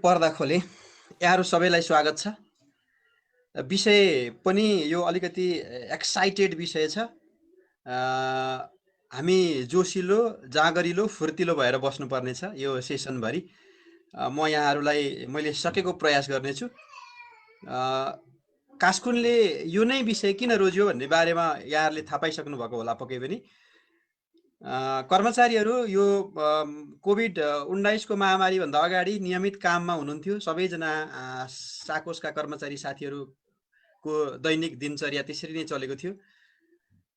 पर्दा खोले। यहाँहरू सबैलाई स्वागत छ। विषय पनि यो अलिकति एक्साइटेड विषय छ। हामी जोसिलो, जाँगरिलो, फुर्तिलो भएर बस्नुपर्ने छ यो सेसनभरि। म यहाँहरूलाई मैले सकेको प्रयास गर्नेछु। कास्कुनले यो नै विषय किन रोज्यो भन्ने बारेमा यहाँहरूले थाहा पाइसक्नु भएको होला पक्कै पनि। कर्मचारीहरू यो कोभिड-19 को महामारीभन्दा अगाडि नियमित काममा हुनुहुन्थ्यो। सबैजना साकोसका कर्मचारी साथीहरूको दैनिक दिनचर्या त्यसरी नै चलेको थियो।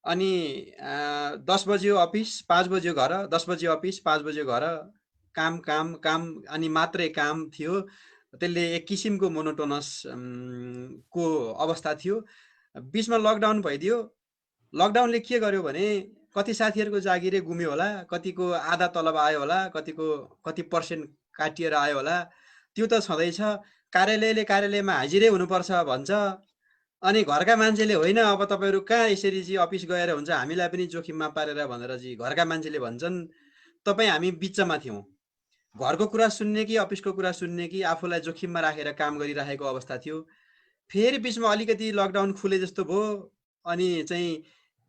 अनि 10 बज्यो अफिस, 5 बज्यो घर, 10 बज्यो अफिस, 5 बज्यो घर, काम काम काम अनि मात्रै काम थियो। त्यसले एक किसिमको मोनोटोनस को अवस्था थियो। बीचमा लकडाउन भइदियो। लकडाउनले के गर्यो भने कति साथीहरूको जागिरै गुम्यो होला, कतिको आधा तलब आयो होला, कति पर्सेन्ट काटिएर आयो होला, त्यो त छँदैछ। कार्यालयले कार्यालयमा हाजिरै हुनुपर्छ भन्छ। अनि घरका मान्छेले होइन अब तपाईँहरू कहाँ यसरी चाहिँ अफिस गएर हुन्छ, हामीलाई पनि जोखिममा पारेर भनेर चाहिँ घरका मान्छेले भन्छन्। तपाईँ हामी बिचमा थियौँ। घरको कुरा सुन्ने कि अफिसको कुरा सुन्ने कि आफूलाई जोखिममा राखेर काम गरिरहेको अवस्था थियो। फेरि बिचमा अलिकति लकडाउन खुले जस्तो भयो। अनि चाहिँ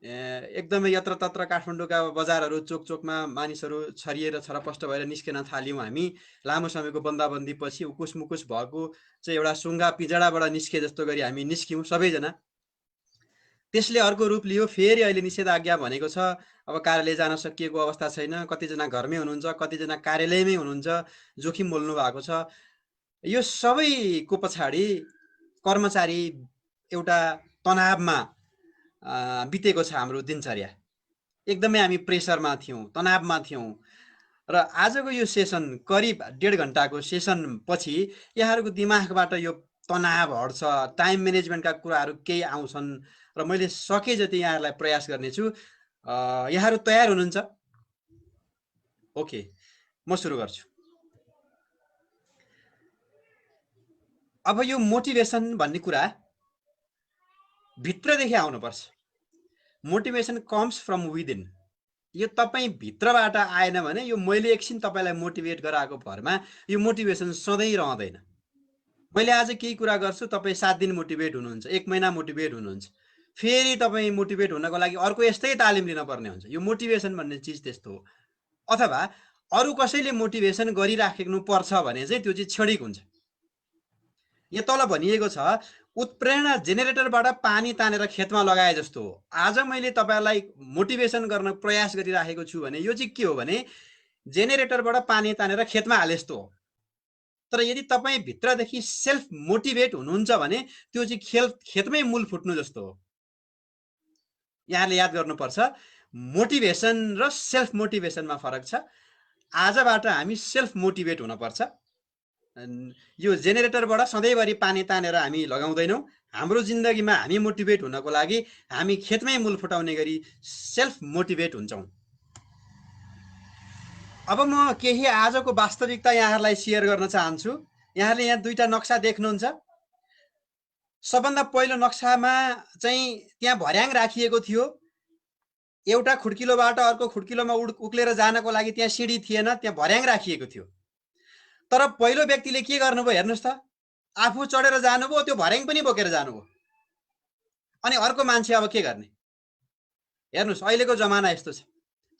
एकदमै यत्रतत्र काठमाडौँका बजारहरू चोकचोकमा मानिसहरू छरिएर छरपष्ट भएर निस्किन थाल्यौँ। हामी लामो समयको बन्दाबन्दी पछि उकुस मुकुस भएको चाहिँ एउटा सुङ्गा पिजडाबाट निस्के जस्तो गरी हामी निस्क्यौँ सबैजना। त्यसले अर्को रूप लियो। फेरि अहिले निषेधाज्ञा भनेको छ। अब कार्यालय जान सकिएको अवस्था छैन। कतिजना घरमै हुनुहुन्छ, कतिजना कार्यालयमै हुनुहुन्छ, जोखिम बोल्नु भएको छ। यो सबैको पछाडि कर्मचारी एउटा तनावमा बितेको छ हाम्रो दिनचर्या। एकदमै हामी प्रेसरमा थियौँ, तनावमा थियौँ। र आजको यो सेसन करिब 1.5 घन्टाको सेसन पछि यहाँहरूको दिमागबाट यो तनाव हट्छ, टाइम म्यानेजमेन्टका कुराहरू केही आउँछन् र मैले सके जति यहाँहरूलाई प्रयास गर्नेछु। यहाँहरू तयार हुनुहुन्छ? ओके, म सुरु गर्छु। अब यो मोटिभेसन भन्ने कुरा भित्रदेखि आउनुपर्छ। Motivation comes from within. यो तपाईँ भित्रबाट आएन भने यो मैले एकछिन तपाईँलाई मोटिभेट गराएको भरमा यो मोटिभेसन सधैँ रहँदैन। मैले आज केही कुरा गर्छु, तपाईँ 7 दिन मोटिभेट हुनुहुन्छ, 1 महिना मोटिभेट हुनुहुन्छ, फेरि तपाईँ मोटिभेट हुनको लागि अर्को यस्तै तालिम लिन पर्ने हुन्छ। यो मोटिभेसन भन्ने चिज त्यस्तो हो। अथवा अरू कसैले मोटिभेसन गरिराख्नु पर्छ भने चाहिँ त्यो चाहिँ क्षणिक हुन्छ। यहाँ तल भनिएको छ उत्प्रेरणा जेनेरेटरबाट पानी तानेर खेतमा लगाए जस्तो हो। आज मैले तपाईँलाई मोटिभेसन गर्न प्रयास गरिराखेको छु भने यो चाहिँ के हो भने जेनेरेटरबाट पानी तानेर खेतमा हाले जस्तो हो। तर यदि तपाईँ भित्रदेखि सेल्फ मोटिभेट हुनुहुन्छ भने त्यो चाहिँ खेतमै मूल फुट्नु जस्तो हो। यहाँले याद गर्नुपर्छ, मोटिभेसन र सेल्फ मोटिभेसनमा फरक छ। आजबाट हामी सेल्फ मोटिभेट हुनुपर्छ। यो जेनेरेटरबाट सधैँभरि पानी तानेर हामी लगाउँदैनौँ। हाम्रो जिन्दगीमा हामी मोटिभेट हुनको लागि हामी खेतमै मूल फुटाउने गरी सेल्फ मोटिभेट हुन्छौँ। अब म केही आजको वास्तविकता यहाँहरूलाई सेयर गर्न चाहन्छु। यहाँले यहाँ दुईटा नक्सा देख्नुहुन्छ। सबभन्दा पहिलो नक्सामा चाहिँ त्यहाँ भर्याङ राखिएको थियो। एउटा खुड्किलोबाट अर्को खुड्किलोमा उक्लेर जानको लागि त्यहाँ सिडी थिएन, त्यहाँ भर्याङ राखिएको थियो। तर पहिलो व्यक्तिले के गर्नुभयो हेर्नुहोस् त, आफू चढेर जानुभयो, त्यो भर्याङ पनि बोकेर जानुभयो। अनि अर्को मान्छे अब के गर्ने? हेर्नुहोस् अहिलेको जमाना यस्तो छ,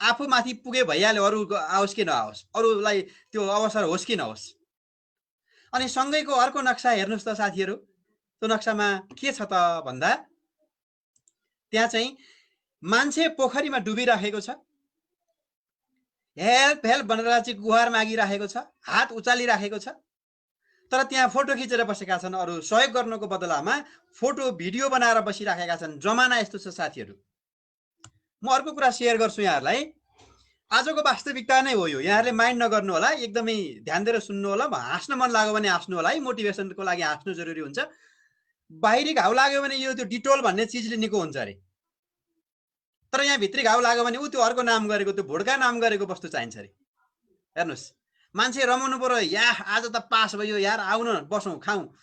आफू माथि पुगे भइहाल्यो, अरू आओस् कि नआओस्, अरूलाई त्यो अवसर होस् कि नहोस्। अनि सँगैको अर्को नक्सा हेर्नुहोस् त साथीहरू, त्यो नक्सामा के छ त भन्दा त्यहाँ चाहिँ मान्छे पोखरीमा डुबिराखेको छ, हेल्प हेल्प भनेर चाहिँ गुहार मागिराखेको छ, हात उचालिराखेको छ। तर त्यहाँ फोटो खिचेर बसेका छन्, अरू सहयोग गर्नको बदलामा फोटो भिडियो बनाएर बसिराखेका छन्। जमाना यस्तो छ साथीहरू। म अर्को कुरा सेयर गर्छु यहाँहरूलाई। आजको वास्तविकता नै हो यो। यहाँहरूले माइन्ड नगर्नु होला, एकदमै ध्यान दिएर सुन्नु होला। हाँस्न मन लाग्यो भने हाँस्नु होला है, मोटिभेसनको लागि हाँस्नु जरुरी हुन्छ। बाहिरी घाउ लाग्यो भने यो त्यो डिटोल भन्ने चिजले निको हुन्छ अरे। तर यहाँ भित्री घाउ लाग्यो भने ऊ त्यो अर्को नाम गरेको, त्यो भुड्का नाम गरेको वस्तु चाहिन्छ अरे। हेर्नुहोस्, मान्छे रमाउनु पर्यो, या आज त पास भयो यार, आउन बसौँ खाउँ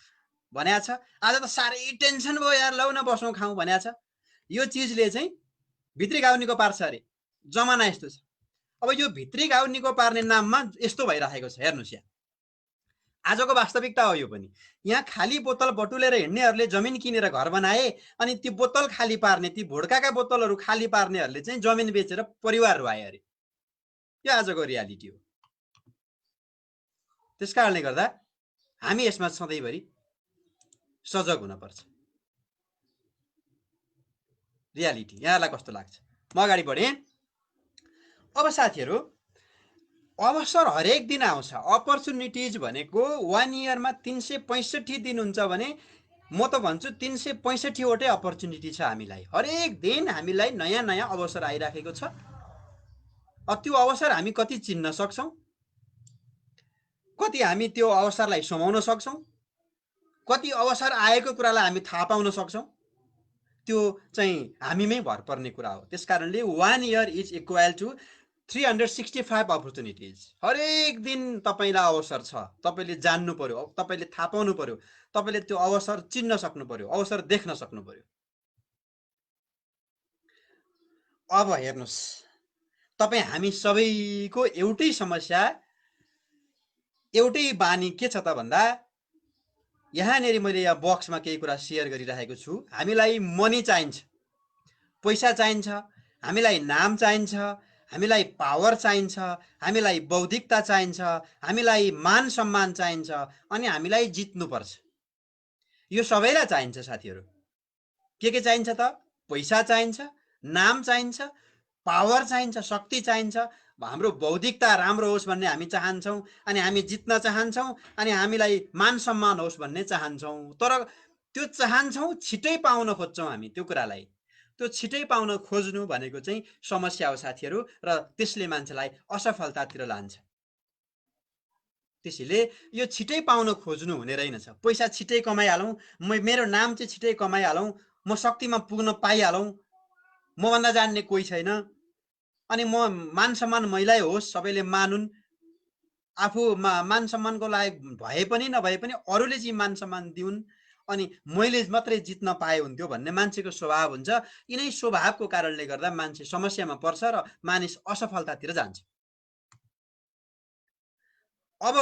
भनेको छ। आज त साह्रै टेन्सन भयो यार, लौ न बसौँ खाउँ भनेको छ। यो चिजले चाहिँ भित्री घाउ निको पार्छ अरे। जमाना यस्तो छ। अब यो भित्री घाउ निको पार्ने नाममा यस्तो भइराखेको छ। हेर्नुहोस् यहाँ आजको वास्तविकता हो यो पनि। यहाँ खाली बोतल बटुलेर हिँड्नेहरूले जमिन किनेर घर बनाए, अनि ती बोतल खाली पार्ने, ती भुड्काका बोतलहरू खाली पार्नेहरूले चाहिँ जमिन बेचेर परिवार रुवाए अरे। यो आजको रियालिटी हो। त्यस कारणले गर्दा हामी यसमा सधैँभरि सजग हुनुपर्छ। रियालिटी यहाँलाई कस्तो लाग्छ? म अगाडि बढेँ। अब साथीहरू, अवसर हरेक दिन आउँछ। अपर्च्युनिटिज भनेको 1 इयरमा 365 दिन हुन्छ भने म त भन्छु 365वटै अपर्च्युनिटी छ हामीलाई। हरेक दिन हामीलाई नयाँ नयाँ अवसर आइराखेको छ। त्यो अवसर हामी कति चिन्न सक्छौँ, कति हामी त्यो अवसरलाई समाउन सक्छौँ, कति अवसर आएको कुरालाई हामी थाहा पाउन सक्छौँ, त्यो चाहिँ हामीमै भर पर्ने कुरा हो। त्यस कारणले 1 year is equal to 365 opportunities. हरेक दिन तपाईँलाई अवसर छ। तपाईँले जान्नु पर्यो, तपाईँले थाहा पाउनु पर्यो, तपाईँले त्यो अवसर चिन्न सक्नु पर्यो, अवसर देख्न सक्नु पर्यो। अब हेर्नुहोस्, तपाईँ हामी सबैको एउटै समस्या, एउटै बानी के छ त भन्दा, यहाँनिर मैले यहाँ बक्समा केही कुरा सेयर गरिरहेको छु। हामीलाई मनी चाहिन्छ, पैसा चाहिन्छ, हामीलाई नाम चाहिन्छ, हामीलाई पावर चाहिन्छ, हामीलाई बौद्धिकता चाहिन्छ, हामीलाई मान सम्मान चाहिन्छ, अनि हामीलाई जित्नुपर्छ। यो सबैलाई चाहिन्छ साथीहरू। के चाहिन्छ त? पैसा चाहिन्छ, नाम चाहिन्छ, पावर चाहिन्छ, शक्ति चाहिन्छ, हाम्रो बौद्धिकता राम्रो होस् भन्ने हामी चाहन्छौँ, अनि हामी जित्न चाहन्छौँ, अनि हामीलाई मान सम्मान होस् भन्ने चाहन्छौँ। तर त्यो चाहन्छौँ, छिटै पाउन खोज्छौँ हामी त्यो कुरालाई। त्यो छिटै पाउन खोज्नु भनेको चाहिँ समस्या हो साथीहरू, र त्यसले मान्छेलाई असफलतातिर लान्छ। त्यसैले यो छिटै पाउन खोज्नु हुने रहेनछ। पैसा छिटै कमाइहालौँ, मेरो नाम चाहिँ छिटै कमाइहालौँ, म शक्तिमा पुग्न पाइहालौँ, मभन्दा जान्ने कोही छैन, अनि म मान सम्मान मैलाई होस्, सबैले मानुन्, आफू मान सम्मानको लायक भए पनि नभए पनि अरूले चाहिँ मान सम्मान दिउन्, अनि मैले मात्रै जित्न पाए हुन्थ्यो भन्ने मान्छेको स्वभाव हुन्छ। यिनै स्वभावको कारणले गर्दा मान्छे समस्यामा पर्छ र मानिस असफलतातिर जान्छ। अब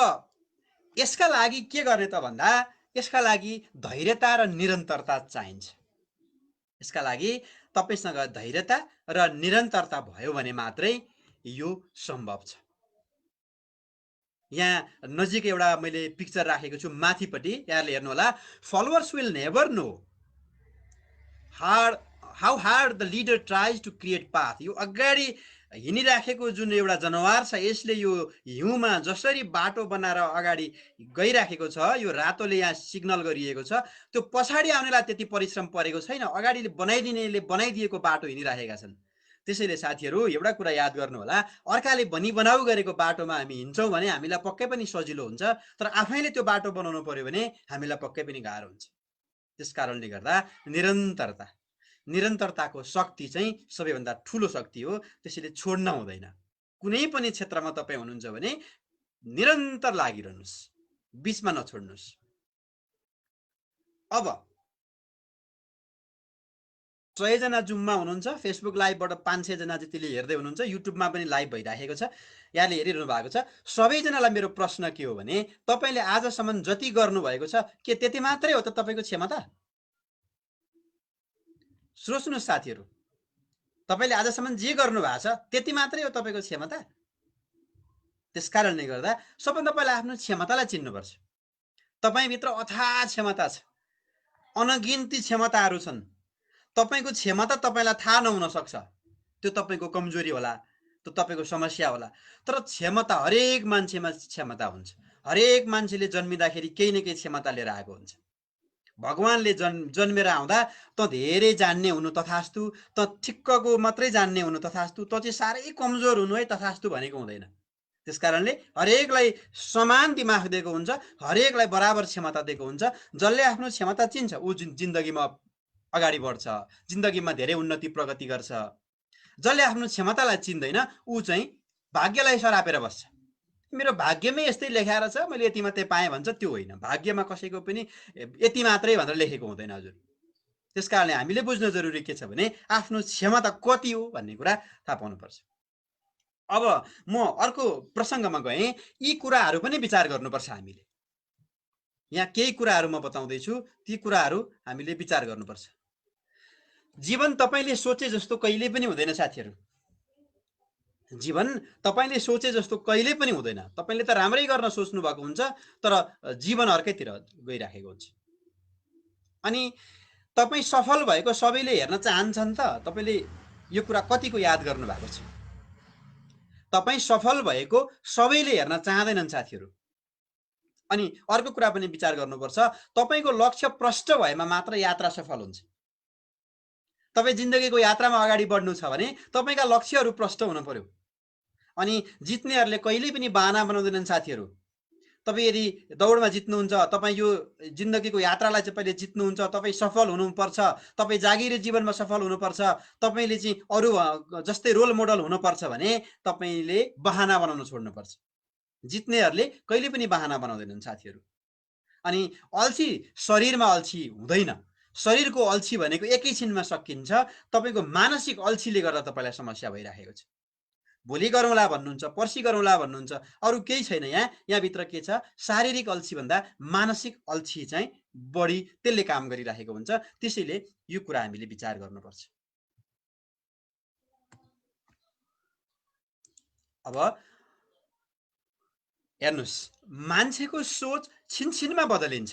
यसका लागि के गर्ने त भन्दा, यसका लागि धैर्यता र निरन्तरता चाहिन्छ। यसका लागि तपाईसँग धैर्यता र निरन्तरता भयो भने मात्रै यो सम्भव छ। यहाँ नजिक एउटा मैले पिक्चर राखेको छु माथिपट्टि, यहाँले हेर्नु होला। Followers will never know how hard the leader tries to create path. यो अगाडि हिँडिराखेको जुन एउटा जनावर छ, यसले यो हिउँमा जसरी बाटो बनाएर अगाडि गइराखेको छ, यो रातोले यहाँ सिग्नल गरिएको छ, त्यो पछाडि आउनेलाई त्यति परिश्रम परेको छैन, अगाडि बनाइदिनेले बनाइदिएको बाटो हिँडिराखेका छन्। त्यसैले साथीहरू एउटा कुरा याद गर्नु होला, अर्काले बनाउ गरेको बाटोमा हामी हिँड्छौँ भने हामीलाई पक्कै पनि सजिलो हुन्छ, तर आफैले त्यो बाटो बनाउनु पर्यो भने हामीलाई पक्कै पनि गाह्रो हुन्छ। त्यस कारणले गर्दा निरन्तरताको शक्ति चाहिँ सबैभन्दा ठुलो शक्ति हो। त्यसैले छोड्न हुँदैन। कुनै पनि क्षेत्रमा तपाईँ हुनुहुन्छ भने निरन्तर लागिरहनुहोस्, बीचमा नछोड्नुहोस्। अब 100 जना जुममा हुनुहुन्छ, फेसबुक लाइभबाट 500 जना जतिले हेर्दै हुनुहुन्छ, युट्युबमा पनि लाइभ भइराखेको छ, यहाँले हेरिरहनु भएको छ। सबैजनालाई मेरो प्रश्न के हो भने, तपाईँले आजसम्म जति गर्नुभएको छ के त्यति मात्रै हो त तपाईँको क्षमता? सोच्नुहोस् साथीहरू, तपाईँले आजसम्म जे गर्नुभएको छ त्यति मात्रै हो तपाईँको क्षमता? त्यस कारणले गर्दा सबभन्दा पहिला आफ्नो क्षमतालाई चिन्नुपर्छ। तपाईँभित्र अथाह क्षमता छ, अनगिन्ती क्षमताहरू छन्। तपाईँको क्षमता तपाईँलाई थाहा नहुन सक्छ, त्यो तपाईँको कमजोरी होला, त्यो तपाईँको समस्या होला। तर क्षमता हरेक मान्छेमा क्षमता हुन्छ। हरेक मान्छेले जन्मिँदाखेरि केही न केही क्षमता लिएर आएको हुन्छ। भगवानले जन्मेर आउँदा त धेरै जान्ने हुनु तथास्तु, त ठिक्कको मात्रै जान्ने हुनु तथास्तु, त चाहिँ साह्रै कमजोर हुनु है तथास्तु भनेको हुँदैन। त्यस कारणले हरेकलाई समान दिमाग दिएको हुन्छ, हरेकलाई बराबर क्षमता दिएको हुन्छ। जसले आफ्नो क्षमता चिन्छ ऊ जिन्दगीमा अगाडि बढ्छ, जिन्दगीमा धेरै उन्नति प्रगति गर्छ। जसले आफ्नो क्षमतालाई चिन्दैन ऊ चाहिँ भाग्यलाई सरापेर बस्छ। मेरो भाग्यमै यस्तै लेखाएर छ, मैले यति मात्रै पाएँ भन्छ, त्यो होइन। भाग्यमा कसैको पनि यति मात्रै भनेर लेखेको हुँदैन हजुर। त्यस कारणले हामीले बुझ्न जरुरी के छ भने आफ्नो क्षमता कति हो भन्ने कुरा थाहा पाउनुपर्छ। अब म अर्को प्रसङ्गमा गएँ। यी कुराहरू पनि विचार गर्नुपर्छ हामीले। यहाँ केही कुराहरू म बताउँदैछु, ती कुराहरू हामीले विचार गर्नुपर्छ। जीवन तपाईँले सोचे जस्तो कहिले पनि हुँदैन साथीहरू। जीवन तपाईँले सोचे जस्तो कहिले पनि हुँदैन। तपाईँले त राम्रै गर्न सोच्नु भएको हुन्छ, तर जीवन अर्कैतिर गइराखेको हुन्छ। अनि तपाईँ सफल भएको सबैले हेर्न चाहन्छन् त? तपाईँले यो कुरा कतिको याद गर्नु भएको छ? तपाईँ सफल भएको सबैले हेर्न चाहँदैनन् साथीहरू। अनि अर्को कुरा पनि विचार गर्नुपर्छ, तपाईँको लक्ष्य प्रष्ट भएमा मात्र यात्रा सफल हुन्छ। तपाईँ जिन्दगीको यात्रामा अगाडि बढ्नु छ भने तपाईँका लक्ष्यहरू प्रष्ट हुनु पर्यो। अनि जित्नेहरूले कहिल्यै पनि बाहना बनाउँदैनन् साथीहरू। तपाईँ यदि दौडमा जित्नुहुन्छ, तपाईँ यो जिन्दगीको यात्रालाई चाहिँ पहिले जित्नुहुन्छ, तपाईँ सफल हुनुपर्छ, तपाईँ जागिरे जीवनमा सफल हुनुपर्छ, तपाईँले चाहिँ अरू जस्तै रोल मोडल हुनुपर्छ भने तपाईँले बहाना बनाउन छोड्नुपर्छ। जित्नेहरूले कहिले पनि बहाना बनाउँदैनन् साथीहरू। अनि अल्छी शरीरमा अल्छी हुँदैन। शरीरको अल्छी भनेको एकैछिनमा सकिन्छ। तपाईँको मानसिक अल्छीले गर्दा तपाईँलाई समस्या भइराखेको छ। भोलि गरौँला भन्नुहुन्छ, पर्सि गरौँला भन्नुहुन्छ, अरू केही छैन। यहाँभित्र के छ? शारीरिक अल्छी भन्दा मानसिक अल्छी चाहिँ बढी त्यसले काम गरिराखेको हुन्छ। त्यसैले यो कुरा हामीले विचार गर्नुपर्छ। अब हेर्नुहोस्, मान्छेको सोच छिनछिनमा बदलिन्छ।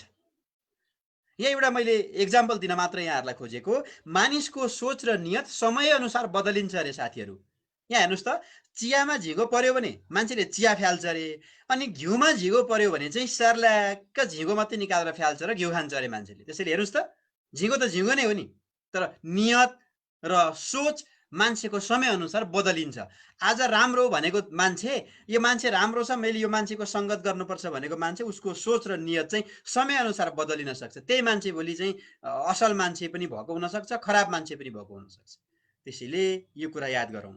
यहाँ एउटा मैले एक्जाम्पल दिन मात्र यहाँहरूलाई खोजेको। मानिसको सोच र नियत समयअनुसार बदलिन्छ अरे साथीहरू। यहाँ हेर्नुहोस् त, चियामा झिँगो पर्यो भने मान्छेले चिया फ्याल्छ अरे, अनि घिउमा झिँगो पर्यो भने चाहिँ सर्ल्याक्क झिँगो मात्रै निकालेर फ्याल्छ र घिउ खान्छ अरे मान्छेले। त्यसैले हेर्नुहोस् त, झिँगो त झिँगो नै हो नि, तर नियत र सोच मान्छेको समयअनुसार बदलिन्छ। आज राम्रो भनेको मान्छे, यो मान्छे राम्रो छ, मैले यो मान्छेको सङ्गत गर्नुपर्छ भनेको मान्छे, उसको सोच र नियत चाहिँ समयअनुसार बदलिन सक्छ। त्यही मान्छे भोलि चाहिँ असल मान्छे पनि भएको हुनसक्छ, खराब मान्छे पनि भएको हुनसक्छ। त्यसैले यो कुरा याद गरौँ।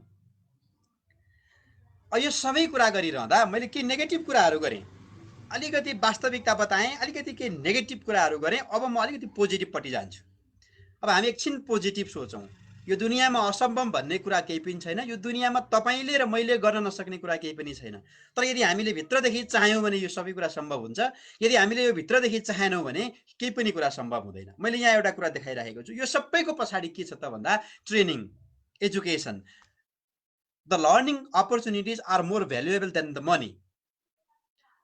यो सबै कुरा गरिरहँदा मैले के नेगेटिभ कुराहरू गरेँ, अलिकति वास्तविकता बताएँ, अलिकति के नेगेटिभ कुराहरू गरेँ। अब म अलिकति पोजिटिभपट्टि जान्छु। अब हामी एकछिन पोजिटिभ सोचौँ। यो दुनियाँमा असम्भव भन्ने कुरा केही पनि छैन। यो दुनियाँमा तपाईँले र मैले गर्न नसक्ने कुरा केही पनि छैन। तर यदि हामीले भित्रदेखि चाह्यौँ भने यो सबै कुरा सम्भव हुन्छ। यदि हामीले यो भित्रदेखि चाहेनौँ भने केही पनि कुरा सम्भव हुँदैन। मैले यहाँ एउटा कुरा देखाइराखेको छु। यो सबैको पछाडि के छ त भन्दा training, education. The learning opportunities are more valuable than the money.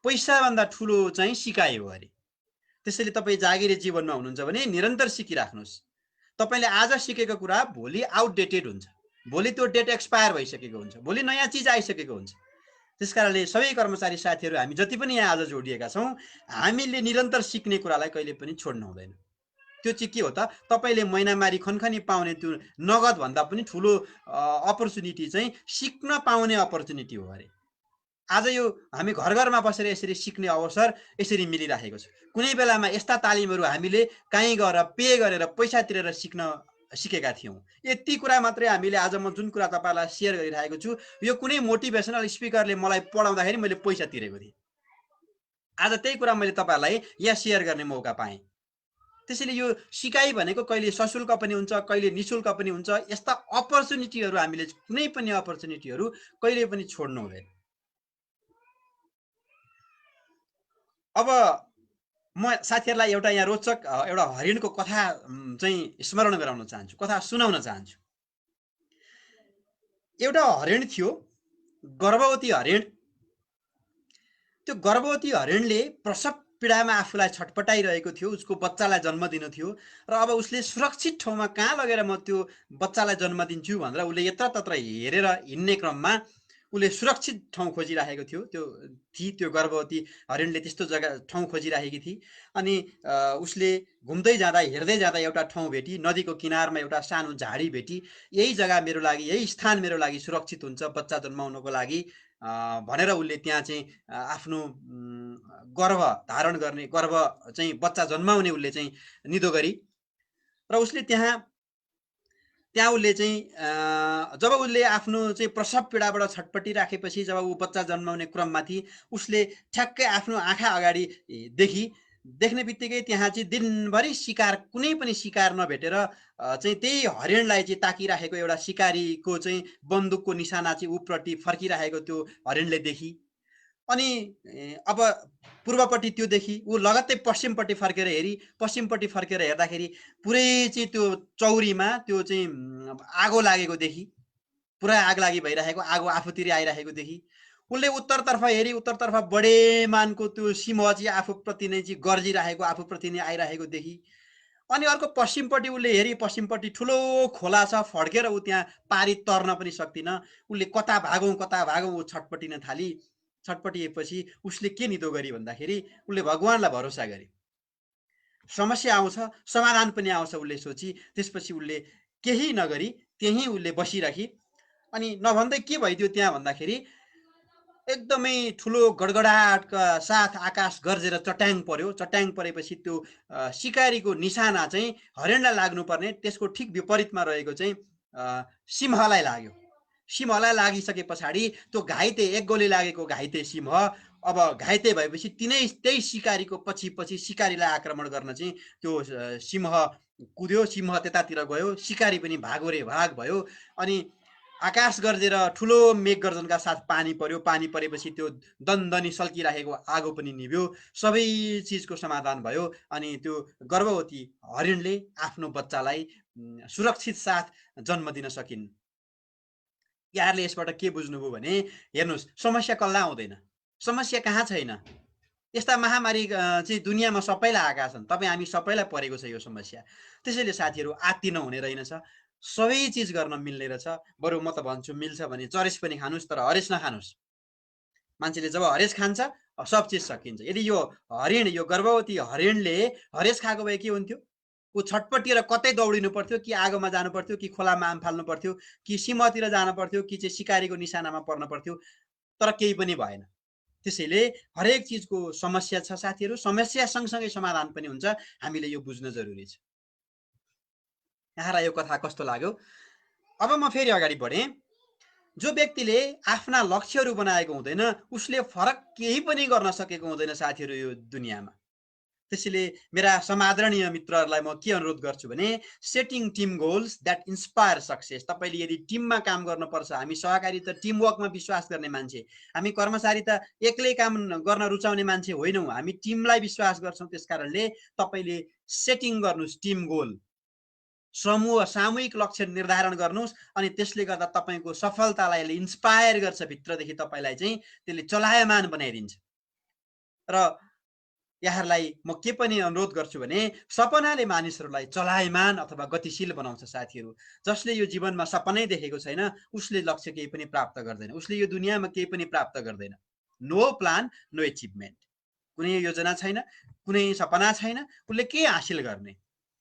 पैसाभन्दा ठुलो चाहिँ सिकाइ हो अरे। त्यसैले तपाईँ जागिरे जीवनमा हुनुहुन्छ भने निरन्तर सिकिराख्नुहोस्। तपाईँले आज सिकेको कुरा भोलि आउटडेटेड हुन्छ, भोलि त्यो डेट एक्सपायर भइसकेको हुन्छ, भोलि नयाँ चिज आइसकेको हुन्छ। त्यस कारणले सबै कर्मचारी साथीहरू, हामी जति पनि यहाँ आज जोडिएका छौँ, हामीले निरन्तर सिक्ने कुरालाई कहिले पनि छोड्नु हुँदैन। त्यो चाहिँ के हो त? तपाईँले महिनामारी खनखनी पाउने त्यो नगद भन्दा पनि ठुलो अपर्च्युनिटी चाहिँ सिक्न पाउने अपर्च्युनिटी हो अरे। आज यो हामी घर घरमा बसेर यसरी सिक्ने अवसर यसरी मिलिराखेको छ। कुनै बेलामा यस्ता तालिमहरू हामीले कहीँ गएर पे गरेर पैसा तिरेर सिकेका थियौँ। यति कुरा मात्रै हामीले आज म जुन कुरा तपाईँलाई सेयर गरिरहेको छु, यो कुनै मोटिभेसनल स्पिकरले मलाई पढाउँदाखेरि मैले पैसा तिरेको थिएँ। आज त्यही कुरा मैले तपाईँहरूलाई यहाँ सेयर गर्ने मौका पाएँ। त्यसैले यो सिकाइ भनेको कहिले सशुल्क पनि हुन्छ, कहिले निशुल्क पनि हुन्छ। यस्ता अपर्च्युनिटीहरू हामीले कुनै पनि अपर्च्युनिटीहरू कहिले पनि छोड्नु हुँदैन। अब म साथीहरूलाई एउटा यहाँ रोचक एउटा हरिणको कथा चाहिँ स्मरण गराउन चाहन्छु, कथा सुनाउन चाहन्छु। एउटा हरिण थियो, गर्भवती हरिण। त्यो गर्भवती हरिणले प्रसव पीडामा आफूलाई छटपटाइरहेको थियो। उसको बच्चालाई जन्म दिनु थियो र अब उसले सुरक्षित ठाउँमा कहाँ लगेर म त्यो बच्चालाई जन्म दिन्छु भनेर उसले यत्रतत्र हेरेर हिँड्ने क्रममा उसले सुरक्षित ठाउँ खोजिराखेको थियो। त्यो गर्भवती हरिणले त्यस्तो जग्गा ठाउँ खोजिराखेकी थिए। अनि उसले घुम्दै जाँदा, हेर्दै जाँदा एउटा ठाउँ भेटी, नदीको किनारमा एउटा सानो झाडी भेटी। यही जग्गा मेरो लागि, यही स्थान मेरो लागि सुरक्षित हुन्छ बच्चा जन्माउनको लागि भनेर उसले त्यहाँ चाहिँ आफ्नो गर्भ धारण गर्ने, गर्भ चाहिँ बच्चा जन्माउने उसले चाहिँ निधो गरी र उसले त्यहाँ उसले चाहिँ जब उसले आफ्नो चाहिँ प्रसव पीडाबाट छटपटिराखेपछि जब ऊ बच्चा जन्माउने क्रममा थिए, उसले ठ्याक्कै आफ्नो आँखा अगाडि देख्ने बित्तिकै त्यहाँ चाहिँ दिनभरि शिकार, कुनै पनि शिकार नभेटेर चाहिँ त्यही हरिणलाई चाहिँ ताकिराखेको एउटा शिकारीको चाहिँ बन्दुकको निशाना चाहिँ उप्रति फर्किराखेको त्यो हरिणले देखी। अनि अब पूर्वपट्टि त्यो देखि ऊ लगत्तै पश्चिमपट्टि फर्केर पश्चिमपट्टि फर्केर हेर्दाखेरि पुरै चाहिँ त्यो चौरीमा त्यो चाहिँ आगो लागेको देखि, पुरा आगलागी भइरहेको, आगो आफूतिर आइरहेको देखि उसले उत्तरतर्फ उत्तरतर्फ बडेमानको त्यो सिंह चाहिँ आफूप्रति नै चाहिँ गर्जिरहेको, आफूप्रति नै आइरहेको देखि अनि अर्को पश्चिमपट्टि उसले पश्चिमपट्टि ठुलो खोला छ, फड्केर ऊ त्यहाँ पारी तर्न पनि सक्दिन। उसले कता भागौँ ऊ छटपटिन थाली। छटपटिएपछि उसले के निदो गरी भन्दाखेरि उसले भगवानलाई भरोसा गरे। समस्या आउँछ, समाधान पनि आउँछ उसले सोची। त्यसपछि उसले केही नगरी त्यहीँ उसले बसिराखी। अनि नभन्दै के भइदियो त्यहाँ भन्दाखेरि एकदमै ठुलो गडगडाटका साथ आकाश गर्जेर चट्याङ पर्यो। चट्याङ परेपछि त्यो शिकारीको निशाना चाहिँ हरिणलाई लाग्नुपर्ने त्यसको ठिक विपरीतमा रहेको चाहिँ सिंहलाई लाग्यो। सिंहलाई लागिसके पछाडि त्यो घाइते, एक गोली लागेको घाइते सिंह अब घाइते भएपछि त्यही शिकारीको पछि शिकारीलाई आक्रमण गर्न चाहिँ त्यो सिंह कुद्यो। सिंह त्यतातिर गयो, शिकारी पनि भागो रे भाग भयो। अनि आकाश गर्जेर ठुलो मेघ गर्जनका साथ पानी पर्यो। पानी परेपछि त्यो दनदनी सल्किरहेको आगो पनि निभ्यो। सबै चिजको समाधान भयो। अनि त्यो गर्भवती हरिणले आफ्नो बच्चालाई सुरक्षित साथ जन्म दिन सकिन्। यहाँहरूले यसबाट के बुझ्नुभयो भने हेर्नुहोस्, समस्या कसलाई आउँदैन, समस्या कहाँ छैन। यस्ता महामारी चाहिँ दुनियाँमा सबैलाई आएका छन्। तपाईँ हामी सबैलाई परेको छ यो समस्या। त्यसैले साथीहरू आत्तिनु हुने रहेनछ। सबै चिज गर्न मिल्ने रहेछ। बरु म त भन्छु मिल्छ भने चरेस पनि खानुस्, तर हरेस नखानुस्। मान्छेले जब हरेस खान्छ सब चिज सकिन्छ। यदि यो हरिण, यो गर्भवती हरिणले हरेस खाएको भए के हुन्थ्यो? ऊ छटपटिएर कतै दौडिनु पर्थ्यो, कि आगोमा जानु पर्थ्यो, कि खोलामा आम फाल्नु पर्थ्यो, कि सिंहतिर जानु पर्थ्यो, कि चाहिँ शिकारीको निशानामा पर्न पर्थ्यो। तर केही पनि भएन। त्यसैले हरेक चिजको समस्या छ साथीहरू। समस्या सँगसँगै समाधान पनि हुन्छ। हामीले यो बुझ्न जरुरी छ। यहाँलाई यो कथा कस्तो लाग्यो? अब म फेरि अगाडि बढेँ। जो व्यक्तिले आफ्ना लक्ष्यहरू बनाएको हुँदैन उसले फरक केही पनि गर्न सकेको हुँदैन साथीहरू यो दुनियाँमा। त्यसैले मेरा समादरणीय मित्रहरूलाई म के अनुरोध गर्छु भने setting team goals that inspire success. तपाईँले यदि टिममा काम गर्नुपर्छ, हामी सहकारी त टिमवर्कमा विश्वास गर्ने मान्छे, हामी कर्मचारी त एक्लै काम गर्न रुचाउने मान्छे होइनौँ, हामी टिमलाई विश्वास गर्छौँ। त्यसकारणले तपाईँले सेटिङ गर्नुहोस् टिम गोल, समूह सामूहिक लक्ष्य निर्धारण गर्नुहोस्। अनि त्यसले गर्दा तपाईँको सफलतालाई इन्स्पायर गर्छ, भित्रदेखि तपाईँलाई चाहिँ त्यसले चलायमान बनाइदिन्छ। र यहाँहरूलाई म के पनि अनुरोध गर्छु भने सपनाले मानिसहरूलाई चलायमान अथवा गतिशील बनाउँछ साथीहरू। जसले यो जीवनमा सपनै देखेको छैन उसले लक्ष्य केही पनि प्राप्त गर्दैन, उसले यो दुनियाँमा केही पनि प्राप्त गर्दैन। No plan no achievement. कुनै योजना छैन, कुनै सपना छैन, उसले के हासिल गर्ने,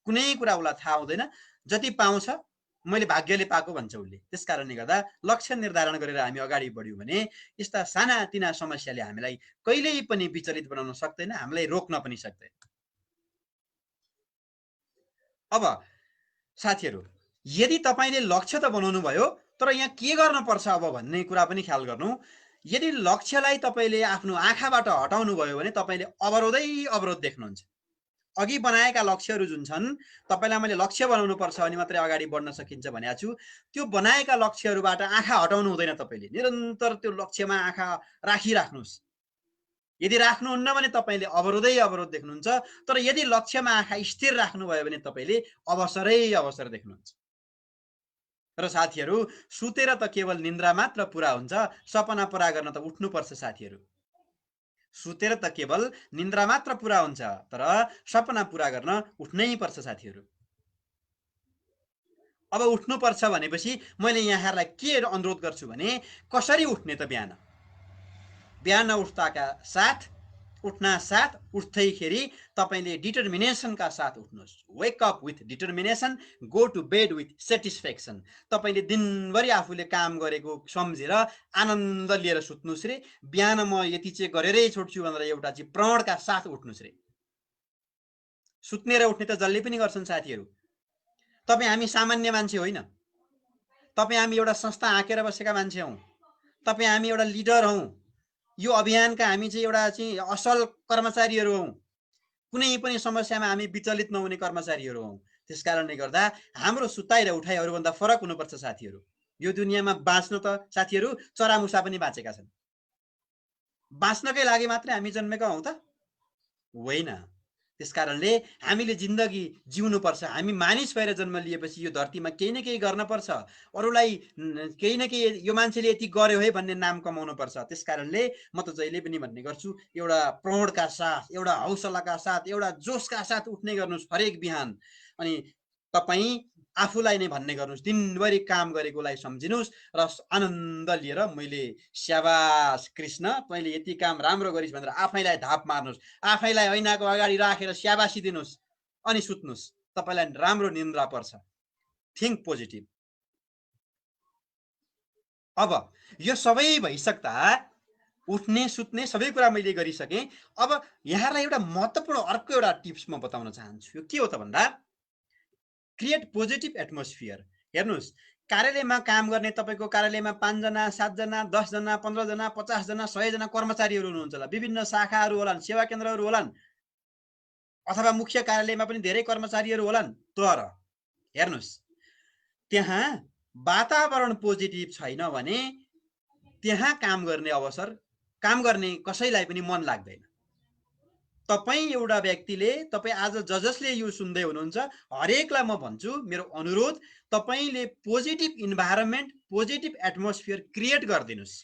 कुनै कुरा उसलाई थाहा हुँदैन। जति पाउँछ मैले भाग्यले पाएको भन्छ उसले। त्यसकारणले गर्दा लक्ष्य निर्धारण गरेर हामी अगाडि बढ्यौँ भने यस्ता सानातिना समस्याले हामीलाई कहिल्यै पनि विचलित बनाउन सक्दैन, हामीलाई रोक्न पनि सक्दैन। अब साथीहरू, यदि तपाईँले लक्ष्य त बनाउनु भयो, तर यहाँ के गर्नुपर्छ अब भन्ने कुरा पनि ख्याल गर्नु। यदि लक्ष्यलाई तपाईँले आफ्नो आँखाबाट हटाउनु भयो भने तपाईँले अवरोधै अवरोध देख्नुहुन्छ। अघि बनाएका लक्ष्यहरू जुन छन्, तपाईँलाई मैले लक्ष्य बनाउनु पर्छ अनि मात्रै अगाडि बढ्न सकिन्छ भनेको छु, त्यो बनाएका लक्ष्यहरूबाट आँखा हटाउनु हुँदैन। तपाईँले निरन्तर त्यो लक्ष्यमा आँखा राखिराख्नुहोस्। यदि राख्नुहुन्न भने तपाईँले अवरोधै अवरोध देख्नुहुन्छ। तर यदि लक्ष्यमा आँखा स्थिर राख्नुभयो भने तपाईँले अवसरै अवसर देख्नुहुन्छ। र साथीहरू, सुतेर त केवल निन्द्रा मात्र पुरा हुन्छ, सपना पुरा गर्न त उठ्नुपर्छ साथीहरू। सुतेर त केवल निन्द्रा मात्र पुरा हुन्छ, तर सपना पुरा गर्न उठ्नै पर्छ साथीहरू। अब उठ्नुपर्छ भनेपछि मैले यहाँहरूलाई के अनुरोध गर्छु भने कसरी उठ्ने त? बिहान उठ्दाका साथ, उठ्ना साथ, उठ्दैखेरि तपाईँले डिटर्मिनेसनका साथ उठ्नुहोस्। Wake up with determination, go to bed with satisfaction. तपाईँले दिनभरि आफूले काम गरेको सम्झेर आनन्द लिएर सुत्नुहोस् रे। बिहान म यति चाहिँ गरेरै छोड्छु भनेर एउटा चाहिँ प्रणका साथ उठ्नुहोस् रे। सुत्ने र उठ्ने त जसले पनि गर्छन् साथीहरू। तपाईँ हामी सामान्य मान्छे होइन, तपाईँ हामी एउटा संस्था आँकेर बसेका मान्छे हौँ, तपाईँ हामी एउटा लिडर हौँ, यो अभियानका हामी चाहिँ एउटा चाहिँ असल कर्मचारीहरू हौँ, कुनै पनि समस्यामा हामी विचलित नहुने कर्मचारीहरू हौँ। त्यसकारणले गर्दा हाम्रो सुताइ र उठाइहरूभन्दा फरक हुनुपर्छ साथीहरू। यो दुनियाँमा बाँच्न त साथीहरू चरामुसा पनि बाँचेका छन्। बाँच्नकै लागि मात्रै हामी जन्मेका हौँ त? होइन। त्यसकारणले हामीले जिन्दगी जिउनुपर्छ। हामी मानिस भएर जन्म लिएपछि यो धरतीमा केही न केही गर्नपर्छ। अरूलाई केही न केही यो मान्छेले यति गर्यो है भन्ने नाम कमाउनुपर्छ। त्यसकारणले म त जहिले पनि भन्ने गर्छु, एउटा प्रणका साथ, एउटा हौसलाका साथ, एउटा जोसका साथ उठ्ने गर्नुहोस् हरेक बिहान। अनि तपाईँ आफूलाई नै भन्ने गर्नुहोस्, दिनभरि काम गरेकोलाई सम्झिनुहोस् र आनन्द लिएर मैले स्याबास कृष्ण तैँले यति काम राम्रो गरिस् भनेर आफैलाई धाप मार्नुहोस्। आफैलाई ऐनाको अगाडि राखेर स्याबासी दिनुहोस् अनि सुत्नुहोस्। तपाईँलाई राम्रो निन्द्रा पर्छ। Think positive. अब यो सबै भइसक्दा उठ्ने सुत्ने सबै कुरा मैले गरिसकेँ। अब यहाँलाई एउटा महत्त्वपूर्ण अर्को एउटा टिप्स म बताउन चाहन्छु। यो के हो त भन्दा क्रिएट पोजिटिभ एटमोस्फियर। हेर्नुहोस्, कार्यालयमा काम गर्ने तपाईँको कार्यालयमा 5 जना 7 जना 10 जना 15 जना 50 जना 100 जना कर्मचारीहरू हुनुहुन्छ होला। विभिन्न शाखाहरू होलान्, सेवा केन्द्रहरू होलान्, अथवा मुख्य कार्यालयमा पनि धेरै कर्मचारीहरू होलान्। तर हेर्नुहोस्, त्यहाँ वातावरण पोजिटिभ छैन भने त्यहाँ काम गर्ने अवसर, काम गर्ने कसैलाई पनि मन लाग्दैन। तपाईँ एउटा व्यक्तिले, तपाईँ आज जसले यो सुन्दै हुनुहुन्छ हरेकलाई म भन्छु, मेरो अनुरोध, तपाईँले positive environment, positive atmosphere create गरिदिनुहोस्।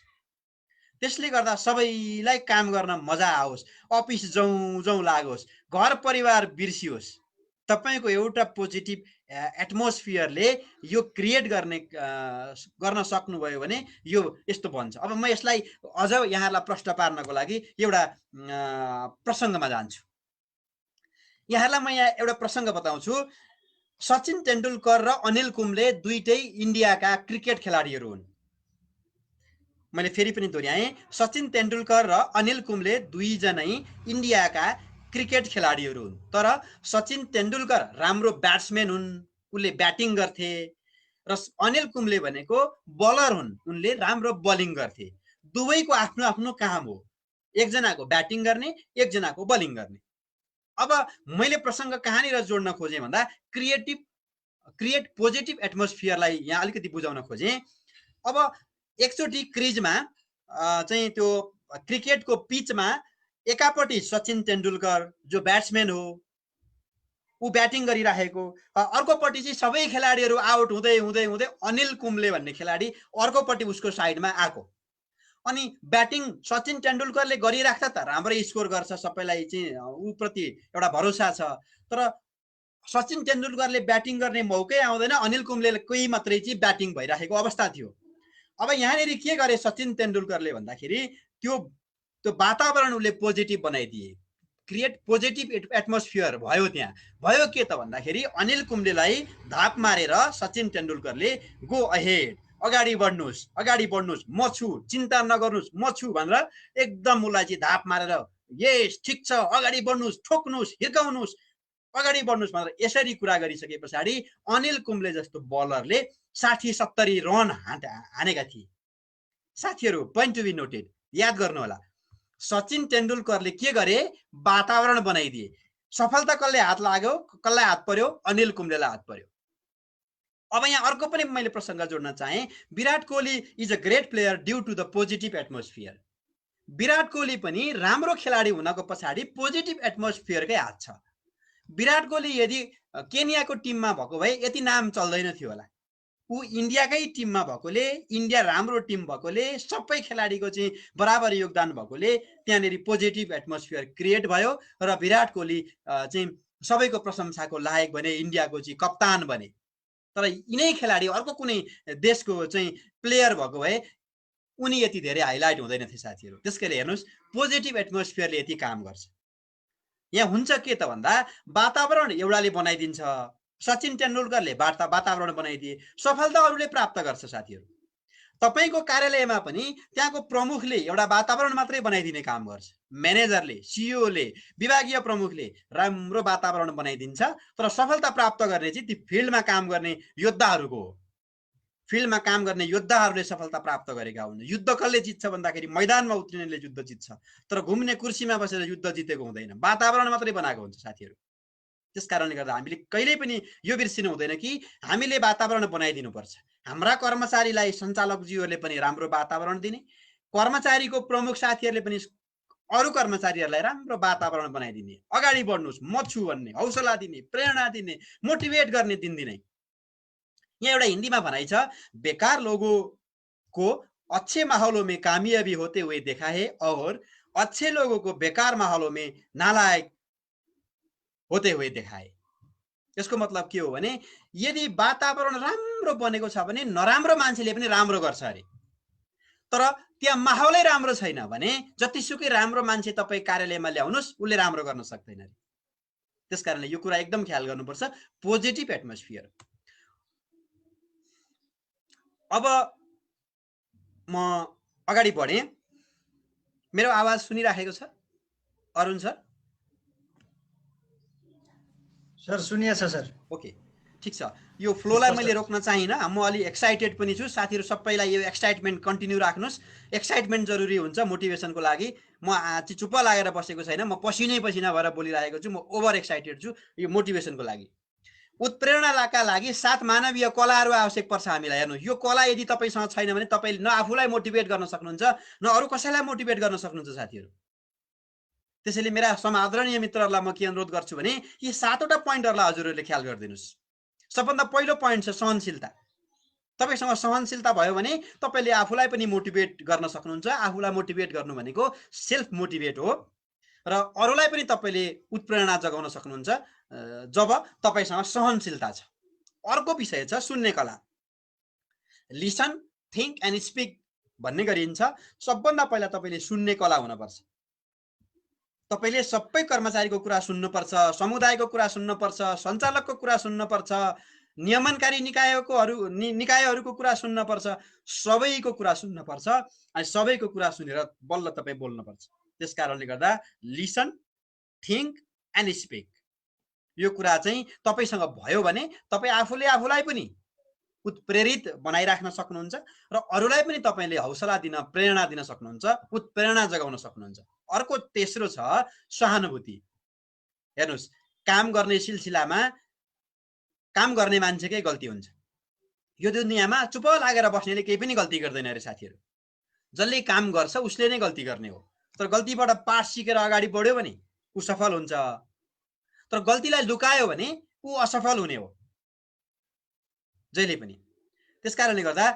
त्यसले गर्दा सबैलाई काम गर्न मजा आओस्, अफिस जाउँ जाउँ लागोस्, घर परिवार बिर्सियोस्। तपाईँको एउटा पोजिटिभ एटमोस्फियरले यो क्रिएट गर्न सक्नुभयो भने यो यस्तो भन्छ। अब म यसलाई अझ यहाँलाई प्रश्न पार्नको लागि एउटा प्रसङ्गमा जान्छु। यहाँलाई म यहाँ एउटा प्रसङ्ग बताउँछु। सचिन तेन्दुलकर र अनिल कुम्बले दुईटै इन्डियाका क्रिकेट खेलाडीहरू हुन्। मैले फेरि पनि दोहोऱ्याएँ, सचिन तेन्दुलकर र अनिल कुम्बले दुईजनै इन्डियाका क्रिकेट खेलाडीहरू हुन्। तर सचिन तेन्दुलकर राम्रो ब्याट्सम्यान हुन्, उनले ब्याटिङ गर्थे, र अनिल कुम्बले भनेको बलर हुन्, उनले राम्रो बलिङ गर्थे। दुवैको आफ्नो आफ्नो काम हो, एकजनाको ब्याटिङ गर्ने, एकजनाको बलिङ गर्ने। अब मैले प्रसङ्ग कहाँनिर जोड्न खोजेँ भन्दा क्रिएट पोजिटिभ एटमोस्फियरलाई यहाँ अलिकति बुझाउन खोजेँ। अब एकचोटि क्रिजमा चाहिँ त्यो क्रिकेटको पिचमा एकापट्टि सचिन तेन्दुलकर जो ब्याट्सम्यान हो ऊ ब्याटिङ गरिराखेको, अर्कोपट्टि चाहिँ सबै खेलाडीहरू आउट हुँदै हुँदै हुँदै अनिल कुम्बले भन्ने खेलाडी अर्कोपट्टि उसको साइडमा आएको। अनि ब्याटिङ सचिन तेन्दुलकरले गरिराख्दा त राम्रै स्कोर गर्छ, सबैलाई चाहिँ ऊप्रति एउटा भरोसा छ। तर सचिन तेन्दुलकरले ब्याटिङ गर्ने मौकै आउँदैन, अनिल कुम्बलेकै मात्रै चाहिँ ब्याटिङ भइराखेको अवस्था थियो। अब यहाँनिर के गरे सचिन तेन्दुलकरले भन्दाखेरि त्यो वातावरण उसले पोजिटिभ बनाइदिए, क्रिएट पोजिटिभ एटमोस्फियर भयो। त्यहाँ भयो के त भन्दाखेरि अनिल कुम्बलेलाई धाप मारेर सचिन तेन्दुलकरले गो अहेड, अगाडि बढ्नुहोस्, अगाडि बढ्नुहोस्, म छु, चिन्ता नगर्नुहोस्, म छु भनेर एकदम उसलाई चाहिँ धाप मारेर यस ठिक छ, अगाडि बढ्नुहोस्, ठोक्नुहोस्, हिर्काउनुहोस्, अगाडि बढ्नुहोस् भनेर यसरी कुरा गरिसके पछाडि अनिल कुम्बले जस्तो बलरले 60-70 रन हानेका थिए। साथीहरू, पोइन्ट टु बी नोटेड, याद गर्नु होला। सचिन तेन्दुलकरले के गरे, वातावरण बनाइदिए। सफलता कसले हात लाग्यो, कसलाई हात पर्यो, अनिल कुम्बलेलाई हात पर्यो। अब यहाँ अर्को पनि मैले प्रसङ्ग जोड्न चाहेँ। Virat Kohli is a great player due to the positive atmosphere. Virat Kohli पनि राम्रो खेलाडी हुनको पछाडि पोजिटिभ एटमोस्फियरकै हात छ। विराट कोहली यदि केनियाको टिममा भएको भए यति नाम चल्दैन थियो होला। ऊ इन्डियाकै टिममा भएकोले, इन्डिया राम्रो टिम भएकोले, सबै खेलाडीको चाहिँ बराबर योगदान भएकोले त्यहाँनिर पोजिटिभ एटमोस्फियर क्रिएट भयो र विराट कोहली चाहिँ सबैको प्रशंसाको लायक बने, इन्डियाको चाहिँ कप्तान बने। तर यिनै खेलाडी अर्को कुनै देशको चाहिँ प्लेयर भएको भए उनी यति धेरै हाइलाइट हुँदैन थिए साथीहरू। त्यसैले हेर्नुहोस्, पोजिटिभ एटमोस्फियरले यति काम गर्छ। यहाँ हुन्छ के त भन्दा वातावरण एउटाले बनाइदिन्छ। सचिन तेन्दुलकरले वातावरण बनाइदिए, सफलता अरूले प्राप्त गर्छ साथीहरू। तपाईको कार्यालयमा पनि त्यहाँको प्रमुखले एउटा वातावरण मात्रै बनाइदिने काम गर्छ। म्यानेजरले, सिइओले, विभागीय प्रमुखले राम्रो वातावरण बनाइदिन्छ। तर सफलता प्राप्त गर्ने चाहिँ ती फिल्डमा काम गर्ने योद्धाहरूको हो। फिल्डमा काम गर्ने योद्धाहरूले सफलता प्राप्त गरेका हुन्। युद्ध कसले जित्छ भन्दाखेरि मैदानमा उत्रिनेले युद्ध जित्छ, तर घुम्ने कुर्सीमा बसेर युद्ध जितेको हुँदैन, वातावरण मात्रै बनाएको हुन्छ साथीहरू। त्यसकारणले गर्दा हामीले कहिल्यै पनि यो बिर्सिनु हुँदैन कि हामीले वातावरण बनाइदिनुपर्छ। हाम्रा कर्मचारीलाई सञ्चालकज्यूहरूले पनि राम्रो वातावरण दिने, कर्मचारीको प्रमुख साथीहरूले पनि अरू कर्मचारीहरूलाई राम्रो वातावरण बनाइदिने, अगाडि बढ्नुहोस् म छु भन्ने हौसला दिने, प्रेरणा दिने, मोटिभेट गर्ने दिनदिनै। यहाँ एउटा हिन्दीमा भनाइ छ, बेकार लोगों को अच्छे माहौलों में कामयाबी होते हुए देखा है और अच्छे लोगों को बेकार माहौलों में नालायक होते हुए देखा है। यसको मतलब के हो भने यदि वातावरण राम्रो बनेको छ भने नराम्रो मान्छेले पनि राम्रो गर्छ अरे, तर त्यहाँ माहौलै राम्रो छैन भने जतिसुकै राम्रो मान्छे तपाईँ कार्यालयमा ल्याउनुहोस् उसले राम्रो गर्न सक्दैन अरे। त्यसकारणले यो कुरा एकदम ख्याल गर्नुपर्छ, पोजिटिभ एटमोस्फियर। अब म अगाडि बढेँ। मेरो आवाज सुनिराखेको छ अरुण सर? सर सुनिएछ सर। ओके, ठिक छ। यो फ्लोलाई मैले रोक्न चाहिनँ, म अलि एक्साइटेड पनि छु। साथीहरू सबैलाई यो एक्साइटमेन्ट कन्टिन्यू राख्नुहोस्। एक्साइटमेन्ट जरुरी हुन्छ मोटिभेसनको लागि। म चुप्प लागेर बसेको छैन, म पसिनै पसिना भएर बोलिरहेको छु। म ओभर एक्साइटेड छु यो मोटिभेसनको लागि। उत्प्रेरणाका लागि 7 मानवीय कलाहरू आवश्यक पर्छ हामीलाई। हेर्नु, यो कला यदि तपाईसँग छैन भने तपाईले न आफूलाई मोटिभेट गर्न सक्नुहुन्छ न अरू कसैलाई मोटिभेट गर्न सक्नुहुन्छ साथीहरू। त्यसैले मेरा समादरणीय मित्रहरूलाई म के अनुरोध गर्छु भने यी 7वटा पोइन्टहरूलाई हजुरहरूले ख्याल गरिदिनुस्। सबभन्दा पहिलो पोइन्ट छ सहनशीलता। तपाईसँग सहनशीलता भयो भने तपाईले आफूलाई पनि मोटिभेट गर्न सक्नुहुन्छ। आफूलाई मोटिभेट गर्नु भनेको सेल्फ मोटिभेट हो र अरूलाई पनि तपाईले उत्प्रेरणा जगाउन सक्नुहुन्छ जब तपाईसँग सहनशीलता छ। अर्को विषय छ सुन्ने कला। लिसन, थिंक एन्ड स्पीक भन्ने गरिन्छ। सबभन्दा पहिला तपाईले सुन्ने कला हुनुपर्छ। तपाईले सबै कर्मचारीको कुरा सुन्नुपर्छ, समुदायको कुरा सुन्नुपर्छ, सञ्चालकको कुरा सुन्नुपर्छ, नियमनकारी निकायहरूको कुरा सुन्नुपर्छ, सबैको कुरा सुन्नुपर्छ अनि सबैको कुरा सुनेर बल्ल तपाई बोल्नुपर्छ। त्यसकारणले गर्दा लिसन, थिंक एन्ड स्पीक यो कुरा चाहिँ तपाईसँग भयो भने तपाई आफूले आफूलाई पनि उत्प्रेरित बनाइराख्न सक्नुहुन्छ र अरूलाई पनि तपाईले हौसला दिन, प्रेरणा दिन सक्नुहुन्छ, उत्प्रेरणा जगाउन सक्नुहुन्छ। अर्को तेस्रो छ सहानुभूति। हेर्नुस्, काम गर्ने सिलसिलामा काम गर्ने मान्छेकै गल्ती हुन्छ। यो दुनियाँमा चुप लागेर बस्नेले केही पनि गल्ती गर्दैन अरे साथीहरू। जसले काम गर्छ उसले नै गल्ती गर्ने हो। तर गल्तीबाट पाठ सिकेर अगाडि बढ्यो भने ऊ सफल हुन्छ, तर गल्तीलाई लुकायो भने ऊ असफल हुने हो जहिले पनि। त्यसकारणले गर्दा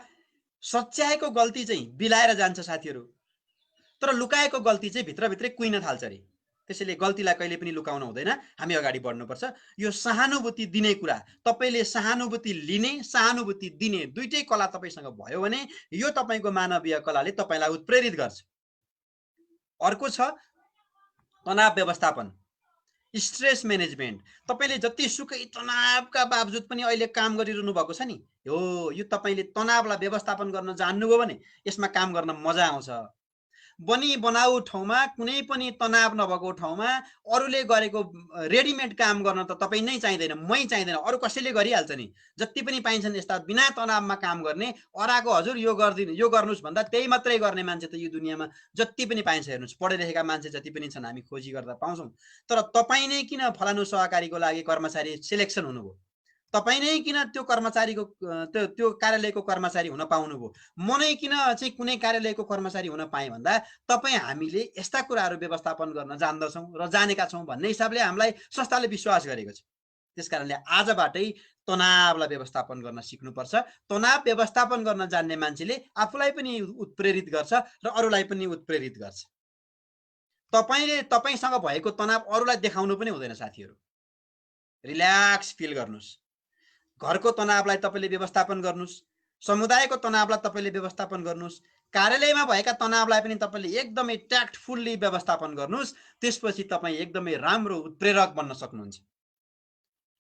सच्याएको गल्ती चाहिँ बिलाएर जान्छ साथीहरू, तर लुकाएको गल्ती चाहिँ भित्रभित्रै कुइन थाल्छ अरे। त्यसैले गल्तीलाई कहिले पनि लुकाउन हुँदैन, हामी अगाडि बढ्नुपर्छ। यो सहानुभूति दिने कुरा, तपाईले सहानुभूति लिने, सहानुभूति दिने दुईटै कला तपाईसँग भयो भने यो तपाईको मानवीय कलाले तपाईलाई उत्प्रेरित गर्छ। अर्को छ तनाव व्यवस्थापन, स्ट्रेस म्यानेजमेन्ट। तपाईले जतिसुकै तनावका बावजुद पनि अहिले काम गरिरहनु भएको छ नि, यो तपाईले तनावलाई व्यवस्थापन गर्न जान्नुभयो भने यसमा काम गर्न मजा आउँछ। बनी बनाऊ ठाउँमा कुनै पनि तनाव नभएको ठाउँमा अरूले गरेको रेडिमेड काम गर्न त तपाई नै चाहिँदैन, मै चाहिँदैन, अरू कसैले गरिहाल्छ नि। जति पनि पाइन्छन् यस्ता बिना तनावमा काम गर्ने, अराको हजुर यो गर्दिनु यो गर्नुस् भन्दा त्यही मात्रै गर्ने मान्छे त यो दुनियाँमा जति पनि पाइन्छ। हेर्नुस्, पढे लेखेका मान्छे जति पनि छन् हामी खोजी गर्दा पाउँछौँ। तर तपाई नै किन फलानु सहकारीको लागि कर्मचारी सिलेक्सन हुनुभयो, तपाई नै किन त्यो कर्मचारीको त्यो कार्यालयको कर्मचारी हुन पाउनुभयो, म नै किन चाहिँ कुनै कार्यालयको कर्मचारी हुन पाएँ भन्दा तपाई हामीले यस्ता कुराहरू व्यवस्थापन गर्न जान्दछौँ र जानेका छौँ भन्ने हिसाबले हामीलाई संस्थाले विश्वास गरेको छ। त्यसकारणले आजबाटै तनावलाई व्यवस्थापन गर्न सिक्नुपर्छ। तनाव व्यवस्थापन गर्न जान्ने मान्छेले आफूलाई पनि उत्प्रेरित गर्छ र अरूलाई पनि उत्प्रेरित गर्छ। तपाईसँग भएको तनाव अरूलाई देखाउनु पनि हुँदैन साथीहरू। रिल्याक्स फिल गर्नुस्। घरको तनावलाई तपाईले व्यवस्थापन गर्नुस्, समुदायको तनावलाई तपाईले व्यवस्थापन गर्नुस्, कार्यालयमा भएका तनावलाई पनि तपाईले एकदमै ट्याक्टफुल्ली व्यवस्थापन गर्नुस्। त्यसपछि तपाई एकदमै राम्रो उत्प्रेरक बन्न सक्नुहुन्छ।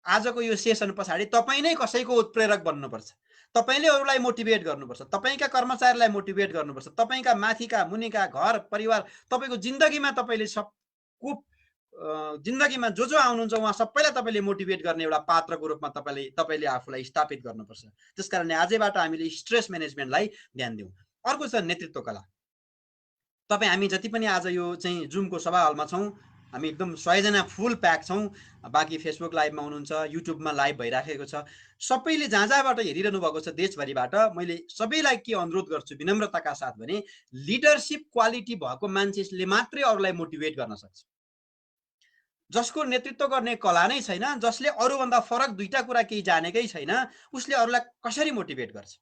आजको यो सेसन पछाडि तपाई नै कसैको उत्प्रेरक बन्नुपर्छ। तपाईले अरूलाई मोटिभेट गर्नुपर्छ, तपाईका कर्मचारीलाई मोटिभेट गर्नुपर्छ, तपाईका माथिका मुनिका घर परिवार तपाईको जिन्दगीमा तपाईले सबको जिन्दगीमा जो आउनुहुन्छ उहाँ सबैलाई तपाईले मोटिभेट गर्ने एउटा पात्रको रूपमा तपाईले आफूलाई स्थापित गर्नुपर्छ। त्यसकारणले आजैबाट हामीले स्ट्रेस म्यानेजमेन्टलाई ध्यान दिउँ। अर्को छ नेतृत्व कला। तपाई हामी जति पनि आज यो चाहिँ जुमको सभा हलमा छौँ, हामी एकदम 100 जना फुल प्याक छौँ। बाँकी फेसबुक लाइभमा हुनुहुन्छ, युट्युबमा लाइभ भइराखेको छ। सबैले जहाँ जहाँबाट हेरिरहनु भएको छ देशभरिबाट, मैले सबैलाई के अनुरोध गर्छु विनम्रताका साथ भने लिडरसिप क्वालिटी भएको मान्छेले मात्रै अरूलाई मोटिभेट गर्न सक्छ। जसको नेतृत्व गर्ने कला नै छैन, जसले अरूभन्दा फरक दुईटा कुरा केही जानेकै छैन, उसले अरूलाई कसरी मोटिभेट गर्छ?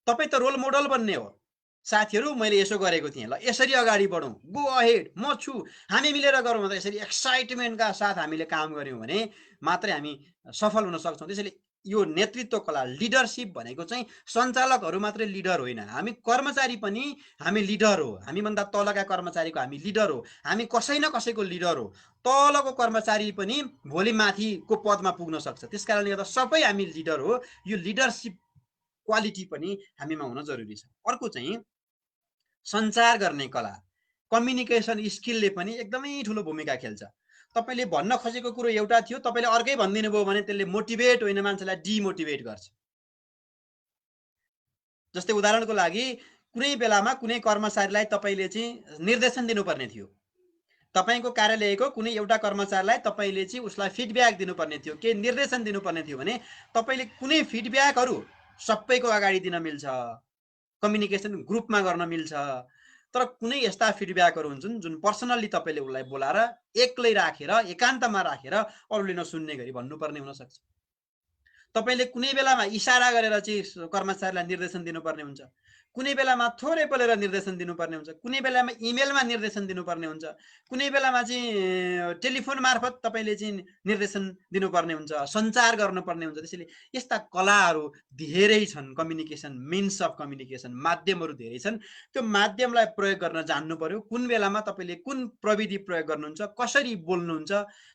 तपाईँ त रोल मोडल बन्ने हो। साथीहरू मैले यसो गरेको थिएँ, ल यसरी अगाडि बढौँ, गो अहेड, म छु, हामी मिलेर गरौँ। यसरी एक्साइटमेन्टका साथ हामीले काम गऱ्यौँ भने मात्रै हामी सफल हुन सक्छौँ। त्यसैले यो नेतृत्व कला, लिडरसिप भनेको चाहिँ सञ्चालकहरू मात्रै लिडर होइन, हामी कर्मचारी पनि हामी लिडर हो। हामीभन्दा तलका कर्मचारीको हामी लिडर हो। हामी कसै न कसैको लिडर हो। तलको कर्मचारी पनि भोलि माथिको पदमा पुग्न सक्छ। त्यस कारणले गर्दा सबै हामी लिडर हो। यो लिडरसिप क्वालिटी पनि हामीमा हुन जरुरी छ। अर्को चाहिँ सञ्चार गर्ने कला, कम्युनिकेसन स्किलले पनि एकदमै ठुलो भूमिका खेल्छ। तपाईँले भन्न खोजेको कुरो एउटा थियो, तपाईँले अर्कै भनिदिनु भयो भने त्यसले मोटिभेट होइन, मान्छेलाई डिमोटिभेट गर्छ। जस्तै उदाहरणको लागि कुनै बेलामा कुनै कर्मचारीलाई तपाईँले चाहिँ निर्देशन दिनुपर्ने थियो। तपाईँको कार्यालयको कुनै एउटा कर्मचारीलाई तपाईँले चाहिँ उसलाई फिडब्याक दिनुपर्ने थियो, केही निर्देशन दिनुपर्ने थियो भने तपाईँले कुनै फिडब्याकहरू सबैको अगाडि दिन मिल्छ, कम्युनिकेसन ग्रुपमा गर्न मिल्छ। तर कुनै यस्ता फिडब्याकहरू हुन्छन् जुन पर्सनल्ली तपाईँले उसलाई बोलाएर एक्लै राखेर एकान्तमा राखेर अरूले नसुन्ने गरी भन्नुपर्ने हुनसक्छ। तपाईँले कुनै बेलामा इसारा गरेर चाहिँ कर्मचारीलाई निर्देशन दिनुपर्ने हुन्छ, कुनै बेलामा थोरै बोलेर निर्देशन दिनुपर्ने हुन्छ, कुनै बेलामा इमेलमा निर्देशन दिनुपर्ने हुन्छ, कुनै बेलामा चाहिँ टेलिफोन मार्फत तपाईँले चाहिँ निर्देशन दिनुपर्ने हुन्छ, सञ्चार गर्नुपर्ने हुन्छ। त्यसैले यस्ता कलाहरू धेरै छन्। कम्युनिकेसन, मिन्स अफ कम्युनिकेसन, माध्यमहरू धेरै छन्। त्यो माध्यमलाई प्रयोग गर्न जान्नु पर्यो। कुन बेलामा तपाईँले कुन प्रविधि प्रयोग गर्नुहुन्छ, कसरी बोल्नुहुन्छ,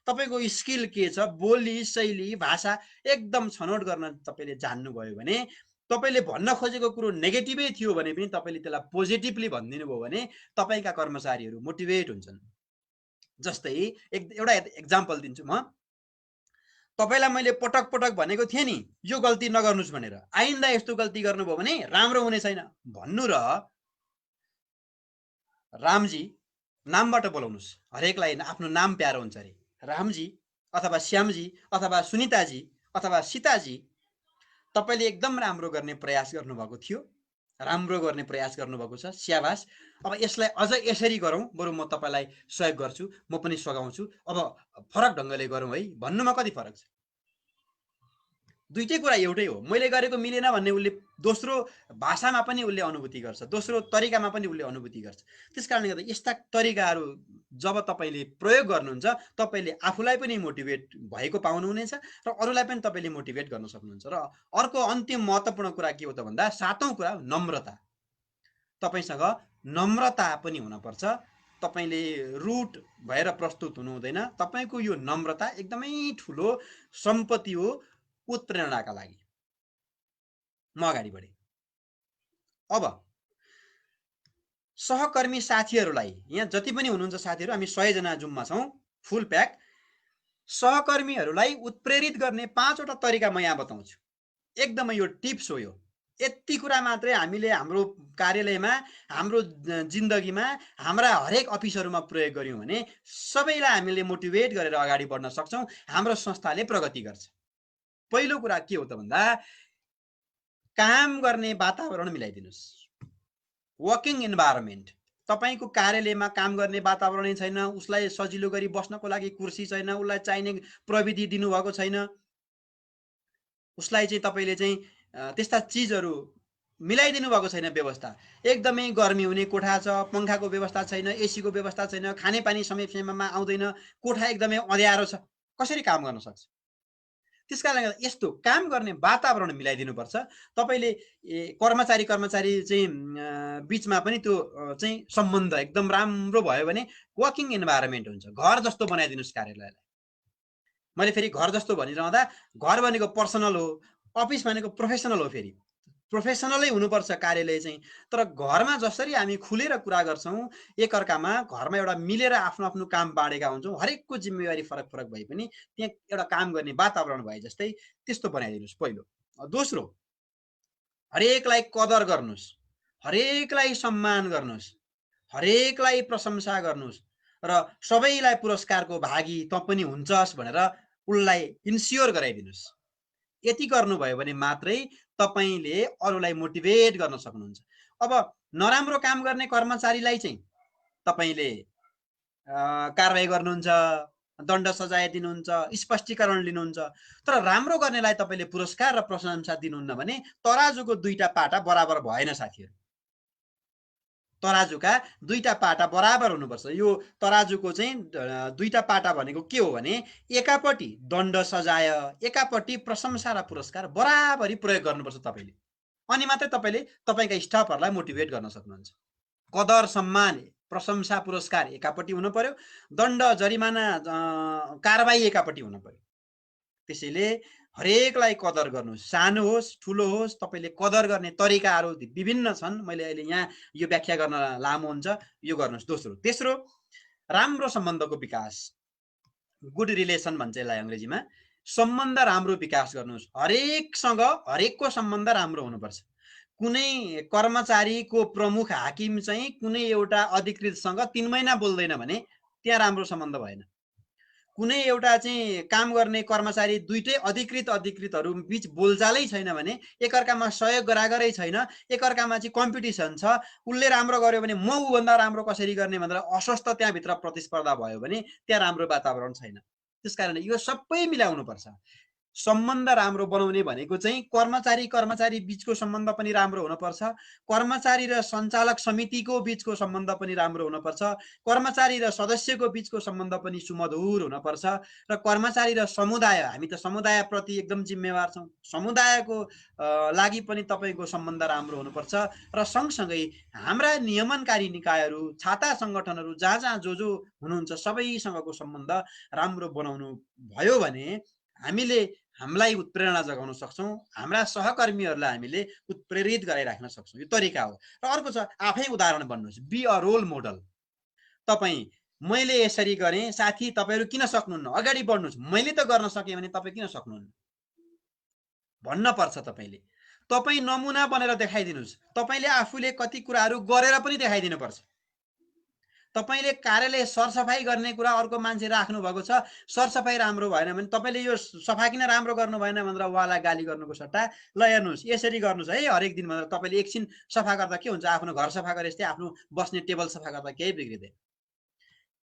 तपाईँको स्किल के छ, बोली शैली भाषा एकदम छनौट गर्न तपाईँले जान्नुभयो भने, तपाईँले भन्न खोजेको कुरो नेगेटिभै थियो भने पनि तपाईँले त्यसलाई पोजिटिभली भनिदिनु भयो भने तपाईँका कर्मचारीहरू मोटिभेट हुन्छन्। जस्तै एउटा एक्जाम्पल दिन्छु म। तपाईँलाई मैले पटक पटक भनेको थिएँ नि यो गल्ती नगर्नुहोस् भनेर, आइन्दा यस्तो गल्ती गर्नुभयो भने राम्रो हुने छैन भन्नु र रामजी नामबाट बोलाउनुहोस्, हरेकलाई आफ्नो नाम प्यारो हुन्छ अरे। रामजी अथवा श्यामजी अथवा सुनिताजी अथवा सीताजी, तपाईँले एकदम राम्रो गर्ने प्रयास गर्नुभएको थियो, राम्रो गर्ने प्रयास गर्नुभएको छ, स्याबास। अब यसलाई अझ यसरी गरौँ, बरु म तपाईँलाई सहयोग गर्छु, म पनि सघाउँछु, अब फरक ढङ्गले गरौँ है भन्नुमा कति फरक छ? दुईटै कुरा एउटै हो। मैले गरेको मिलेन भन्ने उसले दोस्रो भाषामा पनि उसले अनुभूति गर्छ, दोस्रो तरिकामा पनि उसले अनुभूति गर्छ। त्यस कारणले गर्दा यस्ता तरिकाहरू जब तपाईँले प्रयोग गर्नुहुन्छ, तपाईँले आफूलाई पनि मोटिभेट भएको पाउनुहुनेछ र अरूलाई पनि तपाईँले मोटिभेट गर्न सक्नुहुन्छ। र अर्को अन्तिम महत्त्वपूर्ण कुरा के हो त भन्दा, सातौँ कुरा नम्रता। तपाईँसँग नम्रता पनि हुनपर्छ। तपाईँले रुट भएर प्रस्तुत हुनु हुँदैन। तपाईँको यो नम्रता एकदमै ठुलो सम्पत्ति हो उत्प्रेरणाका लागि। म अगाडि बढेँ। अब सहकर्मी साथीहरूलाई, यहाँ जति पनि हुनुहुन्छ साथीहरू, हामी 100 जना जुममा छौँ, फुल प्याक। सहकर्मीहरूलाई उत्प्रेरित गर्ने 5 वटा तरिका म यहाँ बताउँछु। एकदमै यो टिप्स हो। यो यति कुरा मात्रै हामीले हाम्रो कार्यालयमा, हाम्रो जिन्दगीमा, हाम्रा हरेक अफिसहरूमा प्रयोग गर्यौँ भने सबैलाई हामीले मोटिभेट गरेर अगाडि बढ्न सक्छौँ, हाम्रो संस्थाले प्रगति गर्छ। पहिलो कुरा के हो त भन्दा, काम गर्ने वातावरण मिलाइदिनुहोस्। Working environment. तपाईँको कार्यालयमा काम गर्ने वातावरणै छैन, उसलाई सजिलो गरी बस्नको लागि कुर्सी छैन, उसलाई चाहिने प्रविधि दिनुभएको छैन, उसलाई चाहिँ तपाईँले चाहिँ त्यस्ता चिजहरू मिलाइदिनु भएको छैन, व्यवस्था एकदमै गर्मी हुने कोठा छ, पङ्खाको व्यवस्था छैन, एसीको व्यवस्था छैन, खानेपानी समय समयमा आउँदैन, कोठा एकदमै अँध्यारो छ, कसरी काम गर्न सक्छ? त्यस कारणले गर्दा यस्तो काम गर्ने वातावरण मिलाइदिनुपर्छ। तपाईँले कर्मचारी चाहिँ बिचमा पनि त्यो चाहिँ सम्बन्ध एकदम राम्रो भयो भने वर्किङ इन्भाइरोमेन्ट हुन्छ। घर जस्तो बनाइदिनुहोस् कार्यालयलाई। मैले फेरि घर जस्तो भनिरहँदा, घर भनेको पर्सनल हो, अफिस भनेको प्रोफेसनल हो। फेरि प्रोफेसनलै हुनुपर्छ कार्यालय चाहिँ। तर घरमा जसरी हामी खुलेर कुरा गर्छौँ एकअर्कामा, घरमा एउटा मिलेर आफ्नो आफ्नो काम बाँडेका हुन्छौँ, हरेकको जिम्मेवारी फरक फरक भए पनि त्यहाँ एउटा काम गर्ने वातावरण भए जस्तै त्यस्तो बनाइदिनुहोस् पहिलो। दोस्रो, हरेकलाई कदर गर्नुहोस्, हरेकलाई सम्मान गर्नुहोस्, हरेकलाई प्रशंसा गर्नुहोस्, र सबैलाई पुरस्कारको भागी त पनि हुन्छस् भनेर उसलाई इन्स्योर गराइदिनुस्। यति गर्नुभयो भने मात्रै तपाईले अरूलाई मोटिभेट गर्न सक्नुहुन्छ। अब नराम्रो काम गर्ने कर्मचारीलाई चाहिँ तपाईले कारबाही गर्नुहुन्छ, दण्ड सजाय दिनुहुन्छ, स्पष्टीकरण लिनुहुन्छ। तर राम्रो गर्नेलाई तपाईले पुरस्कार र प्रशंसा दिनुहुन्न भने तराजुको दुईटा पाटा बराबर भएन साथीहरू। तराजुका दुईटा पाटा बराबर हुनुपर्छ। यो तराजुको चाहिँ दुईटा पाटा भनेको के हो भने एकापट्टि दण्ड सजाय, एकापट्टि प्रशंसा र पुरस्कार बराबरी प्रयोग गर्नुपर्छ तपाईले। अनि मात्रै तपाईले तपाईका स्टाफहरूलाई मोटिभेट गर्न सक्नुहुन्छ। कदर सम्मान प्रशंसा पुरस्कार एकापट्टि हुनु पर्यो, दण्ड जरिमाना कारबाही एकापट्टि हुनु पर्यो। त्यसैले हरेकलाई कदर गर्नुहोस्, सानो होस् ठुलो होस्। तपाईले कदर गर्ने तरिकाहरू विभिन्न छन्। मैले अहिले यहाँ यो व्याख्या गर्न लामो हुन्छ, यो गर्नुहोस्। दोस्रो, तेस्रो, राम्रो सम्बन्धको विकास, गुड रिलेसन भन्छ यसलाई अङ्ग्रेजीमा। सम्बन्ध राम्रो विकास गर्नुहोस्। हरेकसँग हरेकको सम्बन्ध राम्रो हुनुपर्छ। कुनै कर्मचारीको प्रमुख हाकिम चाहिँ कुनै एउटा अधिकृतसँग 3 महिना बोल्दैन भने त्यहाँ राम्रो सम्बन्ध भएन। कुनै एउटा चाहिँ काम गर्ने कर्मचारी दुईटै अधिकृतहरू बीच बोलचालै छैन भने, एकअर्कामा सहयोग गरागरै छैन, एकअर्कामा चाहिँ कम्पिटिसन छ, उसले राम्रो गर्यो भने म ऊभन्दा राम्रो कसरी गर्ने भनेर अस्वस्थ त्यहाँभित्र प्रतिस्पर्धा भयो भने त्यहाँ राम्रो वातावरण छैन। त्यसकारणले यो सबै मिलाउनुपर्छ। सम्बन्ध राम्रो बनाउने भनेको चाहिँ कर्मचारी बीचको सम्बन्ध पनि राम्रो हुनुपर्छ, कर्मचारी र सञ्चालक समितिको बीचको सम्बन्ध पनि राम्रो हुनुपर्छ, कर्मचारी र सदस्यको बीचको सम्बन्ध पनि सुमधुर हुनुपर्छ, र कर्मचारी र समुदाय, हामी त समुदायप्रति एकदम जिम्मेवार छौँ, समुदायको लागि पनि तपाईँको सम्बन्ध राम्रो हुनुपर्छ। र सँगसँगै हाम्रा नियमनकारी निकायहरू, छाता सङ्गठनहरू, जहाँ जहाँ जो हुनुहुन्छ सबैसँगको सम्बन्ध राम्रो बनाउनु भयो भने हामीले हामीलाई उत्प्रेरणा जगाउन सक्छौँ, हाम्रा सहकर्मीहरूलाई हामीले उत्प्रेरित गराइराख्न सक्छौँ। यो तरिका हो। र अर्को छ आफै उदाहरण बन्नुहोस्, बी अ रोल मोडल। तपाईँ मैले यसरी गरेँ साथी, तपाईँहरू किन सक्नुहुन्न, अगाडि बढ्नुहोस्, मैले त गर्न सकेँ भने तपाईँ किन सक्नुहुन्न भन्न पर्छ। तपाईँले तपाईँ नमुना बनेर देखाइदिनुहोस्। तपाईँले आफूले कति कुराहरू गरेर पनि देखाइदिनुपर्छ। तपाईले कार्यालय सरसफाई गर्ने कुरा अर्को मान्छे राख्नु भएको छ, सरसफाई राम्रो भएन भने तपाईले यो सफा किन राम्रो गर्नु भएन भनेर उहाँलाई गाली गर्नुको सट्टा ल हेर्नुहोस् यसरी गर्नुहोस् है हरेक दिन भनेर तपाईले एकछिन सफा गर्दा के हुन्छ, आफ्नो घर सफा गरे जस्तै आफ्नो बस्ने टेबल सफा गर्दा केही बिग्रिँदैन।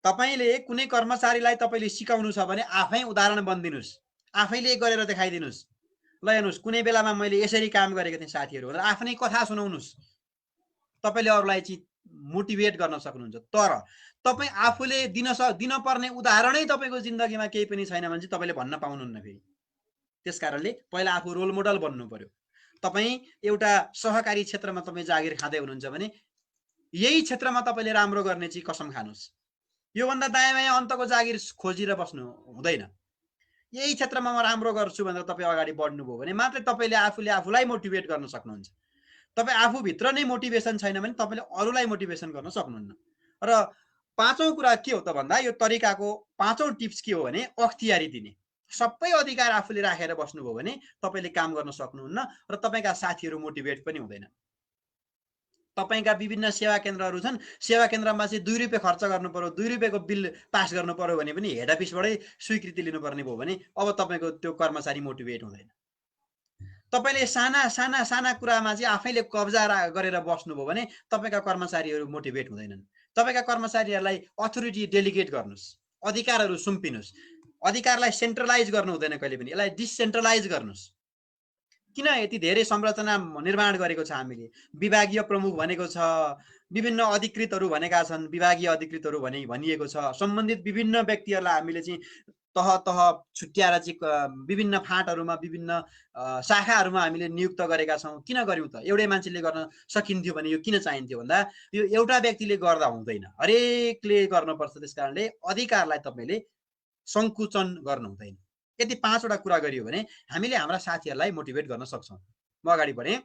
तपाईले कुनै कर्मचारीलाई तपाईले सिकाउनु छ भने आफै उदाहरण बनिदिनुस्, आफैले गरेर देखाइदिनुस्। ल हेर्नुहोस् कुनै बेलामा मैले यसरी काम गरेको थिएँ साथीहरू भनेर आफ्नै कथा सुनाउनुस्। तपाईले अरूलाई चाहिँ मोटिभेट गर्न सक्नुहुन्छ। तर तपाईँ आफूले दिनपर्ने उदाहरणै तपाईँको जिन्दगीमा केही पनि छैन भने चाहिँ तपाईँले भन्न पाउनुहुन्न फेरि। त्यसकारणले पहिला आफू रोल मोडल बन्नु पर्यो। तपाईँ एउटा सहकारी क्षेत्रमा तपाईँ जागिर खाँदै हुनुहुन्छ भने यही क्षेत्रमा तपाईँले राम्रो गर्ने चाहिँ कसम खानुहोस्। योभन्दा दायाँ बायाँ अन्तको जागिर खोजेर बस्नु हुँदैन। यही क्षेत्रमा म राम्रो गर्छु भनेर तपाईँ अगाडि बढ्नुभयो भने मात्रै तपाईँले आफूले आफूलाई मोटिभेट गर्न सक्नुहुन्छ। तपाईँ आफूभित्र नै मोटिभेसन छैन भने तपाईँले अरूलाई मोटिभेसन गर्न सक्नुहुन्न। र पाँचौँ कुरा के हो त भन्दा यो तरिकाको पाँचौँ टिप्स के हो भने अख्तियारी दिने। सबै अधिकार आफूले राखेर बस्नुभयो भने तपाईँले काम गर्न सक्नुहुन्न र तपाईँका साथीहरू मोटिभेट पनि हुँदैन। तपाईँका विभिन्न सेवा केन्द्रहरू छन्, सेवा केन्द्रमा चाहिँ 2 रुपियाँ खर्च गर्नु पर्यो, 2 रुपियाँको बिल पास गर्नु पर्यो भने पनि हेड अफिसबाटै स्वीकृति लिनुपर्ने भयो भने अब तपाईँको त्यो कर्मचारी मोटिभेट हुँदैन। तपाईले साना कुरामा चाहिँ आफैले कब्जा गरेर बस्नुभयो भने तपाईँका कर्मचारीहरू मोटिभेट हुँदैनन्। तपाईँका कर्मचारीहरूलाई अथोरिटी डेलिगेट गर्नुहोस्, अधिकारहरू सुम्पिनुहोस्। अधिकारलाई सेन्ट्रलाइज गर्नु हुँदैन कहिले पनि, यसलाई डिसेन्ट्रलाइज गर्नुहोस्। किन यति धेरै संरचना निर्माण गरेको छ हामीले? विभागीय प्रमुख भनेको छ, विभिन्न अधिकृतहरू भनेका छन्, विभागीय अधिकृतहरू भनिएको छ, सम्बन्धित विभिन्न व्यक्तिहरूलाई हामीले चाहिँ तह छुट्याएर चाहिँ विभिन्न फाँटहरूमा विभिन्न शाखाहरूमा हामीले नियुक्त गरेका छौँ। किन गर्यौँ त? एउटै मान्छेले गर्न सकिन्थ्यो भने यो किन चाहिन्थ्यो भन्दा यो एउटा व्यक्तिले गर्दा हुँदैन, हरेकले गर्नुपर्छ। त्यसकारणले अधिकारलाई तपाईँले सङ्कुचन गर्नु हुँदैन। यति 5वटा कुरा गरियो भने हामीले हाम्रा साथीहरूलाई मोटिभेट गर्न सक्छौँ। म अगाडि बढेँ।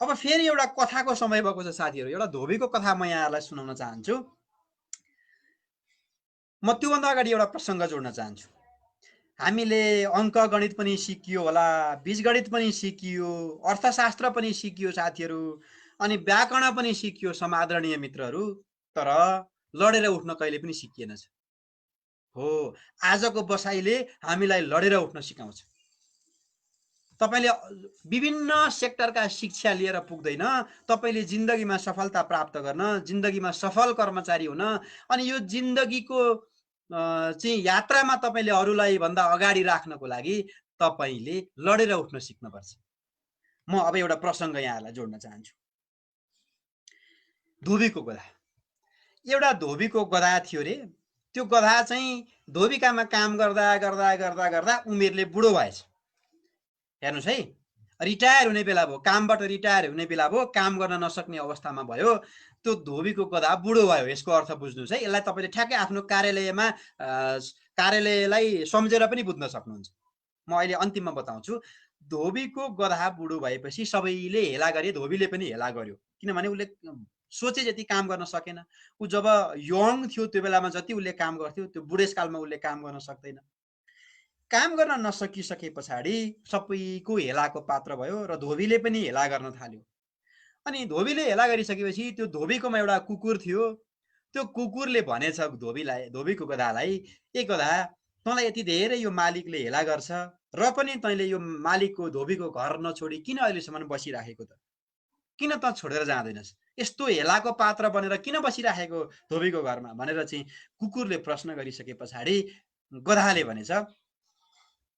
अब फेरि एउटा कथाको समय भएको छ साथीहरू, एउटा धोबीको कथा म यहाँहरूलाई सुनाउन चाहन्छु। म त्योभन्दा अगाडि एउटा प्रसङ्ग जोड्न चाहन्छु। हामीले अङ्क गणित पनि सिकियो होला, बीजगणित पनि सिकियो, अर्थशास्त्र पनि सिकियो साथीहरू, अनि व्याकरण पनि सिकियो समादरणीय मित्रहरू। तर लडेर उठ्न कहिले पनि सिकिएन छ। हो, आजको बसाइले हामीलाई लडेर उठ्न सिकाउँछ। तपाईले विभिन्न सेक्टरका शिक्षा लिएर पुग्दैन, तपाईले जिन्दगीमा सफलता प्राप्त गर्न, जिन्दगीमा सफल कर्मचारी हुन, अनि यो जिन्दगीको चाहिँ यात्रामा तपाईले अरूलाई भन्दा अगाडि राख्नको लागि तपाईले लडेर उठ्न सिक्नुपर्छ। म अब एउटा प्रसङ्ग यहाँलाई जोड्न चाहन्छु। धोबीको गधा। एउटा धोबीको गधा थियो रे। त्यो गधा चाहिँ धोबिकामा काम गर्दा गर्दा गर्दा गर्दा उमेरले बुढो भएछ। हेर्नुस् है, रिटायर हुने बेला भयो, कामबाट रिटायर हुने बेला भयो, काम गर्न नसक्ने अवस्थामा भयो। त्यो धोबीको गधा बुढो भयो। यसको अर्थ बुझ्नुहोस् है। यसलाई तपाईँले ठ्याक्कै आफ्नो कार्यालयमा कार्यालयलाई सम्झेर पनि बुझ्न सक्नुहुन्छ। म अहिले अन्तिममा बताउँछु। धोबीको गधा बुढो भएपछि सबैले हेला गरे, धोबीले पनि हेला गर्यो। किनभने उसले सोचे जति काम गर्न सकेन। ऊ जब यङ थियो त्यो बेलामा जति उसले काम गर्थ्यो, त्यो बुढेसकालमा उसले काम गर्न सक्दैन। काम गर्न नसकिसके पछाडि सबैको हेलाको पात्र भयो र धोबीले पनि हेला गर्न थाल्यो। अनि धोबीले हेला गरिसकेपछि त्यो धोबीकोमा एउटा कुकुर थियो। त्यो कुकुरले भनेछ धोबीलाई, धोबीको गधालाई, ए गधा, तँलाई यति धेरै यो मालिकले हेला गर्छ र पनि तैँले यो मालिकको धोबीको घर नछोडी किन अहिलेसम्म बसिराखेको त? किन त छोडेर जाँदैनस्? यस्तो हेलाको पात्र बनेर किन बसिराखेको धोबीको घरमा भनेर चाहिँ कुकुरले प्रश्न गरिसके पछाडि गधाले भनेछ,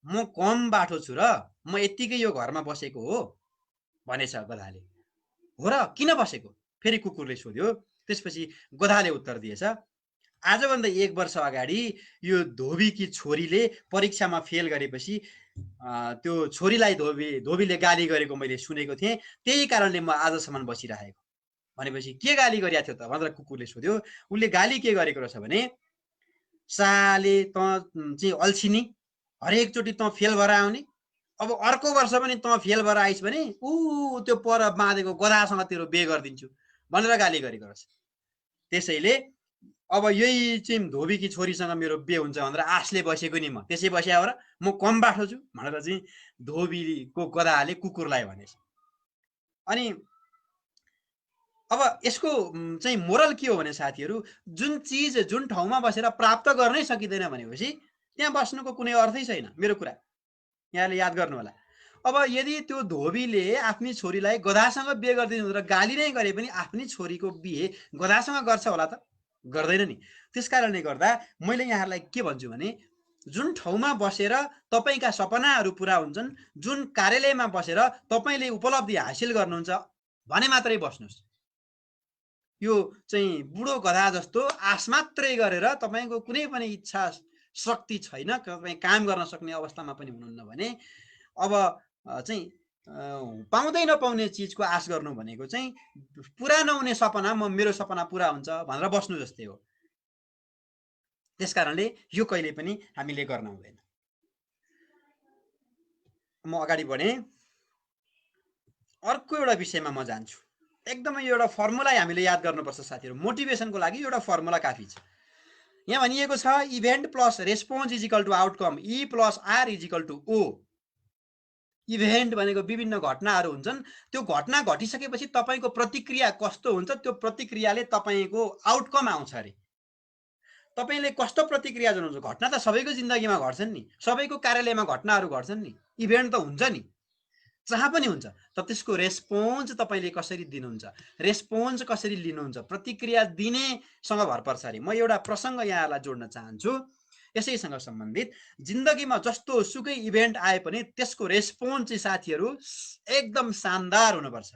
म कम बाठो छु र म यत्तिकै यो घरमा बसेको हो भनेछ गधाले। हो र, किन बसेको? फेरि कुकुरले सोध्यो। त्यसपछि गधाले उत्तर दिएछ, आजभन्दा 1 वर्ष अगाडि यो धोबीकी छोरीले परीक्षामा फेल गरेपछि त्यो छोरीलाई धोबीले गाली गरेको मैले सुनेको थिएँ, त्यही कारणले म आजसम्म बसिरहेको। भनेपछि के गाली गरेको थियो त भनेर कुकुरले सोध्यो। उसले गाली के गरेको रहेछ भने, साले त चाहिँ अल्छिनी, हरेकचोटि तँ फेल भएर आउने, अब अर्को वर्ष पनि तँ फेल भएर आइस् भने त्यो पर बाँधेको गधासँग तेरो बिहे गरिदिन्छु भनेर गाली गरेको रहेछ। त्यसैले अब यही चाहिँ धोबीकी छोरीसँग मेरो बिहे हुन्छ भनेर आशले बसेको नि म, त्यसै बस्या हो र, म कम बाठो छु भनेर चाहिँ धोबीको गधाले कुकुरलाई भनेछ। अनि अब यसको चाहिँ मोरल के हो भने साथीहरू, जुन चिज जुन ठाउँमा बसेर प्राप्त गर्नै सकिँदैन भनेपछि त्यहाँ बस्नुको कुनै अर्थै छैन। मेरो कुरा यहाँले याद गर्नु होला। अब यदि त्यो धोबीले आफ्नी छोरीलाई गधासँग बिहे गरिदिनु भनेर गाली नै गरे पनि आफ्नी छोरीको बिहे गधासँग गर्छ होला त? गर्दैन नि। त्यस कारणले गर्दा मैले यहाँहरूलाई के भन्छु भने, जुन ठाउँमा बसेर तपाईँका सपनाहरू पुरा हुन्छन्, जुन कार्यालयमा बसेर तपाईँले उपलब्धि हासिल गर्नुहुन्छ भने मात्रै बस्नुहोस्। यो चाहिँ बुढो गधा जस्तो आश मात्रै गरेर तपाईँको कुनै पनि इच्छा शक्ति छैन, तपाईँ काम गर्न सक्ने अवस्थामा पनि हुनुहुन्न भने अब चाहिँ पाउँदै नपाउने चिजको आश गर्नु भनेको चाहिँ पुरा नहुने सपना, मेरो सपना पुरा हुन्छ भनेर बस्नु जस्तै हो। त्यस कारणले यो कहिले पनि हामीले गर्न हुँदैन। म अगाडि बढेँ। अर्को एउटा विषयमा म जान्छु। एकदमै एउटा फर्मुला हामीले याद गर्नुपर्छ साथीहरू। मोटिभेसनको लागि एउटा फर्मुला काफी छ। यहाँ भनिएको छ event plus response is equal to outcome, E plus R is equal to O. Event भनेको विभिन्न घटनाहरू हुन्छन्। त्यो घटना घटिसकेपछि तपाईँको प्रतिक्रिया कस्तो हुन्छ, त्यो प्रतिक्रियाले तपाईँको आउटकम आउँछ अरे। तपाईँले कस्तो प्रतिक्रिया जनाउनुहुन्छ? घटना त सबैको जिन्दगीमा घट्छन् नि, सबैको कार्यालयमा घटनाहरू घट्छन् नि, इभेन्ट त हुन्छ नि, जहाँ पनि हुन्छ। त त्यसको रेस्पोन्स तपाईँले कसरी दिनुहुन्छ, रेस्पोन्स कसरी लिनुहुन्छ, प्रतिक्रिया दिनेसँग भर पर्छ अरे। म एउटा प्रसङ्ग यहाँलाई जोड्न चाहन्छु यसैसँग सम्बन्धित। जिन्दगीमा जस्तो सुकै इभेन्ट आए पनि त्यसको रेस्पोन्स चाहिँ साथीहरू एकदम शानदार हुनुपर्छ।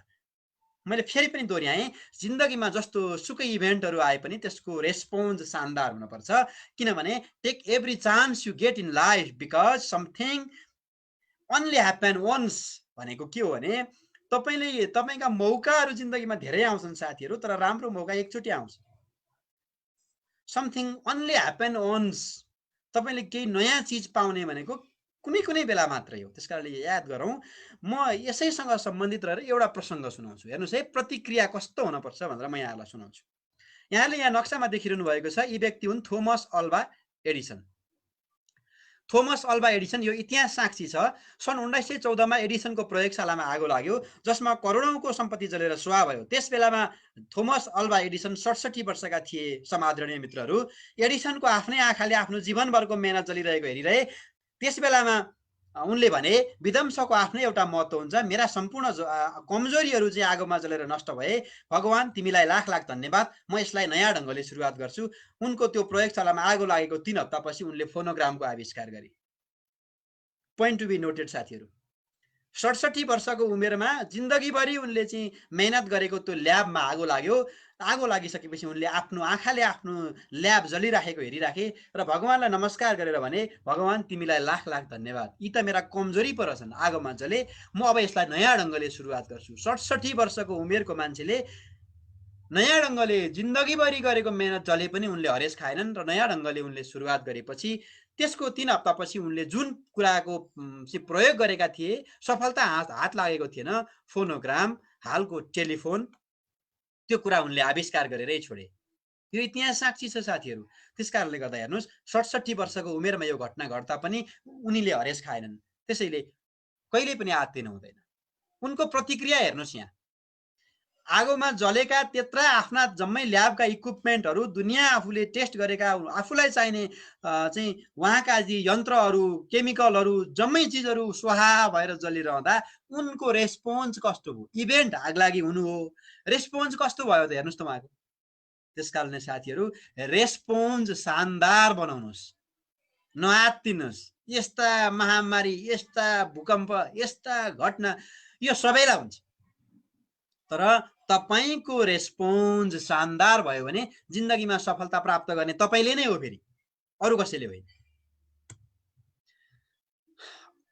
मैले फेरि पनि दोहोऱ्याएँ, जिन्दगीमा जस्तो सुकै इभेन्टहरू आए पनि त्यसको रेस्पोन्स शानदार हुनुपर्छ। किनभने take every chance you get in life because something only happen once भनेको के हो भने, तपाईँका मौकाहरू जिन्दगीमा धेरै आउँछन् साथीहरू, तर राम्रो मौका एकचोटि आउँछ। समथिङ ओन्ली ह्यापन वन्स, तपाईँले केही नयाँ चिज पाउने भनेको कुनै कुनै बेला मात्रै हो। त्यस कारणले याद गरौँ। म यसैसँग सम्बन्धित रहेर एउटा प्रसङ्ग सुनाउँछु। हेर्नुहोस् है, प्रतिक्रिया कस्तो हुनुपर्छ भनेर म यहाँहरूलाई सुनाउँछु। यहाँले यहाँ नक्सामा देखिरहनु भएको छ, यी व्यक्ति हुन् Thomas Alva Edison. Thomas Alva Edison, यो इतिहास साक्षी छ, सन् 1914 मा एडिसनको प्रयोगशालामा आगो लाग्यो जसमा करोडौँको सम्पत्ति जलेर स्वाहा भयो। त्यस बेलामा थोमस अल्वा एडिसन 67 वर्षका थिए। समादरणीय मित्रहरू, एडिसनको आफ्नै आँखाले आफ्नो जीवनभरको मेहनत जलिरहेको हेरिरहे। त्यस बेलामा उनले भने, विध्वंसको आफ्नै एउटा महत्त्व हुन्छ। मेरा सम्पूर्ण कमजोरीहरू चाहिँ आगोमा जलेर नष्ट भए। भगवान तिमीलाई लाख लाख धन्यवाद, म यसलाई नयाँ ढङ्गले सुरुवात गर्छु। उनको त्यो प्रयोगशालामा आगो लागेको 3 हप्तापछि उनले फोनोग्रामको आविष्कार गरे। पोइन्ट टु बी नोटेड साथीहरू, 67 वर्षको उमेरमा जिन्दगीभरि उनले चाहिँ मेहनत गरेको त्यो ल्याबमा आगो लाग्यो। आगो लागिसकेपछि उनले आफ्नो आँखाले आफ्नो ल्याब जलिराखेको हेरिराखे र भगवानलाई नमस्कार गरेर भने, भगवान तिमीलाई लाख लाख धन्यवाद, यी त मेरा कमजोरी पर छन्, आगोमा जले, म अब यसलाई नयाँ ढङ्गले सुरुवात गर्छु। 67 वर्षको उमेरको मान्छेले नयाँ ढङ्गले जिन्दगीभरि गरेको मेहनत जले पनि उनले हरेस खाएनन् र नयाँ ढङ्गले उनले सुरुवात गरेपछि त्यसको 3 हप्तापछि उनले जुन कुराको प्रयोग गरेका थिए, सफलता हात लागेको थिएन, फोनोग्राम, हालको टेलिफोन, त्यो कुरा उनले आविष्कार गरेरै छोडे। यो इतिहास साक्षी छ साथीहरू। त्यस कारणले गर्दा हेर्नुहोस्, 67 वर्षको उमेरमा यो घटना घट्दा पनि उनीले हरेस खाएनन्। त्यसैले कहिले पनि आत्तिनु हुँदैन। उनको प्रतिक्रिया हेर्नुहोस्, यहाँ आगोमा जलेका त्यत्रा आफ्ना जम्मै ल्याबका इक्विपमेन्टहरू, दुनियाँ आफूले टेस्ट गरेका, आफूलाई चाहिने चाहिँ उहाँका यन्त्रहरू, केमिकलहरू, जम्मै चिजहरू स्वाहा भएर जलिरहँदा उनको रेस्पोन्स कस्तो भयो? इभेन्ट आगलागी हुनु हो, रेस्पोन्स कस्तो भयो त हेर्नुहोस् त उहाँको। त्यस कारणले साथीहरू, रेस्पोन्स शानदार बनाउनुहोस्, नआत्तिनुहोस्। यस्ता महामारी, यस्ता भूकम्प, यस्ता घटना यो सबैलाई हुन्छ, तर तपाईको रेस्पोन्स शानदार भयो भने जिन्दगीमा सफलता प्राप्त गर्ने तपाईले नै हो, फेरि अरु कसैले होइन।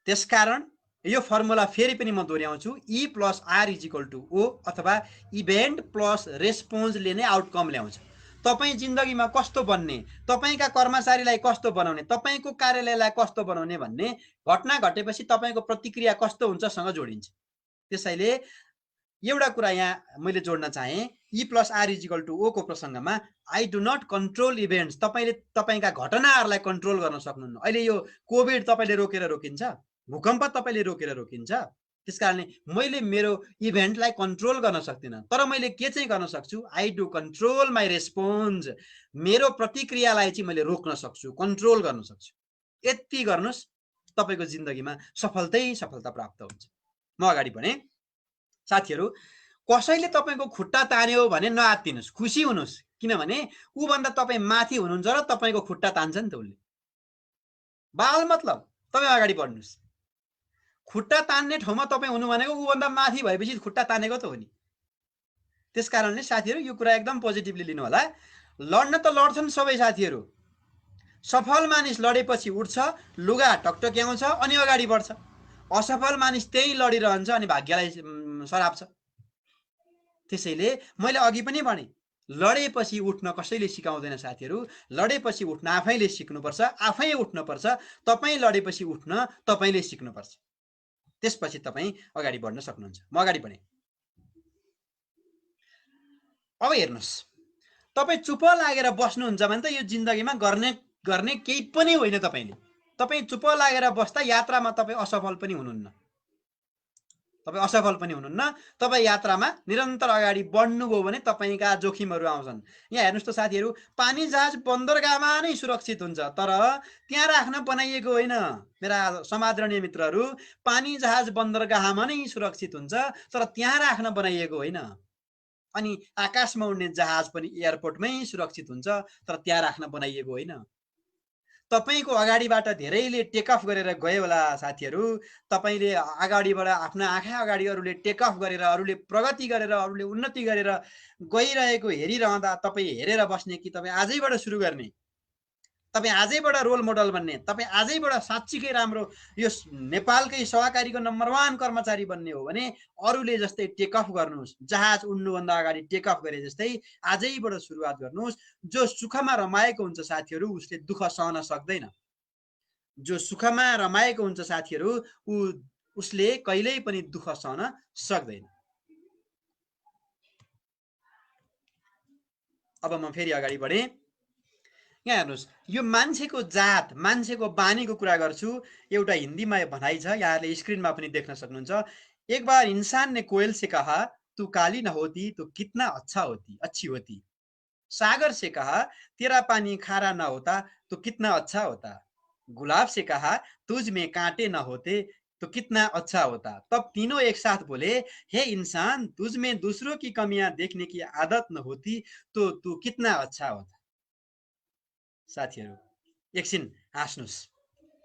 त्यसकारण यो फर्मुला फेरि पनि म दोहोर्याउँछु, E + R = O अथवा इभेन्ट प्लस रेस्पोन्सले नै आउटकम ल्याउँछ। तपाई जिन्दगीमा कस्तो बन्ने, तपाईका कर्मचारीलाई कस्तो बनाउने, तपाईको कार्यालयलाई कस्तो बनाउने भन्ने घटना घटेपछि तपाईको प्रतिक्रिया कस्तो हुन्छ सँग जोडिन्छ। त्यसैले एउटा कुरा यहाँ मैले जोड्न चाहे, E + R = O को प्रसङ्गमा I do not control events. तपाईले तपाईका घटनाहरूलाई कन्ट्रोल गर्न सक्नुहुन्न। अहिले यो कोभिड तपाईले रोकेर रोकिन्छ, भूकम्प तपाईले रोकेर रोकिन्छ। त्यसकारणले मैले मेरो इभेन्टलाई कन्ट्रोल गर्न सक्दिनँ, तर मैले के चाहिँ गर्न सक्छु, I do control my response. मेरो प्रतिक्रियालाई चाहिँ मैले रोक्न सक्छु, कन्ट्रोल गर्न सक्छु। यति गर्नुस्, तपाईको जिन्दगीमा सफलता प्राप्त हुन्छ। म अगाडि बढेँ साथीहरू। कसैले तपाईको खुट्टा तान्यो भने नआत्तिनुस्, खुसी हुनुस्, किनभने ऊ भन्दा तपाई माथि हुनुहुन्छ र तपाईको खुट्टा तान्छ नि त उसले। बाल मतलब तपाई अगाडि बढ्नुस्। खुट्टा तान्ने ठाउँमा तपाई हुनु भनेको ऊ भन्दा माथि भएपछि खुट्टा तानेको त हो नि। त्यसकारणले साथीहरू यो कुरा एकदम पोजिटिभली लिनु होला। लड्न त लड्छन् सबै साथीहरू। सफल मानिस लडेपछि उठ्छ, लुगा टकटक्याउँछ अनि अगाडि बढ्छ। असफल मानिस त्यही लडिरहन्छ अनि भाग्यलाई सराप्छ। त्यसैले मैले अघि पनि भने, लडेपछि उठ्न कसैले सिकाउँदैन साथीहरू। लडेपछि उठ्न आफैले सिक्नुपर्छ, आफै उठ्नुपर्छ। तपाई लडेपछि उठ्न तपाईले सिक्नुपर्छ, त्यसपछि तपाई अगाडि बढ्न सक्नुहुन्छ। म अगाडि बढेँ। अब हेर्नुस्, तपाई चुप लागेर बस्नुहुन्छ भने त यो जिन्दगीमा गर्ने केही पनि होइन। तपाई चुप लागेर बस्दा यात्रामा तपाई असफल पनि हुनुहुन्न। तपाई यात्रामा निरन्तर अगाडि बढ्नुभयो भने तपाईका जोखिमहरू आउँछन्। यहाँ हेर्नुस् त साथीहरू, पानी जहाज बन्दरगाहमा नै सुरक्षित हुन्छ, तर त्यहाँ राख्न बनाइएको होइन। मेरा समादरणीय मित्रहरू, पानी जहाज बन्दरगाहमा नै सुरक्षित हुन्छ, तर त्यहाँ राख्न बनाइएको होइन। अनि आकाशमा उड्ने जहाज पनि एयरपोर्टमै सुरक्षित हुन्छ, तर त्यहाँ राख्न बनाइएको होइन। तपाईको अगाडिबाट धेरैले टेक अफ गरेर गए होला साथीहरू। तपाईले अगाडिबाट आफ्नो आँखा अगाडि अरूले टेक अफ गरेर, अरूले प्रगति गरेर, अरूले उन्नति गरेर गइरहेको हेरिरहँदा तपाई हेरेर बस्ने कि तपाई आजैबाट सुरु गर्ने, तपाई आजैबाट रोल मोडल बन्ने, तपाई आजैबाट साच्चीकै राम्रो यो नेपालकै सहकारीको नम्बर 1 कर्मचारी बन्ने हो भने अरूले जस्तै टेक अफ गर्नुहोस्। जहाज उड्नुभन्दा अगाडि टेक अफ गरे जस्तै आजैबाट सुरुवात गर्नुहोस्। जो सुखमा रमाएको हुन्छ साथीहरू, उसले दुःख सहन सक्दैन। जो सुखमा रमाएको हुन्छ साथीहरू, उसले कहिल्यै पनि दुःख सहन सक्दैन। अब म फेरि अगाडि बढेँ। यहाँ हेर्नुहोस्, यो मान्छेको जात, मान्छेको बानीको कुरा गर्छु। एउटा हिन्दीमा भनाइ छ, यहाँले स्क्रिनमा पनि देख्न सक्नुहुन्छ। एक बार इंसान ने कोयल से कहा, तू काली न होती तो कितना अच्छी होती। सागर से कहा, तेरा पानी खारा न होता तो कितना अच्छा होता। गुलाब से कहा, तुझ में कांटे न होते तो कितना अच्छा होता। तब तीनों एक साथ बोले, हे इंसान, तुझ में दूसरों की कमियां देखने की आदत न होती तो तू कितना अच्छा होता। साथीहरू, एकछिन हाँस्नुहोस्।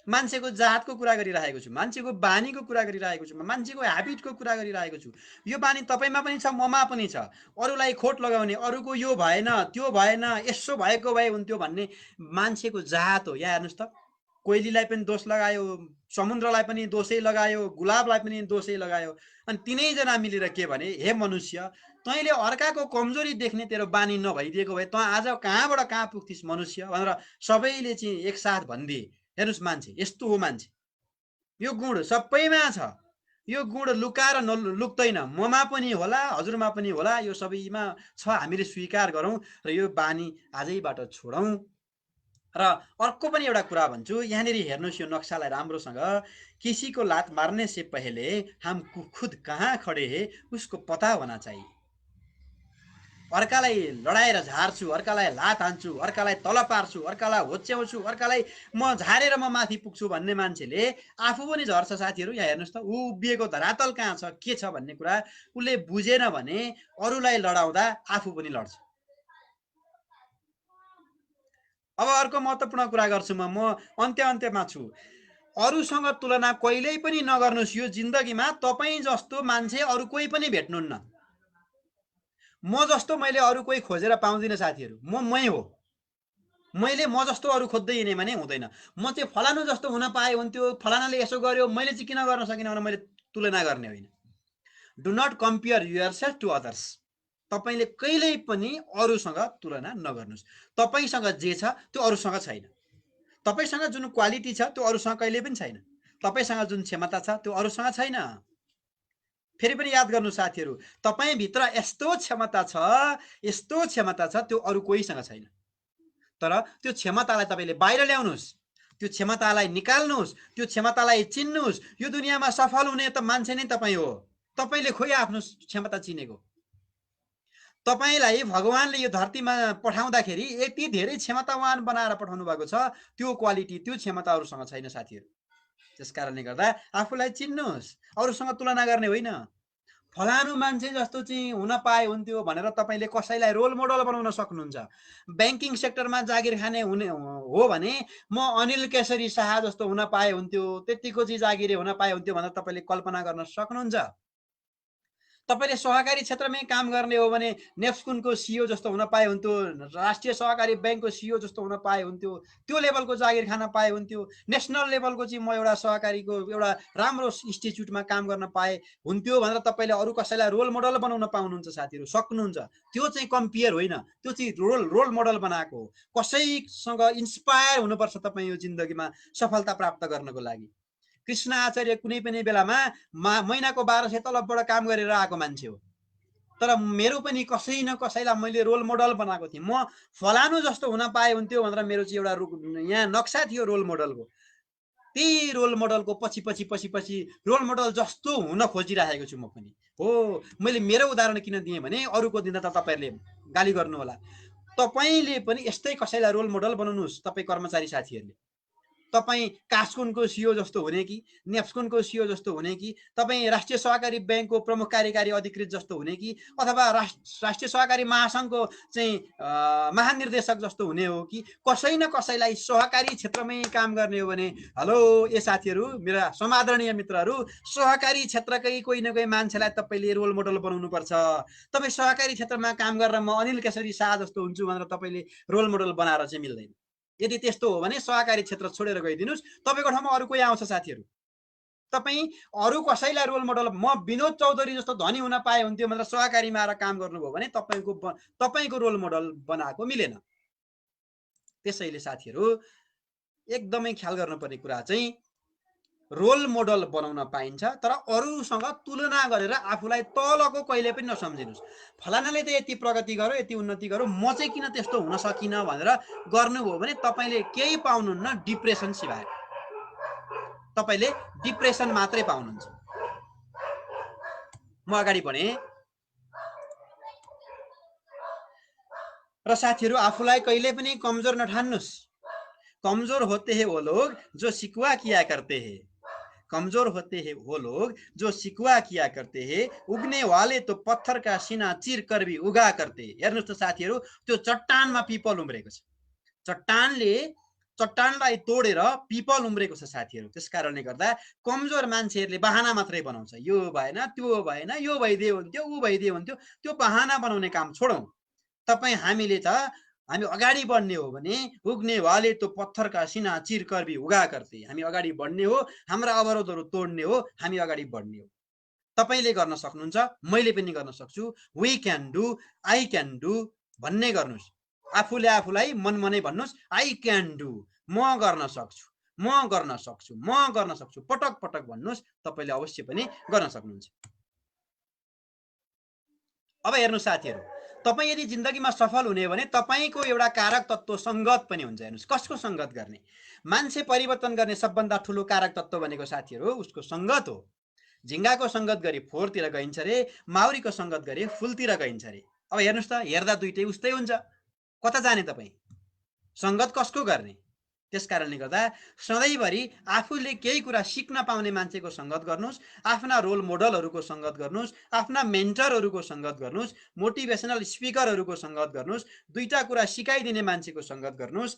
मान्छेको जातको कुरा गरिरहेको छु, मान्छेको बानीको कुरा गरिरहेको छु, मान्छेको ह्याबिटको कुरा गरिरहेको छु। यो बानी तपाईँमा पनि छ, ममा पनि छ। अरूलाई खोट लगाउने, अरूको यो भएन, त्यो भएन, यसो भएको भए हुन्थ्यो भन्ने मान्छेको जात हो। यहाँ हेर्नुहोस् त, कोइलीलाई पनि दोष लगायो, समुद्रलाई पनि दोषै लगायो, गुलाबलाई पनि दोषै लगायो। अनि तिनैजना मिलेर के भने, हे मनुष्य, तैँले अर्काको कमजोरी देख्ने तेरो बानी नभइदिएको भए तँ आज कहाँबाट कहाँ पुग्थिस् मनुष्य भनेर सबैले चाहिँ एकसाथ भनिदिए। हेर्नुहोस्, मान्छे यस्तो हो। मान्छे यो गुण सबैमा छ। यो गुण लुकाएर लुक्दैन। ममा पनि होला, हजुरमा पनि होला, यो सबैमा छ। हामीले स्वीकार गरौँ र यो बानी आजैबाट छोडौँ। र अर्को पनि एउटा कुरा भन्छु, यहाँनिर हेर्नुहोस् यो नक्सालाई राम्रोसँग। किसी को लात मारने से पहले हम खुद कहाँ खडे है उसको पता होना चाहिए। अर्कालाई लडाएर झार्छु, अर्कालाई लात हान्छु, अर्कालाई तल पार्छु, अर्कालाई होच्याउँछु, अर्कालाई म झारेर म माथि पुग्छु भन्ने मान्छेले आफू पनि झर्छ। साथीहरू, यहाँ हेर्नुहोस् त, ऊ उभिएको धरातल कहाँ छ, के छ भन्ने कुरा उसले बुझेन भने अरूलाई लडाउँदा आफू पनि लड्छ। अब अर्को महत्त्वपूर्ण कुरा गर्छु म अन्त्यमा छु। अरूसँग तुलना कहिल्यै पनि नगर्नुहोस्। यो जिन्दगीमा तपाईँ जस्तो मान्छे अरू कोही पनि भेट्नुहुन्न। म जस्तो मैले अरू कोही खोजेर पाउँदिनँ साथीहरू। मै हो। मैले म जस्तो अरू खोज्दै हिँडेँ भने हुँदैन। म चाहिँ फलानु जस्तो हुन पाए हुन्थ्यो, फलानाले यसो गर्यो, मैले चाहिँ किन गर्न सकिनँ भनेर मैले तुलना गर्ने होइन। Do not compare yourself to others. तपाईँले कहिल्यै पनि अरूसँग तुलना नगर्नुहोस्। तपाईँसँग जे छ त्यो अरूसँग छैन। तपाईँसँग जुन क्वालिटी छ त्यो अरूसँग कहिल्यै पनि छैन। तपाईँसँग जुन क्षमता छ त्यो अरूसँग छैन। फेरि पनि याद गर्नु साथीहरू, तपाईँभित्र यस्तो क्षमता छ त्यो अरू कोहीसँग छैन। तर त्यो क्षमतालाई तपाईँले बाहिर ल्याउनुहोस्, त्यो क्षमतालाई निकाल्नुहोस्, त्यो क्षमतालाई चिन्नुहोस्। यो दुनियाँमा सफल हुने त मान्छे नै तपाईँ हो। तपाईँले खोइ आफ्नो क्षमता चिनेको। तपाईँलाई भगवानले यो धरतीमा पठाउँदाखेरि यति धेरै क्षमतावान बनाएर पठाउनु भएको छ, त्यो क्वालिटी, त्यो क्षमता अरूसँग छैन साथीहरू। त्यसकारणले गर्दा आफूलाई चिन्नुहोस्, अरूसँग तुलना गर्ने होइन। फलानु मान्छे जस्तो चाहिँ हुन पाए हुन्थ्यो भनेर तपाईँले कसैलाई रोल मोडल बनाउन सक्नुहुन्छ। ब्याङ्किङ सेक्टरमा जागिर खाने हुने हो भने म अनिल केशरी शाह जस्तो हुन पाए हुन्थ्यो, त्यतिको चाहिँ जागिरे हुन पाए हुन्थ्यो भनेर तपाईँले कल्पना गर्न सक्नुहुन्छ। तपाईँले सहकारी क्षेत्रमै काम गर्ने हो भने नेप्सकुनको सिओ जस्तो हुन पाए हुन्थ्यो, राष्ट्रिय सहकारी ब्याङ्कको सिओ जस्तो हुन पाए हुन्थ्यो, त्यो लेभलको जागिर खान पाए हुन्थ्यो। नेसनल लेभलको चाहिँ म एउटा सहकारीको एउटा राम्रो इन्स्टिच्युटमा काम गर्न पाए हुन्थ्यो भनेर तपाईँले अरू कसैलाई रोल मोडल बनाउन पाउनुहुन्छ साथीहरू, सक्नुहुन्छ। त्यो चाहिँ कम्पेयर होइन, त्यो चाहिँ रोल मोडल बनाएको हो। कसैसँग इन्सपायर हुनुपर्छ तपाईँ यो जिन्दगीमा सफलता प्राप्त गर्नको लागि। कृष्ण आचार्य कुनै पनि बेलामा महिनाको 1200 तलबबाट काम गरेर आएको मान्छे हो। तर मेरो पनि कसै न कसैलाई मैले रोल मोडल बनाएको थिएँ। म फलानु जस्तो हुन पाए हुन्थ्यो भनेर मेरो चाहिँ एउटा यहाँ नक्सा थियो रोल मोडलको। त्यही रोल मोडलको पछि रोल मोडल जस्तो हुन खोजिरहेको छु म पनि हो। मैले मेरो उदाहरण किन दिएँ भने अरूको दिँदा त तपाईँहरूले गाली गर्नु होला। तपाईँले पनि यस्तै कसैलाई रोल मोडल बनाउनुहोस्। तपाईँ कर्मचारी साथीहरूले तपाईँ कास्कुनको सिओ जस्तो हुने कि नेप्सकुनको सिओ जस्तो हुने कि तपाईँ राष्ट्रिय सहकारी ब्याङ्कको प्रमुख कार्यकारी अधिकृत जस्तो हुने कि अथवा राष्ट्रिय सहकारी महासङ्घको चाहिँ महानिर्देशक जस्तो हुने हो कि कसै न कसैलाई सहकारी क्षेत्रमै काम गर्ने हो भने हेलो ए साथीहरू, मेरा समादरणीय मित्रहरू, सहकारी क्षेत्रकै कोही न कोही मान्छेलाई तपाईँले रोल मोडल बनाउनु पर्छ। तपाईँ सहकारी क्षेत्रमा काम गरेर म अनिल केशरी शाह जस्तो हुन्छु भनेर तपाईँले रोल मोडल बनाएर चाहिँ मिल्दैन। यदि त्यस्तो हो भने सहकारी क्षेत्र छोडेर गइदिनुहोस्। तपाईँको ठाउँमा अरू कोही आउँछ साथीहरू। तपाईँ अरू कसैलाई रोल मोडल, म विनोद चौधरी जस्तो धनी हुन पाए हुन्थ्यो भनेर सहकारीमा आएर काम गर्नुभयो भने तपाईँको रोल मोडल बनाएको मिलेन। त्यसैले साथीहरू एकदमै ख्याल गर्नुपर्ने कुरा चाहिँ रोल मोडल बनाउन पाइन्छ, तर अरूसँग तुलना गरेर आफूलाई तलको कहिले पनि नसम्झिनुस्। फलानाले त यति प्रगति गर्यो, यति उन्नति गर्यो, म चाहिँ किन त्यस्तो हुन सकिनँ भनेर गर्नुभयो भने तपाईँले केही पाउनुहुन्न, डिप्रेसन सिवाय। तपाईँले डिप्रेसन मात्रै पाउनुहुन्छ। म अगाडि बढेँ र साथीहरू, आफूलाई कहिले पनि कमजोर नठान्नुस्। कमजोर होते हैं वो लोग जो शिकवा किया करते हैं। कमजोर होते हैं वो लोग जो शिकवा किया करते हैं। उग्ने वाले तो पत्थर का सीना चिर कर भी उगा करते। हेर्नुहोस् त साथीहरू, त्यो चट्टानमा पिपल उम्रेको छ। चट्टानलाई तोडेर पिपल उम्रेको छ साथीहरू। त्यस कारणले गर्दा कमजोर मान्छेहरूले बहाना मात्रै बनाउँछ। यो भएन, त्यो भएन, यो भइदियो हुन्थ्यो, ऊ भइदियो हुन्थ्यो। त्यो बहाना बनाउने काम छोडौँ। हामीले अगाडि बढ्ने हो भने उग्ने वाले तो पत्थर का सीना चिर कर भी उगा करते। हामी अगाडि बढ्ने हो, हाम्रा अवरोधहरू तोड्ने हो, हामी अगाडि बढ्ने हो। तपाईले गर्न सक्नुहुन्छ, मैले पनि गर्न सक्छु। We can do, I can do भन्ने गर्नुस्। आफूले आफूलाई मनमनै भन्नुस्, आई क्यान डु, म गर्न सक्छु, म गर्न सक्छु, म गर्न सक्छु, पटक पटक भन्नुस्। तपाईले अवश्य पनि गर्न सक्नुहुन्छ। अब हेर्नुस् साथीहरू, तपाईँ यदि जिन्दगीमा सफल हुने हो भने तपाईँको एउटा कारक तत्त्व सङ्गत पनि हुन्छ। हेर्नुहोस्, कसको सङ्गत गर्ने? मान्छे परिवर्तन गर्ने सबभन्दा ठुलो कारक तत्त्व भनेको साथीहरू उसको सङ्गत हो। झिङ्गाको सङ्गत गरी फोहोरतिर गइन्छ रे, माउरीको सङ्गत गरी फुलतिर गइन्छ रे। अब हेर्नुहोस् त, हेर्दा दुइटै उस्तै हुन्छ। कता जाने तपाईँ? सङ्गत कसको गर्ने? त्यस कारणले गर्दा सधैँभरि आफूले केही कुरा सिक्न पाउने मान्छेको सङ्गत गर्नुस्, आफ्ना रोल मोडलहरूको सङ्गत गर्नुस्, आफ्ना मेन्टरहरूको सङ्गत गर्नुस्, मोटिभेसनल स्पिकरहरूको सङ्गत गर्नुस्, दुईटा कुरा सिकाइदिने मान्छेको सङ्गत गर्नुस्,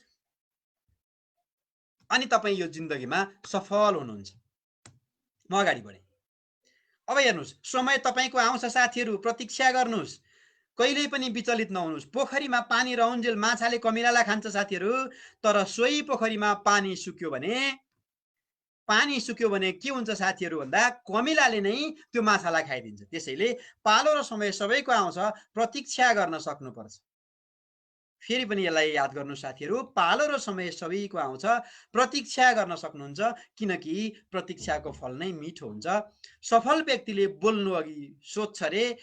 अनि तपाईँ यो जिन्दगीमा सफल हुनुहुन्छ। म अगाडि बढेँ। अब हेर्नुहोस्, समय तपाईँको आउँछ साथीहरू, प्रतीक्षा गर्नुहोस्, कहिल्यै पनि विचलित नहुनुहोस्। पोखरीमा पानी रहन्जेल माछाले कमिलालाई खान्छ साथीहरू, तर सोही पोखरीमा पानी सुक्यो भने के हुन्छ साथीहरू भन्दा कमिलाले नै त्यो माछालाई खाइदिन्छ। त्यसैले पालो र समय सबैको आउँछ, प्रतीक्षा गर्न सक्नुपर्छ। फेरि पनि यसलाई याद गर्नु साथीहरू, पालो र समय सबैको आउँछ, प्रतीक्षा गर्न सक्नुहुन्छ, किनकि प्रतीक्षाको फल नै मिठो हुन्छ। सफल व्यक्तिले बोल्नु अघि सोच्छ रे,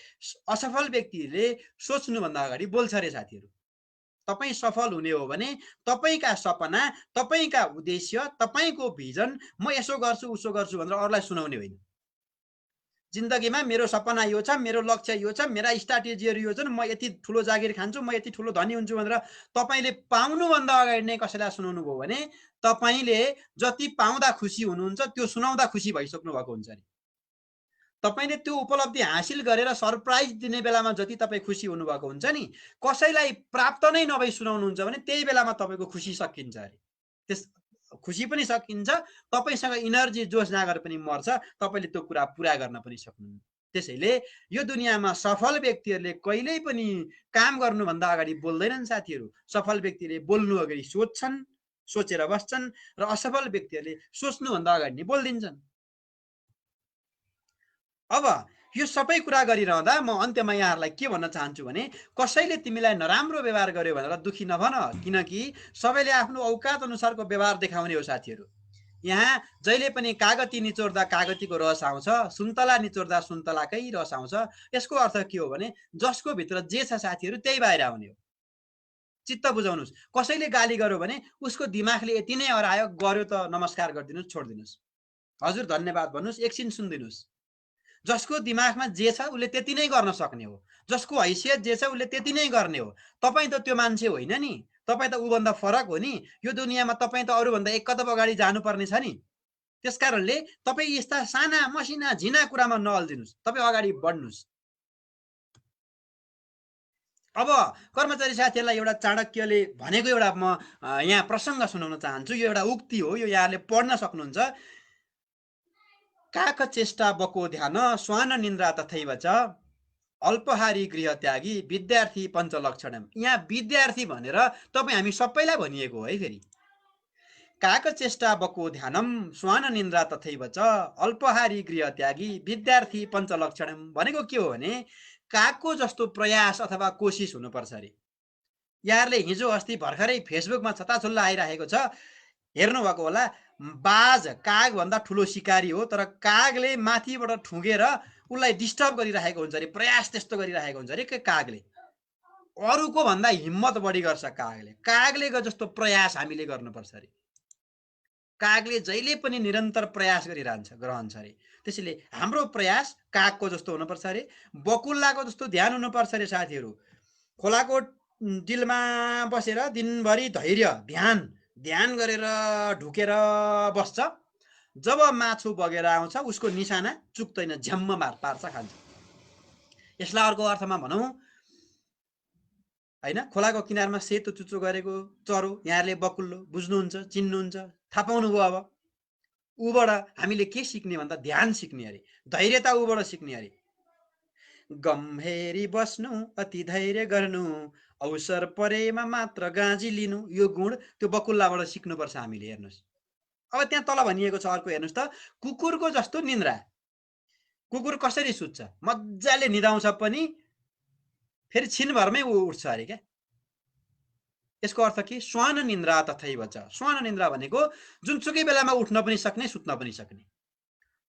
असफल व्यक्तिले सोच्नुभन्दा अगाडि बोल्छ रे साथीहरू। तपाईँ सफल हुने हो भने तपाईँका सपना, तपाईँका उद्देश्य, तपाईँको भिजन म यसो गर्छु उसो गर्छु भनेर अरूलाई सुनाउने होइन। जिन्दगीमा मेरो सपना यो छ, मेरो लक्ष्य यो छ, मेरा स्ट्राटेजीहरू यो छन्, म यति ठुलो जागिर खान्छु, म यति ठुलो धनी हुन्छु भनेर तपाईँले पाउनुभन्दा अगाडि नै कसैलाई सुनाउनु भयो भने तपाईँले जति पाउँदा खुसी हुनुहुन्छ त्यो सुनाउँदा खुसी भइसक्नु भएको हुन्छ नि। तपाईँले त्यो उपलब्धि हासिल गरेर सरप्राइज दिने बेलामा जति तपाईँ खुसी हुनुभएको हुन्छ नि, कसैलाई प्राप्त नै नभई सुनाउनुहुन्छ भने त्यही बेलामा तपाईँको खुसी सकिन्छ अरे। त्यस खुसी पनि सकिन्छ, तपाईँसँग इनर्जी जोस जाँगर पनि मर्छ, तपाईँले त्यो कुरा पुरा गर्न पनि सक्नुहुन्न। त्यसैले यो दुनियाँमा सफल व्यक्तिहरूले कहिल्यै पनि काम गर्नुभन्दा अगाडि बोल्दैनन् साथीहरू। सफल व्यक्तिले बोल्नु अगाडि सोच्छन्, सोचेर बस्छन्, र असफल व्यक्तिहरूले सोच्नुभन्दा अगाडि नै बोलिदिन्छन्। अब यो सबै कुरा गरिरहँदा म अन्त्यमा यहाँहरूलाई के भन्न चाहन्छु भने, कसैले तिमीलाई नराम्रो व्यवहार गर्यो भनेर दुखी नभन, किनकि सबैले आफ्नो औकात अनुसारको व्यवहार देखाउने हो साथीहरू। यहाँ जहिले पनि कागती निचोर्दा कागतीको रस आउँछ, सुन्तला निचोर्दा सुन्तलाकै रस आउँछ। यसको अर्थ के हो भने, जसको भित्र जे छ साथीहरू त्यही बाहिर आउने हो। चित्त बुझाउनुहोस्। कसैले गाली गर्यो भने उसको दिमागले यति नै हरायो, गर्यो त नमस्कार गरिदिनुहोस्, छोडिदिनुहोस्, हजुर धन्यवाद भन्नुहोस्, एकछिन सुनिदिनुहोस्। जसको दिमागमा जे छ उसले त्यति नै गर्न सक्ने हो, जसको हैसियत जे छ उसले त्यति नै गर्ने हो। तपाईँ त त्यो मान्छे होइन नि, तपाईँ त ऊभन्दा फरक हो नि। यो दुनियाँमा तपाईँ त अरूभन्दा एक कदम अगाडि जानुपर्ने छ नि। त्यसकारणले तपाईँ यस्ता साना मसिना झिना कुरामा नअल्झिनुहोस्, तपाईँ अगाडि बढ्नुहोस्। अब कर्मचारी साथीहरूलाई एउटा चाणक्यले भनेको एउटा म यहाँ प्रसङ्ग सुनाउन चाहन्छु। यो एउटा उक्ति हो, यो यहाँले पढ्न सक्नुहुन्छ। काक चेष्टा बको ध्यान श्वान निन्द्रा तथैव च अल्पहारी गृह त्यागी विद्यार्थी पञ्चलक्षणम। यहाँ विद्यार्थी भनेर तपाईँ हामी सबैलाई भनिएको हो है। फेरि काक चेष्टा बको ध्यानम श्वान निन्द्रा तथैव च अल्पहारी गृह त्यागी विद्यार्थी पञ्चलक्षणम भनेको के हो भने, कागको जस्तो प्रयास अथवा कोसिस हुनुपर्छ अरे। यहाँहरूले हिजो अस्ति भर्खरै फेसबुकमा छताछुल्ला आइरहेको छ, हेर्नुभएको होला, बाज कागभन्दा ठुलो शिकारी हो, तर कागले माथिबाट ठुँगेर उसलाई डिस्टर्ब गरिरहेको हुन्छ अरे, प्रयास त्यस्तो गरिरहेको हुन्छ अरे कागले। अरूको भन्दा हिम्मत बढी गर्छ कागले। कागले जस्तो प्रयास हामीले गर्नुपर्छ अरे। कागले जहिले पनि निरन्तर प्रयास रहन्छ अरे। त्यसैले हाम्रो प्रयास कागको जस्तो हुनुपर्छ अरे, बकुल्लाको जस्तो ध्यान हुनुपर्छ अरे साथीहरू। खोलाको डिलमा बसेर दिनभरि धैर्य ध्यान गरेर ढुकेर बस्छ। जब माछु बगेर आउँछ उसको निशाना चुक्दैन, झ्याम्म पार्छ, खान्छ। यसलाई अर्को अर्थमा भनौँ हैन, खोलाको किनारमा सेतो चुच्चो गरेको चरो, यहाँहरूले बकुल्लो बुझ्नुहुन्छ, चिन्नुहुन्छ, थाहा पाउनुभयो। अब ऊबाट हामीले के सिक्ने भन्दा ध्यान सिक्ने अरे, धैर्यता ऊबाट सिक्ने अरे। गम्भीरी बस्नु, अति धैर्य गर्नु, अवसर परेमा मात्र गाँजी लिनु, यो गुण त्यो बकुल्लाबाट सिक्नुपर्छ हामीले। हेर्नुहोस्, अब त्यहाँ तल भनिएको छ अर्को, हेर्नुहोस् त, कुकुरको जस्तो निन्द्रा। कुकुर कसरी सुत्छ? मजाले निदाउँछ पनि फेरि छिनभरमै उठ्छ अरे क्या। यसको अर्थ के? श्वान निन्द्रा तथैव च। श्वान निन्द्रा भनेको जुनसुकै बेलामा उठ्न पनि सक्ने, सुत्न पनि सक्ने।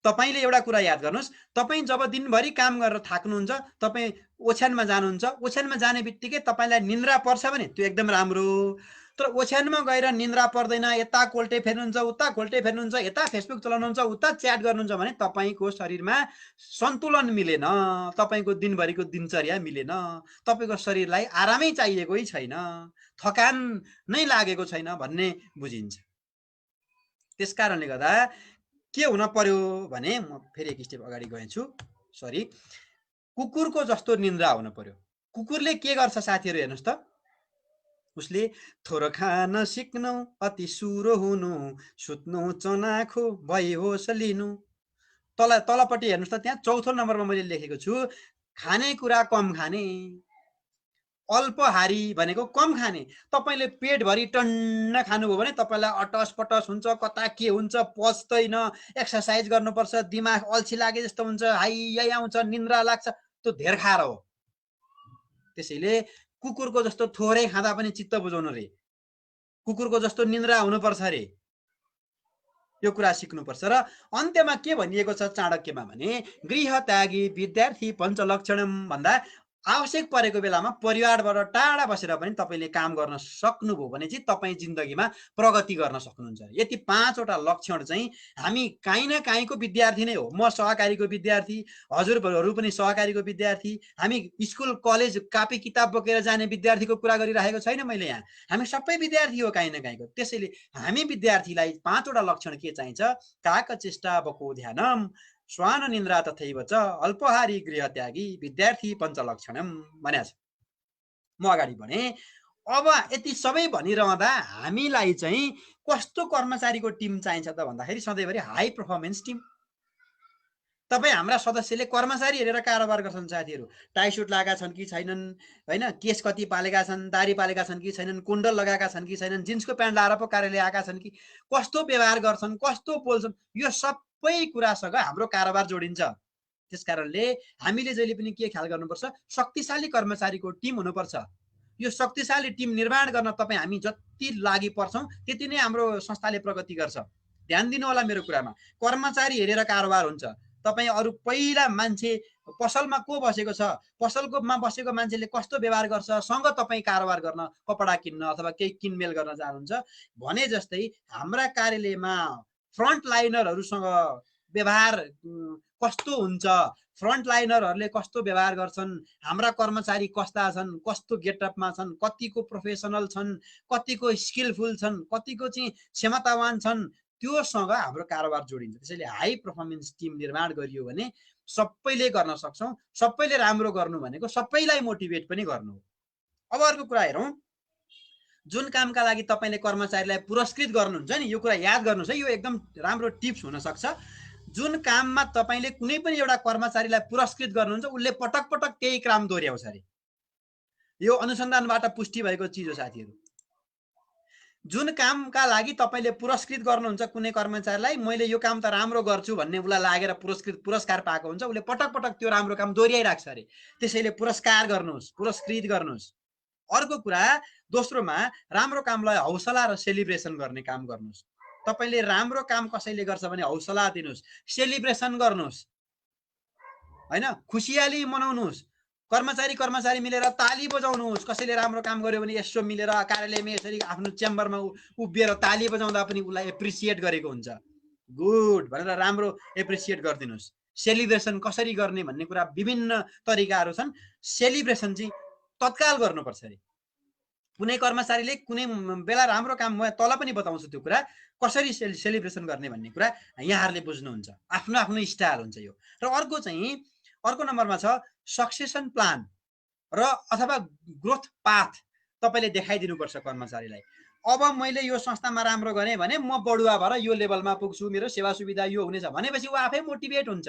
तपाईले एउटा कुरा याद गर्नुहोस्, तपाईँ जब दिनभरि काम गरेर थाक्नुहुन्छ, तपाईँ ओछ्यानमा जानुहुन्छ, ओछ्यानमा जाने बित्तिकै तपाईँलाई निन्द्रा पर्छ भने त्यो एकदम राम्रो। तर ओछ्यानमा गएर निन्द्रा पर्दैन, यता कोल्टे फेर्नुहुन्छ, उता कोल्टे फेर्नुहुन्छ, यता फेसबुक चलाउनुहुन्छ, उता च्याट गर्नुहुन्छ भने तपाईँको शरीरमा सन्तुलन मिलेन, तपाईँको दिनभरिको दिनचर्या मिलेन, तपाईँको शरीरलाई आरामै चाहिएकै छैन, थकान नै लागेको छैन भन्ने बुझिन्छ। त्यसकारणले गर्दा के हुन पर्यो भने, म फेरि एक स्टेप अगाडि गएछु, सरी, कुकुरको जस्तो निन्द्रा हुन पर्यो। कुकुरले के गर्छ साथीहरू? हेर्नुहोस् त, उसले थोर खान सिक्नु, अति सुरो हुनु, सुत्नु चनाखो, भई होस लिनु। तलपट्टि हेर्नुहोस् त, त्यहाँ चौथो नम्बरमा मैले लेखेको छु, खानेकुरा कम खाने। अल्पहारी भनेको कम खाने। तपाईँले पेटभरि टन्न खानुभयो भने तपाईँलाई अटस पटस हुन्छ, कता के हुन्छ, पच्दैन, एक्सर्साइज गर्नुपर्छ, दिमाग अल्छी लागे जस्तो हुन्छ, हाइ आउँछ, निन्द्रा लाग्छ, त्यो धेर खाएर हो। त्यसैले कुकुरको जस्तो थोरै खाँदा पनि चित्त बुझाउनु रे, कुकुरको जस्तो निन्द्रा हुनुपर्छ अरे, यो कुरा सिक्नुपर्छ। र अन्त्यमा के भनिएको छ चाणक्यमा भने, गृह त्यागी विद्यार्थी पञ्चलक्षणम भन्दा आवश्यक परेको बेलामा परिवारबाट टाढा बसेर पनि तपाईँले काम गर्न सक्नुभयो भने चाहिँ तपाईँ जिन्दगीमा प्रगति गर्न सक्नुहुन्छ। यति 5वटा लक्षण चाहिँ हामी काहीँ न काहीँको विद्यार्थी नै हो। म सहकारीको विद्यार्थी, हजुरहरू पनि सहकारीको विद्यार्थी, हामी स्कुल कलेज कापी किताब बोकेर जाने विद्यार्थीको कुरा गरिरहेको छैन मैले यहाँ, हामी सबै विद्यार्थी हो काहीँ न काहीँको। त्यसैले हामी विद्यार्थीलाई 5वटा लक्षण के चाहिन्छ? काकचेष्टा बको ध्यानम, श्वान निन्द्रा तथैव च, अल्पहारी गृह त्यागी विद्यार्थी पञ्चलक्षणम भनेको छ। म अगाडि बढे। अब यति सबै भनिरहँदा हामीलाई चाहिँ कस्तो कर्मचारीको टिम चाहिन्छ त भन्दाखेरि सधैँभरि हाई पर्फर्मेन्स टिम। तपाईँ हाम्रा सदस्यले कर्मचारी हेरेर कारोबार गर्छन् साथीहरू। टाई सुट लगाएका छन् कि छैनन्, होइन, केस कति पालेका छन्, दारी पालेका छन् कि छैनन्, कुण्डल लगाएका छन् कि छैनन्, जिन्सको प्यान्ट लाएर पो कार्यालय आएका छन् कि, कस्तो व्यवहार गर्छन्, कस्तो बोल्छन्, यो सबै कुरासँग हाम्रो कारोबार जोडिन्छ। त्यसकारणले हामीले जहिले पनि के ख्याल गर्नुपर्छ? शक्तिशाली कर्मचारीको टिम हुनुपर्छ। यो शक्तिशाली टिम निर्माण गर्न तपाईँ हामी जति लागि पर्छौँ त्यति नै हाम्रो संस्थाले प्रगति गर्छ। ध्यान दिनु होला मेरो कुरामा। कर्मचारी हेरेर कारोबार हुन्छ। तपाईँ अरू पहिला मान्छे पसलमा को बसेको छ, पसलकोमा बसेको मान्छेले कस्तो व्यवहार गर्छ, सँग तपाईँ कारोबार गर्न, कपडा किन्न अथवा केही किनमेल गर्न जानुहुन्छ भने जस्तै हाम्रा कार्यालयमा फ्रन्ट लाइनरहरूसँग व्यवहार कस्तो हुन्छ, फ्रन्ट लाइनरहरूले कस्तो व्यवहार गर्छन्, हाम्रा कर्मचारी कस्ता छन्, कस्तो गेटअपमा छन्, कतिको प्रोफेसनल छन्, कतिको स्किलफुल छन्, कतिको चाहिँ क्षमतावान छन्, त्योसँग हाम्रो कारोबार जोडिन्छ। त्यसैले हाई पर्फर्मेन्स टिम निर्माण गरियो भने सबैले गर्न सक्छौँ। सबैले राम्रो गर्नु भनेको सबैलाई मोटिभेट पनि गर्नु हो। अब अर्को कुरा हेरौँ, जुन कामका लागि तपाईँले कर्मचारीलाई पुरस्कृत गर्नुहुन्छ नि, यो कुरा याद गर्नुहोस् है, यो एकदम राम्रो टिप्स हुनसक्छ। जुन काममा तपाईँले कुनै पनि एउटा कर्मचारीलाई पुरस्कृत गर्नुहुन्छ उसले पटक पटक त्यही काम दोहोऱ्याउँछ अरे। यो अनुसन्धानबाट पुष्टि भएको चिज हो साथीहरू। जुन कामका लागि तपाईँले पुरस्कृत गर्नुहुन्छ कुनै कर्मचारीलाई, मैले यो काम त राम्रो गर्छु भन्ने उसलाई लागेर पुरस्कार पाएको हुन्छ, उसले पटक पटक त्यो राम्रो काम दोहोऱ्याइराख्छ अरे। त्यसैले पुरस्कार गर्नुहोस्, पुरस्कृत गर्नुहोस्। अर्को कुरा, दोस्रोमा राम्रो कामलाई हौसला र सेलिब्रेसन गर्ने काम गर्नुहोस्। तपाईले राम्रो काम कसैले गर्छ भने हौसला दिनुस्, सेलिब्रेसन गर्नुस्, हैन, खुसियाली मनाउनुस्, कर्मचारी मिलेर ताली बजाउनुहोस्। कसैले राम्रो काम गर्यो भने यसो मिलेर कार्यालयमा यसरी आफ्नो च्याम्बरमा उभिएर ताली बजाउँदा पनि उसलाई एप्रिसिएट गरेको हुन्छ। गुड भनेर राम्रो एप्रिसिएट गरिदिनुहोस्। सेलिब्रेसन कसरी गर्ने भन्ने कुरा विभिन्न तरिकाहरू छन्। सेलिब्रेसन चाहिँ तत्काल गर्नुपर्छ अरे। कुनै कर्मचारीले कुनै बेला राम्रो काम म तल पनि बताउँछु त्यो कुरा कसरी सेलिब्रेसन गर्ने भन्ने कुरा यहाँहरूले बुझ्नुहुन्छ। आफ्नो आफ्नो स्टाइल हुन्छ यो। र अर्को नम्बरमा छ सक्सेसन प्लान र अथवा ग्रोथ पाथ तपाईले देखाइदिनुपर्छ कर्मचारीलाई। अब मैले यो संस्थामा राम्रो गरेँ भने म बढुवा भएर यो लेभलमा पुग्छु, मेरो सेवा सुविधा यो हुनेछ भनेपछि ऊ आफै मोटिभेट हुन्छ।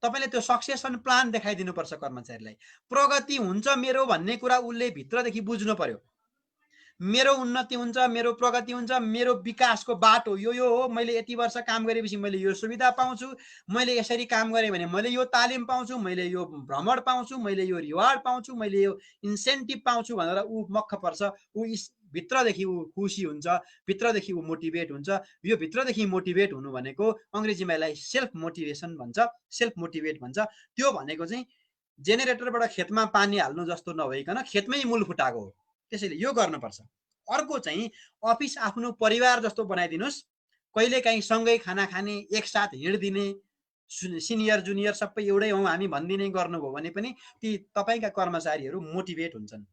तपाईले त्यो सक्सेसन प्लान देखाइदिनुपर्छ कर्मचारीलाई। प्रगति हुन्छ मेरो भन्ने कुरा उसले भित्रदेखि बुझ्नु पर्यो। मेरो उन्नति हुन्छ, मेरो प्रगति हुन्छ, मेरो विकासको बाटो यो हो। मैले यति वर्ष काम गरेपछि मैले यो सुविधा पाउँछु, मैले यसरी काम गरेँ भने मैले यो तालिम पाउँछु, मैले यो भ्रमण पाउँछु, मैले यो रिवार्ड पाउँछु, मैले यो इन्सेन्टिभ पाउँछु भनेर ऊ मक्ख पर्छ। ऊ भित्रदेखि ऊ खुसी हुन्छ, भित्रदेखि ऊ मोटिभेट हुन्छ। यो भित्रदेखि मोटिभेट हुनु भनेको अङ्ग्रेजीमा यसलाई सेल्फ मोटिभेसन भन्छ, सेल्फ मोटिभेट भन्छ। त्यो भनेको चाहिँ जेनेरेटरबाट खेतमा पानी हाल्नु जस्तो नभइकन खेतमै मूल फुटाएको हो। त्यसैले यो गर्नुपर्छ। अर्को चाहिँ अफिस आफ्नो परिवार जस्तो बनाइदिनुस्। कहिलेकाहीँ सँगै खाना खाने, एकसाथ हिँड्दिने, सिनियर जुनियर सबै एउटै हौँ हामी भन्दिने गर्नुभयो भने पनि ती तपाईँका कर्मचारीहरू मोटिभेट हुन्छन्।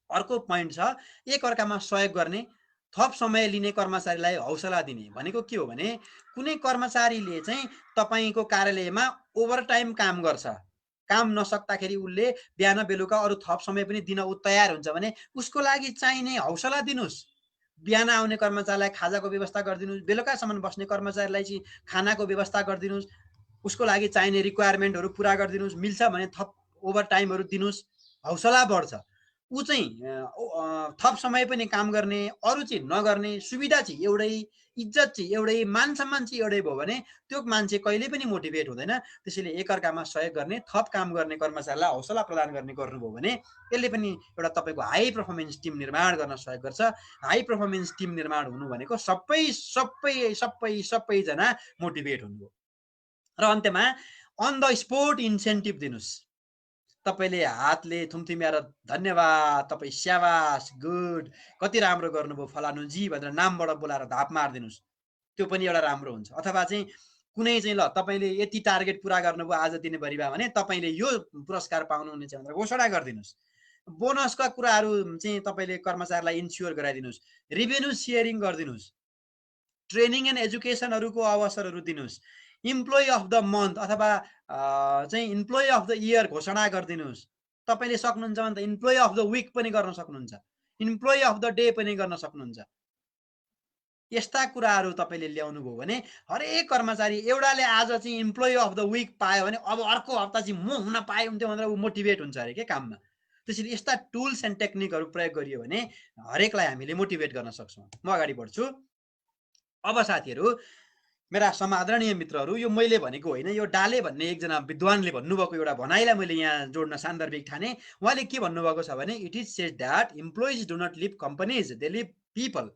अर्को पोइन्ट छ एकअर्कामा सहयोग गर्ने, थप समय लिने कर्मचारीलाई हौसला दिने। भनेको के हो भने कुनै कर्मचारीले चाहिँ तपाईँको कार्यालयमा ओभरटाइम काम गर्छ, काम नसक्दाखेरि उसले बिहान बेलुका अरू थप समय पनि दिन ऊ तयार हुन्छ भने उसको लागि चाहिने हौसला दिनुहोस्। बिहान आउने कर्मचारीलाई खाजाको व्यवस्था गरिदिनुहोस्, बेलुकासम्म बस्ने कर्मचारीलाई चाहिँ खानाको व्यवस्था गरिदिनुहोस्, उसको लागि चाहिने रिक्वायरमेन्टहरू पुरा गरिदिनुहोस्। मिल्छ भने थप ओभरटाइमहरू दिनुहोस्, हौसला बढ्छ। ऊ चाहिँ थप समय पनि काम गर्ने, अरू चाहिँ नगर्ने, सुविधा चाहिँ एउटै, इज्जत चाहिँ एउटै, मान सम्मान चाहिँ एउटै भयो भने त्यो मान्छे कहिले पनि मोटिभेट हुँदैन। त्यसैले एकअर्कामा सहयोग गर्ने, थप काम गर्ने कर्मचारीलाई हौसला प्रदान गर्ने गर्नुभयो भने यसले पनि एउटा तपाईँको हाई पर्फर्मेन्स टिम निर्माण गर्न सहयोग गर्छ। हाई पर्फर्मेन्स टिम निर्माण हुनु भनेको सबैजना मोटिभेट हुनु हो। र अन्त्यमा अन द स्पोट इन्सेन्टिभ दिनुहोस्। तपाईले हातले थुम्थिम्याएर धन्यवाद, तपाईँ स्याबास, गुड, कति राम्रो गर्नुभयो फलानुजी भनेर नामबाट बोलाएर धाप मारिदिनुहोस्। त्यो पनि एउटा राम्रो हुन्छ। अथवा चाहिँ कुनै चाहिँ ल तपाईँले यति टार्गेट पुरा गर्नुभयो आज दिनभरिमा भने तपाईँले यो पुरस्कार पाउनुहुनेछ भनेर घोषणा गरिदिनुहोस्। बोनसका कुराहरू चाहिँ तपाईँले कर्मचारीलाई इन्स्योर गराइदिनुहोस्। रेभेन्यू सेयरिङ गरिदिनुहोस्। ट्रेनिङ एन्ड एजुकेसनहरूको अवसरहरू दिनुहोस्। इम्प्लोइ अफ द मन्थ अथवा चाहिँ इम्प्लोइ अफ द इयर घोषणा गरिदिनुहोस्। तपाईँले सक्नुहुन्छ भने त इम्प्लोइ अफ द विक पनि गर्न सक्नुहुन्छ, इम्प्लोइ अफ द डे पनि गर्न सक्नुहुन्छ। यस्ता कुराहरू तपाईँले ल्याउनु भयो भने हरेक कर्मचारी एउटाले आज चाहिँ इम्प्लोइ अफ द विक पायो भने अब अर्को हप्ता चाहिँ म हुन पाए हुन्थ्यो भनेर ऊ मोटिभेट हुन्छ अरे के काममा। त्यसैले यस्ता टुल्स एन्ड टेक्निकहरू प्रयोग गरियो भने हरेकलाई हामीले मोटिभेट गर्न सक्छौँ। म अगाडि बढ्छु। अब साथीहरू, मेरा समादरणीय मित्रहरू, यो मैले भनेको होइन, यो डाले भन्ने एकजना विद्वानले भन्नुभएको एउटा भनाइलाई मैले यहाँ जोड्न सान्दर्भिक ठाने। उहाँले के भन्नुभएको छ भने it is said that employees do not leave companies, they leave people.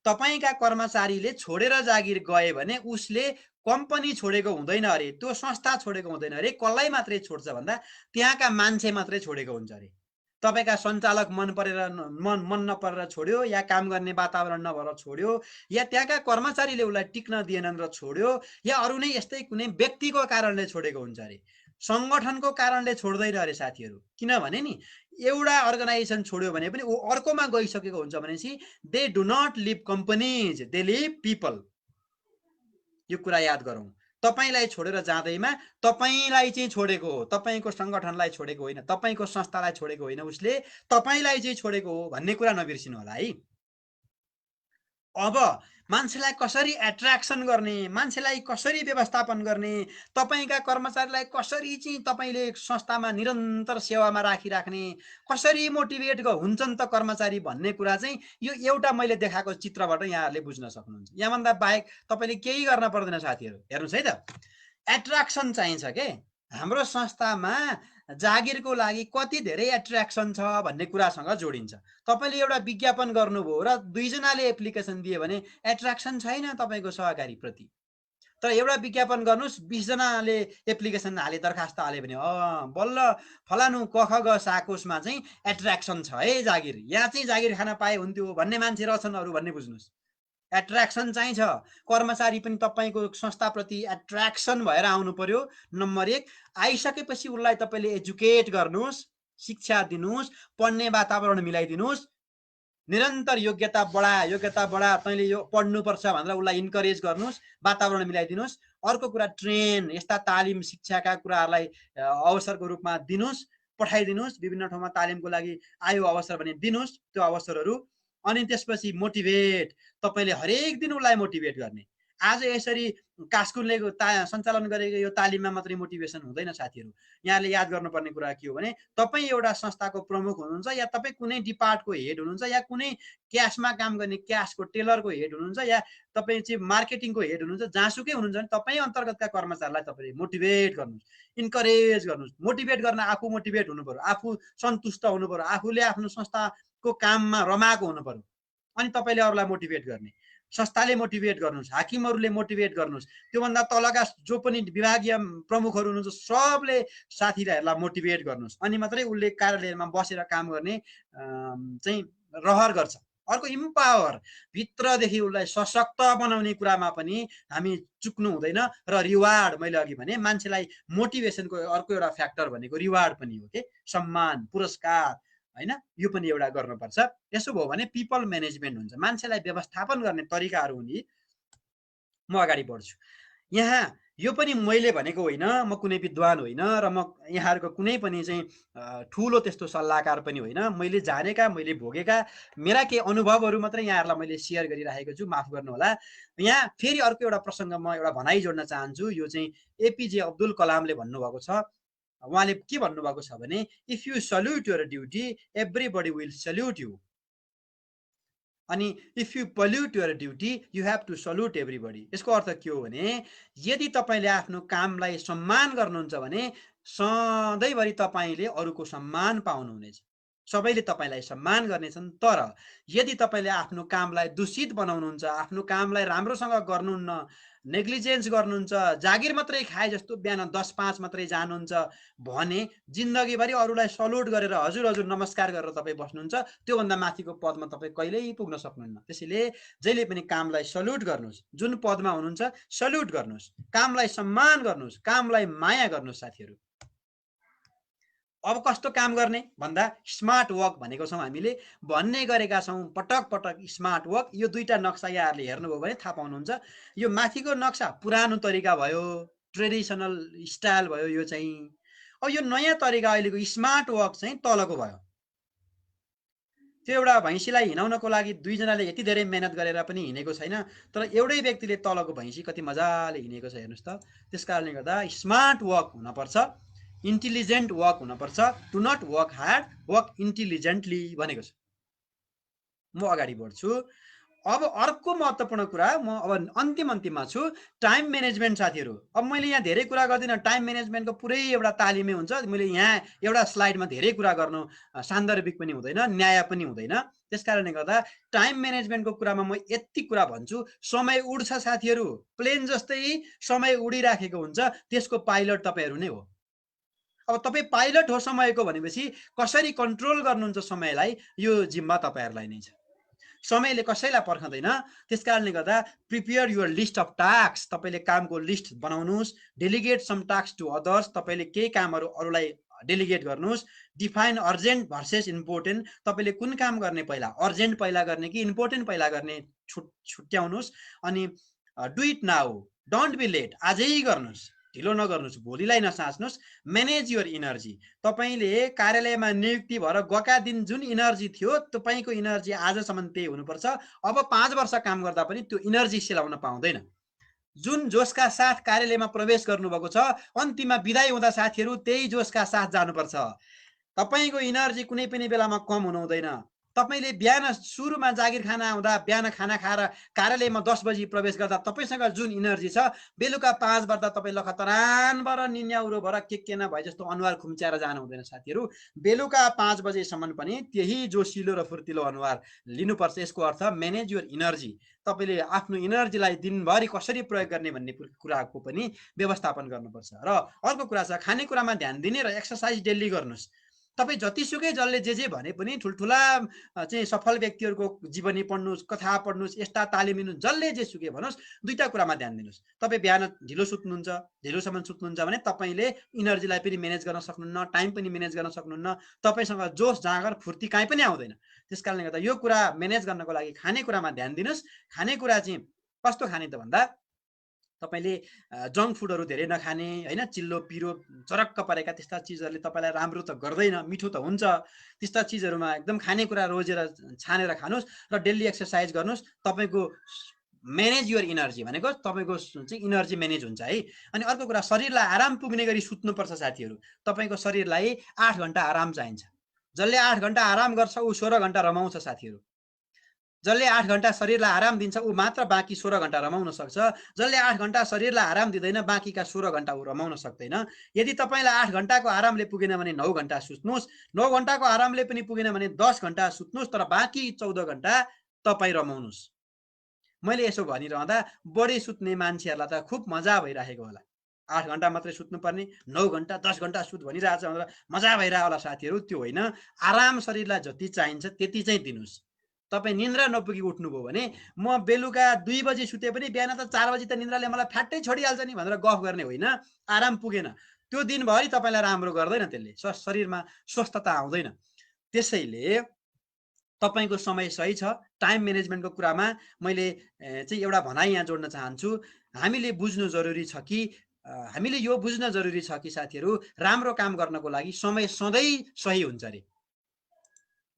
तपाईँका कर्मचारीले छोडेर जागिर गए भने उसले कम्पनी छोडेको हुँदैन अरे, त्यो संस्था छोडेको हुँदैन अरे। कसलाई मात्रै छोड्छ भन्दा त्यहाँका मान्छे मात्रै छोडेको हुन्छ अरे। तपाईँका सञ्चालक मन नपरेर छोड्यो, या काम गर्ने वातावरण नभएर छोड्यो, या त्यहाँका कर्मचारीले उसलाई टिक्न दिएनन् र छोड्यो, या अरू नै यस्तै कुनै व्यक्तिको कारणले छोडेको हुन्छ अरे। सङ्गठनको कारणले छोड्दैन अरे साथीहरू। किनभने नि एउटा अर्गनाइजेसन छोड्यो भने पनि ऊ अर्कोमा गइसकेको हुन्छ भनेपछि they do not leave companies, they leave people. यो कुरा याद गरौँ। तपाईलाई छोडेर जाँदैमा तपाईलाई चाहिँ छोडेको हो, तपाईको सङ्गठनलाई छोडेको होइन, तपाईको संस्थालाई छोडेको होइन, उसले तपाईलाई चाहिँ छोडेको हो भन्ने कुरा नबिर्सिनु होला है। अब मान्छेलाई कसरी एट्र्याक्सन गर्ने, मान्छेलाई कसरी व्यवस्थापन गर्ने, तपाईँका कर्मचारीलाई कसरी चाहिँ तपाईँले संस्थामा निरन्तर सेवामा राखिराख्ने, कसरी मोटिभेट हुन्छन् त कर्मचारी भन्ने कुरा चाहिँ यो एउटा मैले देखाएको चित्रबाट यहाँहरूले बुझ्न सक्नुहुन्छ। यहाँभन्दा बाहेक तपाईँले केही गर्न पर्दैन साथीहरू। हेर्नुहोस् है त, एट्र्याक्सन चाहिन्छ के। हाम्रो संस्थामा जागिरको लागि कति धेरै एट्र्याक्सन छ भन्ने कुरासँग जोडिन्छ। तपाईँले एउटा विज्ञापन गर्नुभयो र 2 जनाले एप्लिकेसन दिए भने एट्र्याक्सन छैन तपाईँको सहकारीप्रति। तर एउटा विज्ञापन गर्नुहोस्, 20 जनाले एप्लिकेसन हाले, दरखास्त हाले भने बल्ल फलानु कख ग साकोसमा चाहिँ एट्र्याक्सन छ है जागिर, यहाँ चाहिँ जागिर खान पाए हुन्थ्यो भन्ने मान्छे रहेछन् अरू भन्ने बुझ्नुहोस्। एट्र्याक्सन चाहिँ छ। कर्मचारी पनि तपाईँको संस्थाप्रति एट्र्याक्सन भएर आउनु पर्यो। नम्बर 1, आइसकेपछि उसलाई तपाईँले एजुकेट गर्नुहोस्, शिक्षा दिनुहोस्, पढ्ने वातावरण मिलाइदिनुहोस्, निरन्तर योग्यता बढा, तैँले यो पढ्नुपर्छ भनेर उसलाई इन्करेज गर्नुहोस्, वातावरण मिलाइदिनुहोस्। अर्को कुरा ट्रेन, यस्ता तालिम शिक्षाका कुराहरूलाई अवसरको रूपमा दिनुहोस्, पठाइदिनुहोस्, विभिन्न ठाउँमा तालिमको लागि आयो अवसर भने दिनुहोस् त्यो अवसरहरू। अनि त्यसपछि मोटिभेट, तपाईँले हरेक दिन उसलाई मोटिभेट गर्ने। आज यसरी कास्कुनले सञ्चालन गरेको यो तालिममा मात्रै मोटिभेसन हुँदैन साथीहरू। यहाँले याद गर्नुपर्ने कुरा के हो भने तपाईँ एउटा संस्थाको प्रमुख हुनुहुन्छ या तपाईँ कुनै डिपार्टको हेड हुनुहुन्छ या कुनै क्यासमा काम गर्ने क्यासको टेलरको हेड हुनुहुन्छ या तपाईँ चाहिँ मार्केटिङको हेड हुनुहुन्छ, जहाँसुकै हुनुहुन्छ भने तपाईँ अन्तर्गतका कर्मचारीलाई तपाईँले मोटिभेट गर्नुहोस्, इन्करेज गर्नुहोस्। मोटिभेट गर्न आफू मोटिभेट हुनु पर्यो, आफू सन्तुष्ट हुनु पर्यो, आफूले आफ्नो संस्थाको काममा रमाएको हुनु पर्यो, अनि तपाईँले अरूलाई मोटिभेट गर्ने। संस्थाले मोटिभेट गर्नुहोस्, हाकिमहरूले मोटिभेट गर्नुहोस्, त्योभन्दा तलका जो पनि विभागीय प्रमुखहरू हुनुहुन्छ सबले साथीहरूलाई मोटिभेट गर्नुहोस्, अनि मात्रै उसले कार्यालयमा बसेर काम गर्ने चाहिँ रहर गर्छ। अर्को इम्पावर, भित्रदेखि उसलाई सशक्त बनाउने कुरामा पनि हामी चुक्नु हुँदैन। र रिवार्ड, मैले अघि भने मान्छेलाई मोटिभेसनको अर्को एउटा फ्याक्टर भनेको रिवार्ड पनि हो के, सम्मान, पुरस्कार हैन, यो पनि एउटा गर्नुपर्छ। यसो भयो भने पिपल म्यानेजमेन्ट हुन्छ, मान्छेलाई व्यवस्थापन गर्ने तरिकाहरू हुने। म अगाडि बढ्छु। यहाँ यो पनि मैले भनेको होइन, म कुनै विद्वान होइन र म यहाँहरूको कुनै पनि चाहिँ ठुलो त्यस्तो सल्लाहकार पनि होइन। मैले जानेका, मैले भोगेका मेरा केही अनुभवहरू मात्रै यहाँहरूलाई मैले सेयर गरिरहेको छु, माफ गर्नुहोला। यहाँ फेरि अर्को एउटा प्रसङ्ग म एउटा भनाइ जोड्न चाहन्छु। यो चाहिँ एपीजे अब्दुल कलामले भन्नुभएको छ। उहाँले के भन्नुभएको छ भने if you salute your duty everybody will salute you, अनि if you pollute your duty you have to salute everybody. यसको अर्थ के हो भने यदि तपाईँले आफ्नो कामलाई सम्मान गर्नुहुन्छ भने सधैँभरि तपाईँले अरूको सम्मान पाउनुहुनेछ, सबैले तपाईँलाई सम्मान गर्नेछन्। तर यदि तपाईँले आफ्नो कामलाई दूषित बनाउनुहुन्छ, आफ्नो कामलाई राम्रोसँग गर्नुहुन्न, नेग्लिजेन्स गर्नुहुन्छ, जागिर मात्रै खाए जस्तो बिहान 10-5 मात्रै जानुहुन्छ भने जिन्दगीभरि अरूलाई सल्युट गरेर हजुर हजुर नमस्कार गरेर तपाईँ बस्नुहुन्छ, त्योभन्दा माथिको पदमा तपाईँ कहिल्यै पुग्न सक्नुहुन्न। त्यसैले जहिले पनि कामलाई सल्युट गर्नुहोस्, जुन पदमा हुनुहुन्छ सल्युट गर्नुहोस्, कामलाई सम्मान गर्नुहोस्, कामलाई माया गर्नुहोस् साथीहरू। अब कस्तो काम गर्ने भन्दा स्मार्ट वर्क भनेको छौँ, हामीले भन्ने गरेका छौँ पटक पटक स्मार्ट वर्क। यो दुईटा नक्सा यहाँहरूले हेर्नुभयो भने थाहा पाउनुहुन्छ। यो माथिको नक्सा पुरानो तरिका भयो, ट्रेडिसनल स्टाइल भयो यो चाहिँ। अब यो नयाँ तरिका अहिलेको स्मार्ट वर्क चाहिँ तलको भयो। त्यो एउटा भैँसीलाई हिँडाउनको लागि 2 जनाले यति धेरै मेहनत गरेर पनि हिँडेको छैन, तर एउटै व्यक्तिले तलको भैँसी कति मजाले हिँडेको छ हेर्नुहोस् त। त्यस कारणले गर्दा स्मार्ट वर्क हुनपर्छ, इन्टेलिजेन्ट वर्क हुनपर्छ। Do not work hard, work intelligently भनेको छ। म अगाडि बढ्छु। अब अर्को महत्त्वपूर्ण कुरा, म अब अन्तिममा छु, टाइम म्यानेजमेन्ट साथीहरू। अब मैले यहाँ धेरै कुरा गर्दिनँ, टाइम म्यानेजमेन्टको पुरै एउटा तालिमै हुन्छ। मैले यहाँ एउटा स्लाइडमा धेरै कुरा गर्नु सान्दर्भिक पनि हुँदैन, न्याय पनि हुँदैन। त्यस कारणले गर्दा टाइम म्यानेजमेन्टको कुरामा म यति कुरा भन्छु, समय उड्छ साथीहरू, प्लेन जस्तै समय उडिराखेको हुन्छ, त्यसको पाइलट तपाईँहरू नै हो। अब तपाईँ पाइलट हो समयको भनेपछि कसरी कन्ट्रोल गर्नुहुन्छ समयलाई, यो जिम्मा तपाईँहरूलाई नै छ। समयले कसैलाई पर्खँदैन। त्यस कारणले गर्दा prepare your list of task, तपाईँले कामको लिस्ट बनाउनुहोस्। Delegate some task to others, तपाईँले केही कामहरू अरूलाई डेलिगेट गर्नुहोस्। डिफाइन अर्जेन्ट भर्सेस इम्पोर्टेन्ट, तपाईँले कुन काम गर्ने, पहिला अर्जेन्ट पहिला गर्ने कि इम्पोर्टेन्ट पहिला गर्ने छुट्याउनुहोस्। अनि do it now, don't be late, आजै गर्नुहोस्, ढिलो नगर्नुहोस्, भोलिलाई नसाच्नुहोस्। म्यानेज योर इनर्जी, तपाईँले कार्यालयमा नियुक्ति भएर गएका दिन जुन इनर्जी थियो तपाईँको इनर्जी आजसम्म त्यही हुनुपर्छ। अब 5 वर्ष काम गर्दा पनि त्यो इनर्जी सेलाउन पाउँदैन। जुन जोसका साथ कार्यालयमा प्रवेश गर्नुभएको छ, अन्तिममा बिदाई हुँदा साथीहरू त्यही जोसका साथ जानुपर्छ। तपाईँको इनर्जी कुनै पनि बेलामा कम हुनु हुँदैन। तपाईले बिहान सुरुमा जागिर खाना आउँदा बिहान खाना खाएर कार्यालयमा 10 बजी प्रवेश गर्दा तपाईसँग जुन इनर्जी छ, बेलुका 5 बज्दा तपाईँ लखतरानबाट निन्याउरो भएर के न भए जस्तो अनुहार खुम्च्याएर जानु हुँदैन साथीहरू। बेलुका 5 बजेसम्म पनि त्यही जोसिलो र फुर्तिलो अनुहार लिनुपर्छ। यसको अर्थ म्यानेज योर इनर्जी। तपाईँले आफ्नो इनर्जीलाई दिनभरि कसरी प्रयोग गर्ने भन्ने कुराको पनि व्यवस्थापन गर्नुपर्छ। र अर्को कुरा छ, खानेकुरामा ध्यान दिने र एक्सर्साइज डेली गर्नुहोस्। तपाईँ जतिसुकै जसले जे भने पनि ठुल्ठुला चाहिँ सफल व्यक्तिहरूको जीवनी पढ्नुहोस्, कथा पढ्नुहोस्, यस्ता तालिम लिनुहोस्, जसले जेसुकै भनोस्, दुईटा कुरामा ध्यान दिनुहोस्। तपाईँ बिहान ढिलो सुत्नुहुन्छ, ढिलोसम्म सुत्नुहुन्छ भने तपाईँले इनर्जीलाई पनि म्यानेज गर्न सक्नुहुन्न, टाइम पनि म्यानेज गर्न सक्नुहुन्न, तपाईँसँग जोस जाँगर फुर्ती काहीँ पनि आउँदैन। त्यस कारणले गर्दा यो कुरा म्यानेज गर्नको लागि खानेकुरामा ध्यान दिनुहोस्। खानेकुरा चाहिँ कस्तो खाने त भन्दा तपाईले जङ्क फुडहरू धेरै नखाने, हैन, चिल्लो पिरो चरक्क परेका त्यस्ता चिजहरूले तपाईँलाई राम्रो त गर्दैन, मिठो त हुन्छ। त्यस्ता चिजहरूमा एकदम खानेकुरा रोजेर छानेर खानुहोस् र डेली एक्सर्साइज गर्नुहोस्। तपाईँको म्यानेज योर इनर्जी भनेको तपाईँको चाहिँ इनर्जी म्यानेज हुन्छ है। अनि अर्को कुरा, शरीरलाई आराम पुग्ने गरी सुत्नुपर्छ साथीहरू। तपाईँको शरीरलाई 8 घन्टा आराम चाहिन्छ। जसले 8 घन्टा आराम गर्छ ऊ 16 घन्टा रमाउँछ साथीहरू। जसले 8 घन्टा शरीरलाई आराम दिन्छ ऊ मात्र बाँकी 16 घन्टा रमाउन सक्छ। जसले 8 घन्टा शरीरलाई आराम दिँदैन बाँकीका 16 घन्टा ऊ रमाउन सक्दैन। यदि तपाईँलाई 8 घन्टाको आरामले पुगेन भने 9 घन्टा सुत्नुहोस्, 9 घन्टाको आरामले पनि पुगेन भने 10 घन्टा सुत्नुहोस्, तर बाँकी 14 घन्टा तपाईँ रमाउनुहोस्। मैले यसो भनिरहँदा बढी सुत्ने मान्छेहरूलाई त खुब मजा भइरहेको होला। 8 घन्टा मात्रै सुत्नुपर्ने, 9 घन्टा 10 घन्टा सुत भनिरहेछ भनेर मजा भइरहेको होला साथीहरू। त्यो होइन, आराम शरीरलाई जति चाहिन्छ त्यति चाहिँ दिनुहोस्। तपाईँ निन्द्रा नपुगी उठ्नुभयो भने म बेलुका 2 बजी सुते पनि बिहान त 4 बजी त निन्द्राले मलाई फ्याट्टै छोडिहाल्छ नि भनेर गफ गर्ने होइन। आराम पुगेन, त्यो दिनभरि तपाईँलाई राम्रो गर्दैन, त्यसले शरीरमा स्वस्थता आउँदैन। त्यसैले तपाईँको समय सही छ। टाइम म्यानेजमेन्टको कुरामा मैले चाहिँ एउटा भनाइ यहाँ जोड्न चाहन्छु। हामीले बुझ्नु जरुरी छ कि हामीले यो बुझ्न जरुरी छ कि साथीहरू, राम्रो काम गर्नको लागि समय सधैँ सही हुन्छ अरे।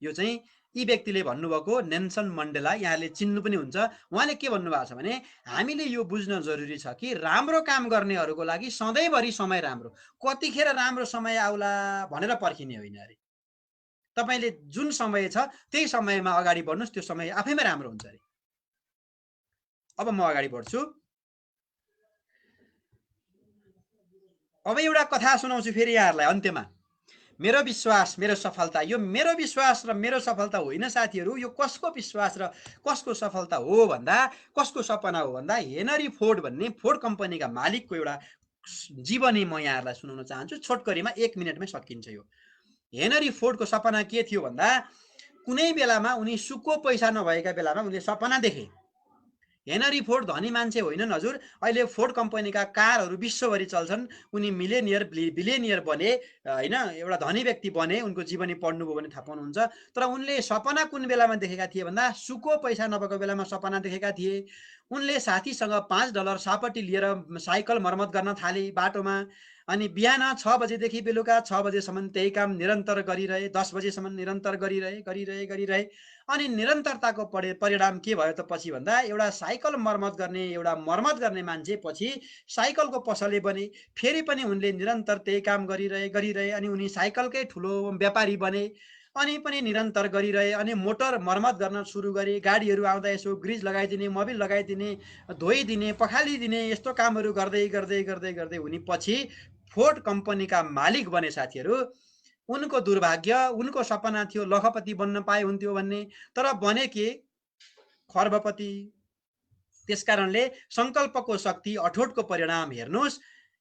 यो चाहिँ यी व्यक्तिले भन्नुभएको नेल्सन मण्डेला, यहाँले चिन्नु पनि हुन्छ। उहाँले के भन्नुभएको छ भने हामीले यो बुझ्न जरुरी छ कि राम्रो काम गर्नेहरूको लागि सधैँभरि समय राम्रो, कतिखेर राम्रो समय आउला भनेर पर्खिने होइन अरे। तपाईँले जुन समय छ त्यही समयमा अगाडि बढ्नुहोस्, त्यो समय आफैमा राम्रो हुन्छ अरे। अब म अगाडि बढ्छु। अब एउटा कथा सुनाउँछु फेरि यहाँहरूलाई अन्त्यमा। मेरो विश्वास मेरो सफलता। यो मेरो विश्वास र मेरो सफलता होइन साथीहरू, यो कसको विश्वास र कसको सफलता हो भन्दा, कसको सपना हो भन्दा, हेनरी फोर्ड भन्ने फोर्ड कम्पनीका मालिकको एउटा जीवनी म यहाँहरूलाई सुनाउन चाहन्छु। छोटकरीमा 1 मिनटमै सकिन्छ यो। हेनरी फोर्डको सपना के थियो भन्दा, कुनै बेलामा उनी सुक्को पैसा नभएका बेलामा उनले सपना देखे। हेनरी फोर्ड धनी मान्छे होइनन् हजुर। अहिले फोर्ड कम्पनीका कारहरू विश्वभरि चल्छन्। उनी बिलियनियर बने हैन, एउटा धनी व्यक्ति बने। उनको जीवनी पढ्नुभयो भने थाहा पाउनुहुन्छ। तर उनले सपना कुन बेलामा देखेका थिए भन्दा, सुको पैसा नभएको बेलामा सपना देखेका थिए। उनले साथीसँग $5 सापट्टि लिएर साइकल मर्मत गर्न थाले बाटोमा। अनि बिहान 6 बजेदेखि बेलुका 6 बजेसम्म त्यही काम निरन्तर गरिरहे, 10 बजेसम्म निरन्तर गरिरहे। अनि निरन्तरताको परिणाम के भयो त पछि भन्दा, एउटा साइकल मर्मत गर्ने मान्छे पछि साइकलको पसले बने। फेरि पनि उनले निरन्तर त्यही काम गरिरहे अनि उनी साइकलकै ठुलो व्यापारी बने। अनि पनि निरन्तर गरिरहे अनि मोटर मर्मत गर्न सुरु गरे। गाडीहरू आउँदा यसो ग्रिज लगाइदिने, मोबिल लगाइदिने, धोइदिने, पखालिदिने, यस्तो कामहरू गर्दै उनी पछि फोर्ड कम्पनीका मालिक बने साथीहरू। उनको दुर्भाग्य, उनको सपना थियो लखपति बन्न पाए हुन्थ्यो भन्ने, तर बने के खर्बपति। त्यसकारणले सङ्कल्पको शक्ति, अठोटको परिणाम हेर्नुहोस्।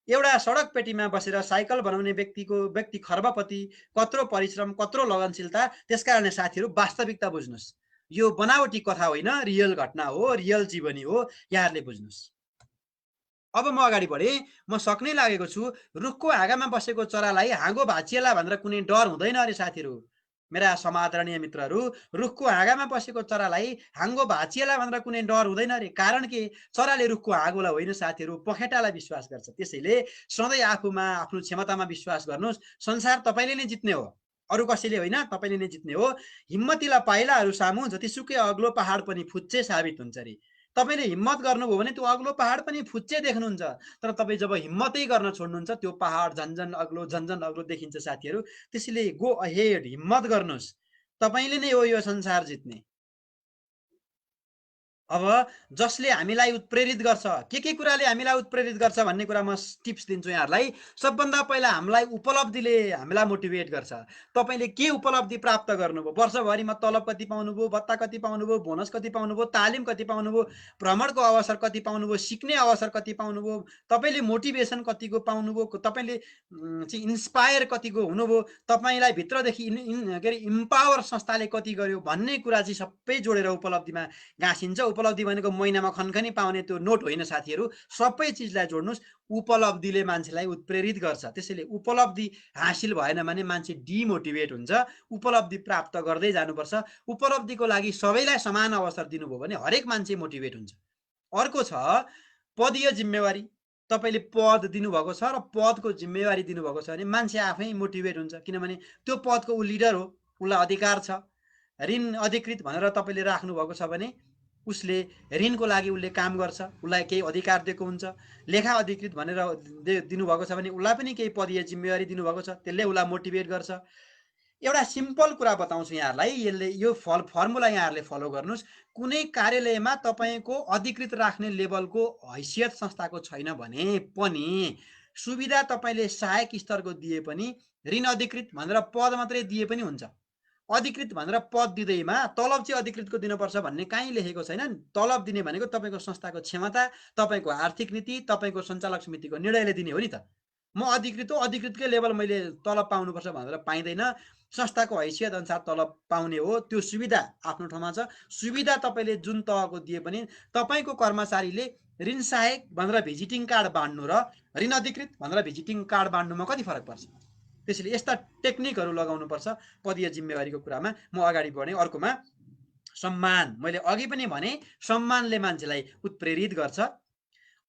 एउटा सडक पेटीमा बसेर साइकल बनाउने व्यक्ति खर्बपति। कत्रो परिश्रम, कत्रो लगनशीलता। त्यसकारणले साथीहरू वास्तविकता बुझ्नुहोस्। यो बनावटी कथा होइन, रियल घटना हो, रियल जीवनी हो। यहाँहरूले बुझ्नुहोस्। अब म अगाडि बढेँ। म सक्नै लागेको छु। रुखको हाँगामा बसेको चरालाई हाँगो भाँचिएला भनेर कुनै डर हुँदैन अरे साथीहरू। मेरा समादरणीय मित्रहरू, रुखको हाँगामा बसेको चरालाई हाँगो भाँचिएला भनेर कुनै डर हुँदैन अरे। कारण के? चराले रुखको हाँगोलाई होइन साथीहरू, पखेटालाई विश्वास गर्छ। त्यसैले सधैँ आफूमा, आफ्नो क्षमतामा विश्वास गर्नुहोस्। संसार तपाईँले नै जित्ने हो, अरू कसैले होइन, तपाईँले नै जित्ने हो। हिम्मतिला पाइलाहरू सामु जतिसुकै अग्लो पहाड पनि फुच्चे साबित हुन्छ अरे। तपाईँले हिम्मत गर्नुभयो भने त्यो अग्लो पहाड पनि फुच्चे देख्नुहुन्छ। तर तपाईँ जब हिम्मतै गर्न छोड्नुहुन्छ त्यो पहाड झन्झन अग्लो देखिन्छ साथीहरू। त्यसैले गो अहेड, हिम्मत गर्नुहोस्। तपाईले नै हो यो संसार जित्ने। अब जसले हामीलाई उत्प्रेरित गर्छ, के कुराले हामीलाई उत्प्रेरित गर्छ भन्ने कुरा म टिप्स दिन्छु यहाँहरूलाई। सबभन्दा पहिला हामीलाई उपलब्धिले हामीलाई मोटिभेट गर्छ। तपाईले के उपलब्धि प्राप्त गर्नुभयो, वर्षभरिमा तलब कति पाउनुभयो, भत्ता कति पाउनुभयो, बोनस कति पाउनुभयो, तालिम कति पाउनुभयो, भ्रमणको अवसर कति पाउनुभयो, सिक्ने अवसर कति पाउनुभयो, तपाईले मोटिभेसन कतिको पाउनुभयो, तपाईले चाहिँ इन्स्पायर कतिको हुनुभयो, तपाईलाई भित्रदेखि के अरे इम्पावर संस्थाले कति गर्यो भन्ने कुरा चाहिँ सबै जोडेर उपलब्धिमा गाँसिन्छ। उपलब्धि भनेको महिनामा खनखनी पाउने त्यो नोट होइन साथीहरू, सबै चिजलाई जोड्नुस्। उपलब्धिले मान्छेलाई उत्प्रेरित गर्छ। त्यसैले उपलब्धि हासिल भएन भने मान्छे डिमोटिभेट हुन्छ। उपलब्धि प्राप्त गर्दै जानुपर्छ। उपलब्धिको लागि सबैलाई समान अवसर दिनुभयो भने हरेक मान्छे मोटिभेट हुन्छ। अर्को छ पदीय जिम्मेवारी। तपाईले पद दिनुभएको छ र पदको जिम्मेवारी दिनुभएको छ भने मान्छे आफै मोटिभेट हुन्छ, किनभने त्यो पदको ऊ लिडर हो, उसलाई अधिकार छ। ऋण अधिकृत भनेर तपाईले राख्नुभएको छ भने उसले ऋणको लागि उसले काम गर्छ, उसलाई केही अधिकार दिएको हुन्छ। लेखा अधिकृत भनेर दिनुभएको छ भने उसलाई पनि केही पदीय जिम्मेवारी दिनुभएको छ, त्यसले उसलाई मोटिभेट गर्छ। एउटा सिम्पल कुरा बताउँछु यहाँहरूलाई, यसले यो फर्मुला यहाँहरूले फलो गर्नुहोस्। कुनै कार्यालयमा तपाईँको अधिकृत राख्ने लेभलको हैसियत संस्थाको छैन भने पनि सुविधा तपाईँले सहायक स्तरको दिए पनि ऋण अधिकृत भनेर पद मात्रै दिए पनि हुन्छ। अधिकृत भनेर पद दिँदैमा तलब चाहिँ अधिकृतको दिनुपर्छ भन्ने कहीँ लेखेको छैन। तलब दिने भनेको तपाईँको संस्थाको क्षमता, तपाईँको आर्थिक नीति, तपाईँको सञ्चालक समितिको निर्णयले दिने हो नि त। म अधिकृत हो, अधिकृतकै लेभल मैले तलब पाउनुपर्छ भनेर पाइँदैन। संस्थाको हैसियत अनुसार तलब पाउने हो। त्यो सुविधा आफ्नो ठाउँमा छ। सुविधा तपाईँले जुन तहको दिए पनि तपाईँको कर्मचारीले ऋण सहायक भनेर भिजिटिङ कार्ड बाँड्नु र ऋण अधिकृत भनेर भिजिटिङ कार्ड बाँड्नुमा कति फरक पर्छ? त्यसैले यस्ता टेक्निकहरू लगाउनुपर्छ पदीय जिम्मेवारीको कुरामा। म अगाडि बढेँ। अर्कोमा सम्मान। मैले अघि पनि भने सम्मानले मान्छेलाई उत्प्रेरित गर्छ।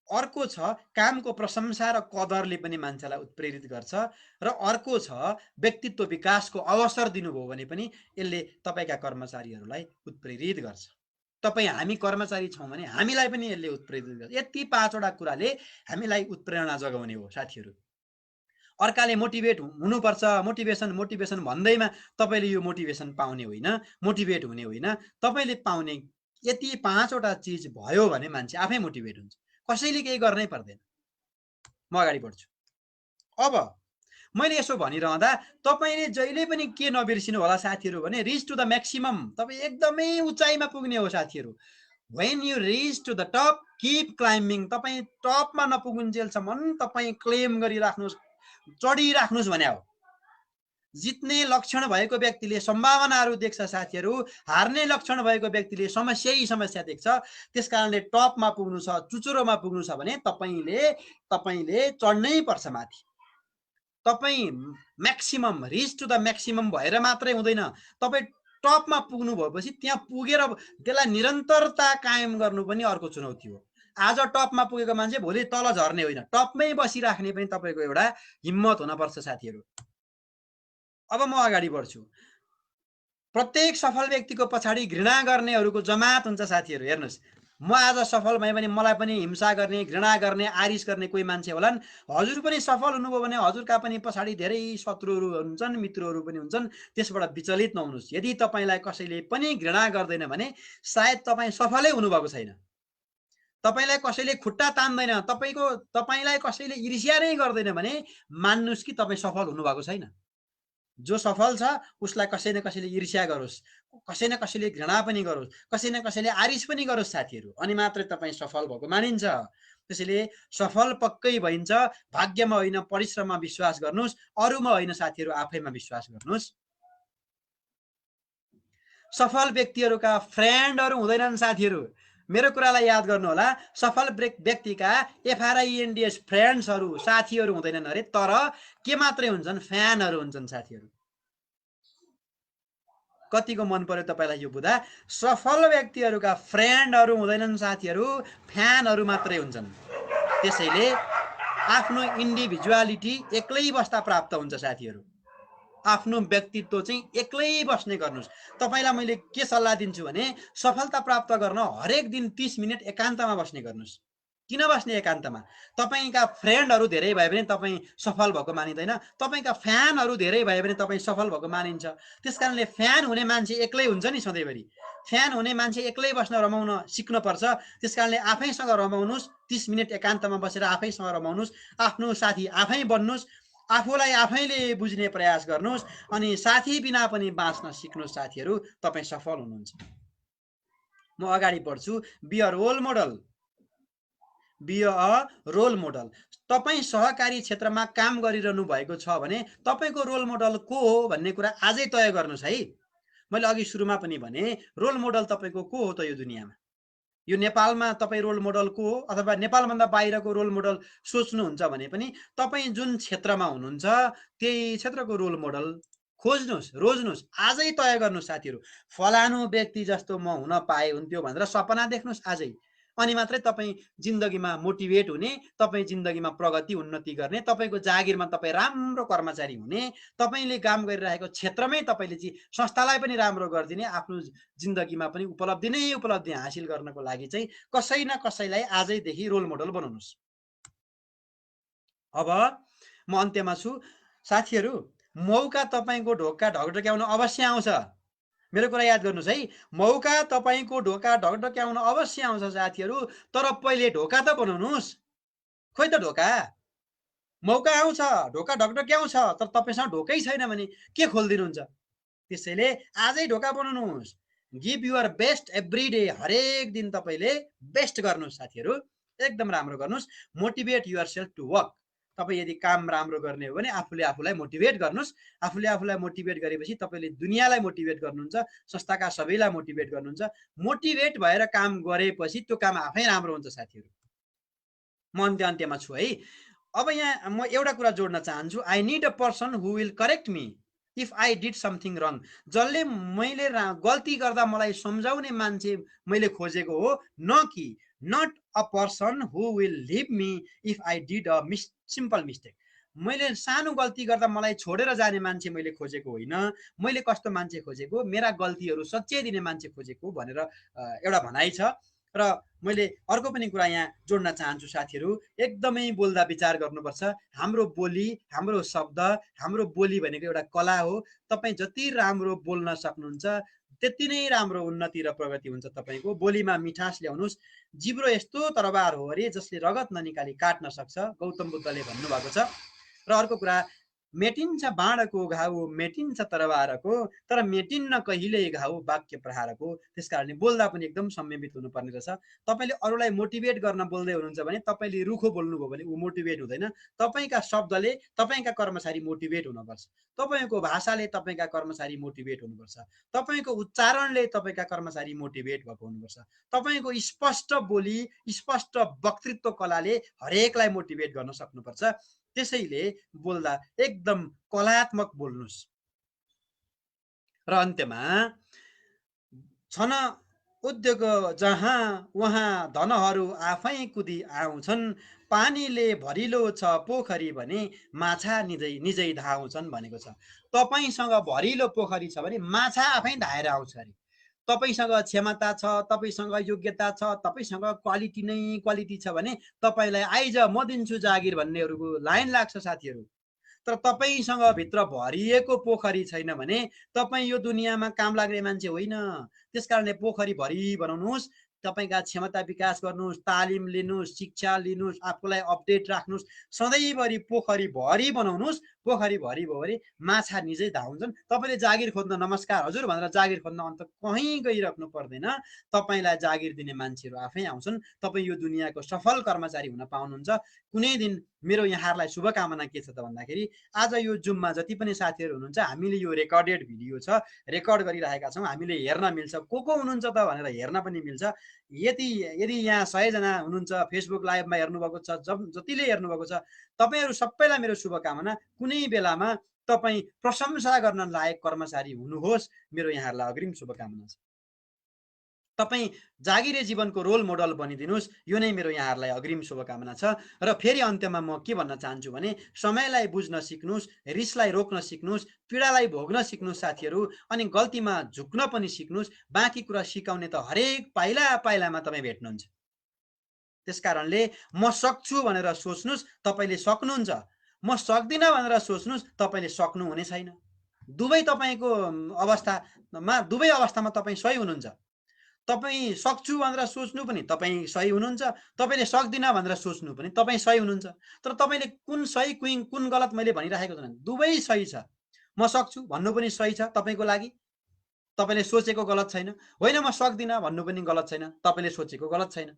अर्को छ कामको प्रशंसा र कदरले पनि मान्छेलाई उत्प्रेरित गर्छ। र अर्को छ व्यक्तित्व विकासको अवसर दिनुभयो भने पनि यसले तपाईँका कर्मचारीहरूलाई उत्प्रेरित गर्छ। तपाईँ हामी कर्मचारी छौँ भने हामीलाई पनि यसले उत्प्रेरित गर्छ। यति 5वटा कुराले हामीलाई उत्प्रेरणा जगाउने हो साथीहरू। अर्काले मोटिभेट हुनुपर्छ, मोटिभेसन भन्दैमा तपाईँले यो मोटिभेसन पाउने होइन, मोटिभेट हुने होइन। तपाईँले पाउने यति 5वटा चिज भयो भने मान्छे आफै मोटिभेट हुन्छ। कसैले केही गर्नै पर्दैन। म अगाडि बढ्छु। अब मैले यसो भनिरहँदा तपाईँले जहिले पनि के नबिर्सिनु होला साथीहरू भने रिच टु द म्याक्सिमम। तपाईँ एकदमै उचाइमा पुग्ने हो साथीहरू। When you reach to the top keep climbing. तपाईँ टपमा नपुगुन्जेलसम्म तपाईँ क्लेम गरिराख्नुहोस्, चढिराख्नुहोस् भने हो। जित्ने लक्षण भएको व्यक्तिले सम्भावनाहरू देख्छ साथीहरू। हार्ने लक्षण भएको व्यक्तिले समस्या देख्छ। त्यसकारणले टपमा पुग्नु छ, चुचुरोमा पुग्नु छ भने तपाईँले चढ्नै पर्छ माथि। तपाईँ maximum reach to the maximum भएर मात्रै हुँदैन। तपाईँ टपमा पुग्नु भएपछि त्यहाँ पुगेर त्यसलाई निरन्तरता कायम गर्नु पनि अर्को चुनौती हो। आज टपमा पुगेको मान्छे भोलि तल झर्ने होइन, टपमै बसिराख्ने पनि तपाईँको एउटा हिम्मत हुनपर्छ साथीहरू। अब म अगाडि बढ्छु। प्रत्येक सफल व्यक्तिको पछाडि घृणा गर्नेहरूको जमात हुन्छ साथीहरू। हेर्नुहोस्, म आज सफल भएँ भने मलाई पनि हिंसा गर्ने, घृणा गर्ने, आरिस गर्ने कोही मान्छे होलान्। हजुर पनि सफल हुनुभयो भने हजुरका पनि पछाडि धेरै शत्रुहरू हुन्छन्, मित्रहरू पनि हुन्छन्। त्यसबाट विचलित नहुनुहोस्। यदि तपाईँलाई कसैले पनि घृणा गर्दैन भने सायद तपाईँ सफलै हुनुभएको छैन। तपाईँलाई कसैले खुट्टा तान्दैन, तपाईँलाई कसैले ईर्ष्या नै गर्दैन भने मान्नुहोस् कि तपाईँ सफल हुनुभएको छैन। जो सफल छ उसलाई कसै न कसैले ईर्ष्या गरोस्, कसै न कसैले घृणा पनि गरोस्, कसै न कसैले आरिस पनि गरोस् साथीहरू, अनि मात्रै तपाईँ सफल भएको मानिन्छ। त्यसैले सफल पक्कै भइन्छ। भाग्यमा होइन परिश्रममा विश्वास गर्नुहोस्, अरूमा होइन साथीहरू आफैमा विश्वास गर्नुहोस्। सफल व्यक्तिहरूका फ्रेन्डहरू हुँदैनन् साथीहरू। मेरो कुरालाई याद गर्नु होला। सफल व्यक्तिका FRIENDS फ्रेन्ड्सहरू, साथीहरू हुँदैनन् अरे, तर के मात्रै हुन्छन्? फ्यानहरू हुन्छन् साथीहरू। कतिको मन पर्यो तपाईँलाई यो बुझ्दा? सफल व्यक्तिहरूका फ्रेन्डहरू हुँदैनन् साथीहरू, फ्यानहरू मात्रै हुन्छन्। त्यसैले आफ्नो इन्डिभिजुअलिटी एक्लै बस्दा प्राप्त हुन्छ साथीहरू। आफ्नो व्यक्तित्व चाहिँ एक्लै बस्ने गर्नुहोस्। तपाईँलाई मैले के सल्लाह दिन्छु भने सफलता प्राप्त गर्न हरेक दिन 30 मिनट एकान्तमा बस्ने गर्नुहोस्। किन बस्ने एकान्तमा? तपाईँका फ्रेन्डहरू धेरै भए भने तपाईँ सफल भएको मानिँदैन, तपाईँका फ्यानहरू धेरै भए भने तपाईँ सफल भएको मानिन्छ। त्यस कारणले फ्यान हुने मान्छे एक्लै हुन्छ नि सधैँभरि। फ्यान हुने मान्छे एक्लै बस्न रमाउन सिक्नुपर्छ। त्यस कारणले आफैसँग रमाउनुहोस्, 30 मिनट एकान्तमा बसेर आफैसँग रमाउनुहोस्, आफ्नो साथी आफै बन्नुहोस्, आफूलाई आफैले बुझ्ने प्रयास गर्नुहोस्, अनि साथी बिना पनि बाँच्न सिक्नुहोस् साथीहरू, तपाईँ सफल हुनुहुन्छ। म अगाडि बढ्छु। Be a role model. Be a role model. तपाईँ सहकारी क्षेत्रमा काम गरिरहनु भएको छ भने तपाईँको रोल मोडल को हो भन्ने कुरा आजै तय गर्नुहोस् है। मैले अघि सुरुमा पनि भने रोल मोडल तपाईँको को हो त यो दुनियाँमा? यो नेपालमा तपाईँ रोल मोडल को हो, अथवा नेपालभन्दा बाहिरको रोल मोडल सोच्नुहुन्छ भने पनि तपाईँ जुन क्षेत्रमा हुनुहुन्छ त्यही क्षेत्रको रोल मोडल खोज्नुहोस्, रोज्नुहोस्, आजै तय गर्नुहोस् साथीहरू। फलानु व्यक्ति जस्तो म हुन पाए हुन्थ्यो भनेर सपना देख्नुहोस् आजै। अनि मात्रै तपाईँ जिन्दगीमा मोटिभेट हुने, तपाईँ जिन्दगीमा प्रगति उन्नति गर्ने, तपाईँको जागिरमा तपाईँ राम्रो कर्मचारी हुने, तपाईँले काम गरिरहेको क्षेत्रमै तपाईँले चाहिँ संस्थालाई पनि राम्रो गरिदिने, आफ्नो जिन्दगीमा पनि उपलब्धि नै उपलब्धि हासिल गर्नको लागि चाहिँ कसै न कसैलाई आजैदेखि रोल मोडल बनाउनुहोस्। अब म अन्त्यमा छु। साथीहरू, मौका तपाईँको ढोका ढकढक्याउन अवश्य आउँछ। मेरो कुरा याद गर्नुहोस् है। मौका तपाईँको ढोका ढकढक्याउन अवश्य आउँछ साथीहरू, तर पहिले ढोका त बनाउनुहोस्। खोइ त ढोका? मौका आउँछ, ढोका ढकढक्याउँछ, तर तपाईँसँग ढोकै छैन भने के खोलिदिनुहुन्छ? त्यसैले आजै ढोका बनाउनुहोस्। Give your best every day. हरेक दिन तपाईँले बेस्ट गर्नुहोस् साथीहरू, एकदम राम्रो गर्नुहोस्। Motivate your self to work. तपाईँ यदि काम राम्रो गर्ने हो भने आफूले आफूलाई मोटिभेट गर्नुहोस्। आफूले आफूलाई मोटिभेट गरेपछि तपाईँले दुनियाँलाई मोटिभेट गर्नुहुन्छ, संस्थाका सबैलाई मोटिभेट गर्नुहुन्छ। मोटिभेट भएर काम गरेपछि त्यो काम आफै राम्रो हुन्छ साथीहरू। म अन्त्यमा छु है। अब यहाँ म एउटा कुरा जोड्न चाहन्छु। I need a person who will correct me if I did something रङ। जसले मैले गल्ती गर्दा मलाई सम्झाउने मान्छे मैले खोजेको हो, न कि not a person who will leave me if I did a simple mistake. मैले सानो गल्ती गर्दा मलाई छोडेर जाने मान्छे मैले खोजेको होइन। मैले कस्तो मान्छे खोजेको, मेरा गल्तीहरू सच्याइदिने मान्छे खोजेको भनेर एउटा भनाइ छ। र मैले अर्को पनि कुरा यहाँ जोड्न चाहन्छु साथीहरू, एकदमै बोल्दा विचार गर्नुपर्छ। हाम्रो बोली, हाम्रो शब्द, हाम्रो बोली भनेको एउटा कला हो। तपाईँ जति राम्रो बोल्न सक्नुहुन्छ त्यति नै राम्रो उन्नति र प्रगति हुन्छ तपाईँको। बोलीमा मिठास ल्याउनुहोस्। जिब्रो यस्तो तरबार हो अरे जसले रगत ननिकाली काट्न सक्छ, गौतम बुद्धले भन्नुभएको छ। र अर्को कुरा, मेटिन्छ बाणको घाउ, मेटिन्छ तरबारको, तर मेटिन्न कहिल्यै घाउ वाक्य प्रहारको। त्यस कारणले बोल्दा पनि एकदम संयमित हुनुपर्ने रहेछ। तपाईँले अरूलाई मोटिभेट गर्न बोल्दै हुनुहुन्छ भने तपाईँले रुखो बोल्नुभयो भने ऊ मोटिभेट हुँदैन। तपाईँका शब्दले तपाईँका कर्मचारी मोटिभेट हुनुपर्छ। तपाईँको भाषाले तपाईँका कर्मचारी मोटिभेट हुनुपर्छ। तपाईँको उच्चारणले तपाईँका कर्मचारी मोटिभेट भएको हुनुपर्छ। तपाईँको स्पष्ट बोली, स्पष्ट वक्तृत्व कलाले हरेकलाई मोटिभेट गर्न सक्नुपर्छ। त्यसैले बोल्दा एकदम कलात्मक बोल्नुहोस्। र अन्त्यमा, छन उद्योग जहाँ वहाँ धनहरू आफै कुदी आउँछन्, पानीले भरिलो छ पोखरी भने माछा निजै धाउँछन् भनेको छ। तपाईँसँग भरिलो पोखरी छ भने माछा आफै धाएर आउँछ अरे। तपाईँसँग क्षमता छ, तपाईँसँग योग्यता छ, तपाईँसँग क्वालिटी नै क्वालिटी छ भने तपाईँलाई आइज म दिन्छु जागिर भन्नेहरूको लाइन लाग्छ साथीहरू। तर तपाईँसँग भित्र भरिएको पोखरी छैन भने तपाईँ यो दुनियाँमा काम लाग्ने मान्छे होइन। त्यस कारणले पोखरी भरि बनाउनुहोस्। तपाईँका क्षमता विकास गर्नुहोस्, तालिम लिनुहोस्, शिक्षा लिनुहोस्, आफूलाई अपडेट राख्नुहोस्, सधैँभरि पोखरी भरि बनाउनुहोस्। पोखरी भरि भयो भने माछा निजै धाउँछन्। तपाईँले जागिर खोज्न नमस्कार हजुर भनेर जागिर खोज्न अन्त कहीँ गइराख्नु पर्दैन। तपाईँलाई जागिर दिने मान्छेहरू आफै आउँछन्। तपाईँ यो दुनियाँको सफल कर्मचारी हुन पाउनुहुन्छ। कुनै दिन मेरो यहाँहरूलाई शुभकामना के छ त भन्दाखेरि, आज यो जुममा जति पनि साथीहरू हुनुहुन्छ, हामीले यो रेकर्डेड भिडियो छ, रेकर्ड गरिरहेका छौँ, हामीले हेर्न मिल्छ। को हुनुहुन्छ त भनेर हेर्न पनि मिल्छ। यदि यहाँ 100 जना हुनुहुन्छ, फेसबुक लाइभमा हेर्नुभएको छ, जतिले हेर्नुभएको छ, तपाईँहरू सबैलाई मेरो शुभकामना। कुनै बेलामा तपाईँ प्रशंसा गर्न लायक कर्मचारी हुनुहोस्, मेरो यहाँहरूलाई अग्रिम शुभकामना छ। तपाईँ जागिरे जीवनको रोल मोडल बनिदिनुहोस्, यो नै मेरो यहाँहरूलाई अग्रिम शुभकामना छ। र फेरि अन्त्यमा म के भन्न चाहन्छु भने, समयलाई बुझ्न सिक्नुहोस्, रिसलाई रोक्न सिक्नुहोस्, पीडालाई भोग्न सिक्नुहोस् साथीहरू, अनि गल्तीमा झुक्न पनि सिक्नुहोस्। बाँकी कुरा सिकाउने त हरेक पाइला पाइलामा तपाईँ भेट्नुहुन्छ। त्यसकारणले म सक्छु भनेर सोच्नुस् तपाईले सक्नुहुन्छ, म सक्दिनँ भनेर सोच्नुस् तपाईले सक्नुहुने छैन। दुवै तपाईको दुवै अवस्थामा तपाईँ सही हुनुहुन्छ। तपाईँ सक्छु भनेर सोच्नु पनि तपाईँ सही हुनुहुन्छ, तपाईँले सक्दिनँ भनेर सोच्नु पनि तपाईँ सही हुनुहुन्छ। तर तपाईँले कुन सही कुन गलत मैले भनिराखेको छैन, दुवै सही छ। म सक्छु भन्नु पनि सही छ तपाईँको लागि, तपाईँले सोचेको गलत छैन। होइन म सक्दिनँ भन्नु पनि गलत छैन, तपाईँले सोचेको गलत छैन।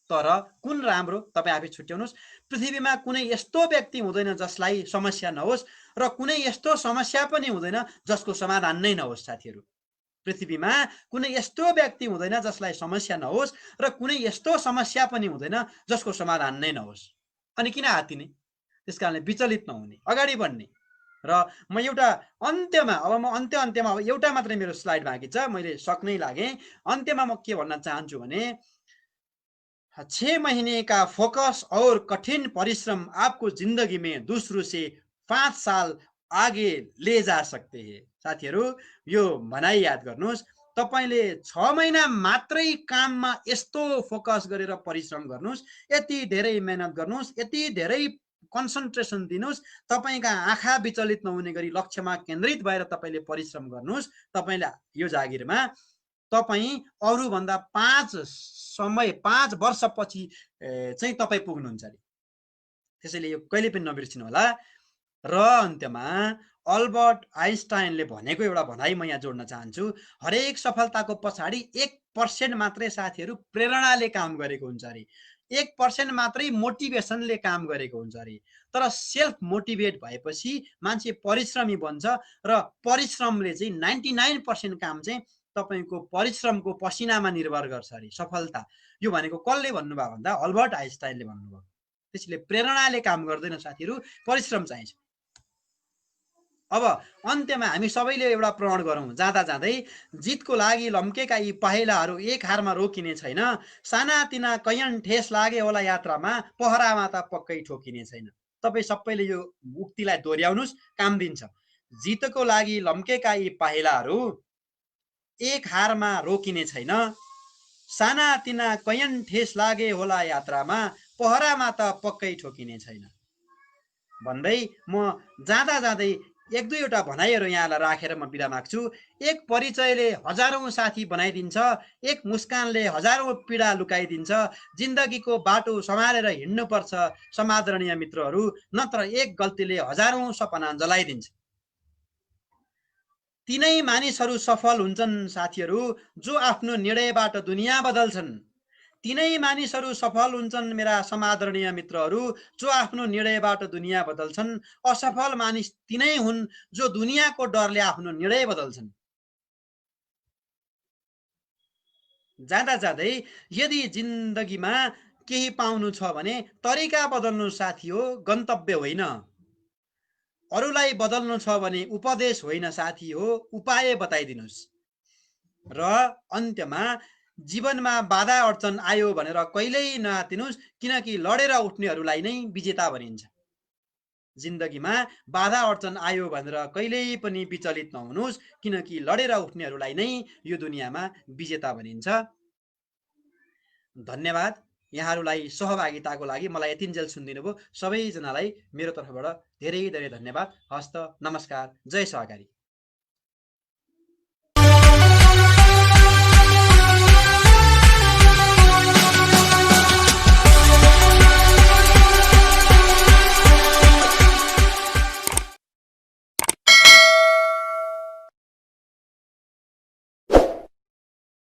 तर कुन राम्रो तपाईँ आफै छुट्याउनुहोस्। पृथ्वीमा कुनै यस्तो व्यक्ति हुँदैन जसलाई समस्या नहोस् र कुनै यस्तो समस्या पनि हुँदैन जसको समाधान नै नहोस्। साथीहरू, पृथ्वीमा कुनै यस्तो व्यक्ति हुँदैन जसलाई समस्या नहोस् र कुनै यस्तो समस्या पनि हुँदैन जसको समाधान नै नहोस्। अनि किन हात्तिने? त्यसकारणले विचलित नहुने, अगाडि बढ्ने। र म एउटा अन्त्यमा, अब म अन्त्यमा अब एउटा मात्रै मेरो स्लाइड बाँकी छ, मैले सक्नै लागेँ। अन्त्यमा म के भन्न चाहन्छु भने 6 महीने का फोकस और कठिन परिश्रम आपको जिंदगी में दूसरों से 5 साल आगे ले जा सकते हैं। साथीहरू, यो भनाइ याद गर्नुहोस्। तपाईले 6 महिना मात्रै काममा यस्तो फोकस गरेर परिश्रम गर्नुहोस्, यति धेरै मेहनत गर्नुहोस्, यति धेरै कन्सन्ट्रेसन दिनुहोस्, तपाईका आँखा विचलित नहुने गरी लक्ष्यमा केन्द्रित भएर तपाईले परिश्रम गर्नुहोस्। तपाईले यो जागिरमा तपाईँ अरूभन्दा 5 वर्षपछि चाहिँ तपाईँ पुग्नुहुन्छ अरे। त्यसैले यो कहिले पनि नबिर्सिनु होला। र अन्त्यमा अल्बर्ट आइन्स्टाइनले भनेको एउटा भनाइ म यहाँ जोड्न चाहन्छु। हरेक सफलताको पछाडि 1% मात्रै साथीहरू प्रेरणाले काम गरेको हुन्छ अरे, 1% मात्रै मोटिभेसनले काम गरेको हुन्छ अरे। तर सेल्फ मोटिभेट भएपछि मान्छे परिश्रमी बन्छ र परिश्रमले चाहिँ 99% काम चाहिँ तपाईको परिश्रमको पसिनामा निर्भर गर्छ अरे सफलता। यो भनेको कसले भन्नुभयो भन्दा अल्बर्ट आइन्स्टाइनले भन्नुभयो। त्यसैले प्रेरणाले काम गर्दैन साथीहरू, परिश्रम चाहिन्छ। अब अन्त्यमा हामी सबैले एउटा प्रण गरौँ, जाँदा जाँदै जितको लागि लम्केका यी पाइलाहरू एक हारमा रोकिने छैन। सानातिना कैयन ठेस लागे होला यात्रामा, पहरामा त पक्कै ठोकिने छैन। तपाईँ सबैले यो उक्तिलाई दोहोऱ्याउनुहोस्, काम दिन्छ। जितको लागि लम्केका यी पाइलाहरू एक हारमा रोकिने छैन। सानातिना कैयन ठेस लागे होला यात्रामा, पहरामा त पक्कै ठोकिने छैन भन्दै म जाँदा जाँदै एक दुईवटा भनाइहरू यहाँलाई राखेर म बिदा माग्छु। एक परिचयले हजारौं साथी बनाइदिन्छ, एक मुस्कानले हजारौं पीडा लुकाइदिन्छ। जिन्दगीको बाटो सम्हालेर हिँड्नुपर्छ समादरणीय मित्रहरू, नत्र एक गल्तीले हजारौं सपना जलाइदिन्छ। तिनै मानिसहरू सफल हुन्छन् साथीहरू, जो आफ्नो निर्णयबाट दुनियाँ बदल्छन्। तिनै मानिसहरू सफल हुन्छन् मेरा समादरणीय मित्रहरू, जो आफ्नो निर्णयबाट दुनियाँ बदल्छन्। असफल मानिस तिनै हुन् जो दुनियाँको डरले आफ्नो निर्णय बदल्छन्। जाँदा जाँदै यदि जिन्दगीमा केही पाउनु छ भने तरिका बदल्नु साथी हो, गन्तव्य होइन। अरूलाई बदल्नु छ भने उपदेश होइन साथी हो, उपाय बताइदिनुहोस्। र अन्त्यमा जीवनमा बाधा अडचन आयो भनेर कहिल्यै नआत्तिनुहोस्, किनकि लडेर उठ्नेहरूलाई नै विजेता भनिन्छ। जिन्दगीमा बाधा अडचन आयो भनेर कहिल्यै पनि विचलित नहुनुहोस्, किनकि लडेर उठ्नेहरूलाई नै यो दुनियाँमा विजेता भनिन्छ। धन्यवाद यहाँहरूलाई सहभागिताको लागि। मलाई यतिन्जेल सुनिदिनु भयो सबैजनालाई मेरो तर्फबाट धेरै धेरै धन्यवाद। हस्त, नमस्कार, जय सहकारी।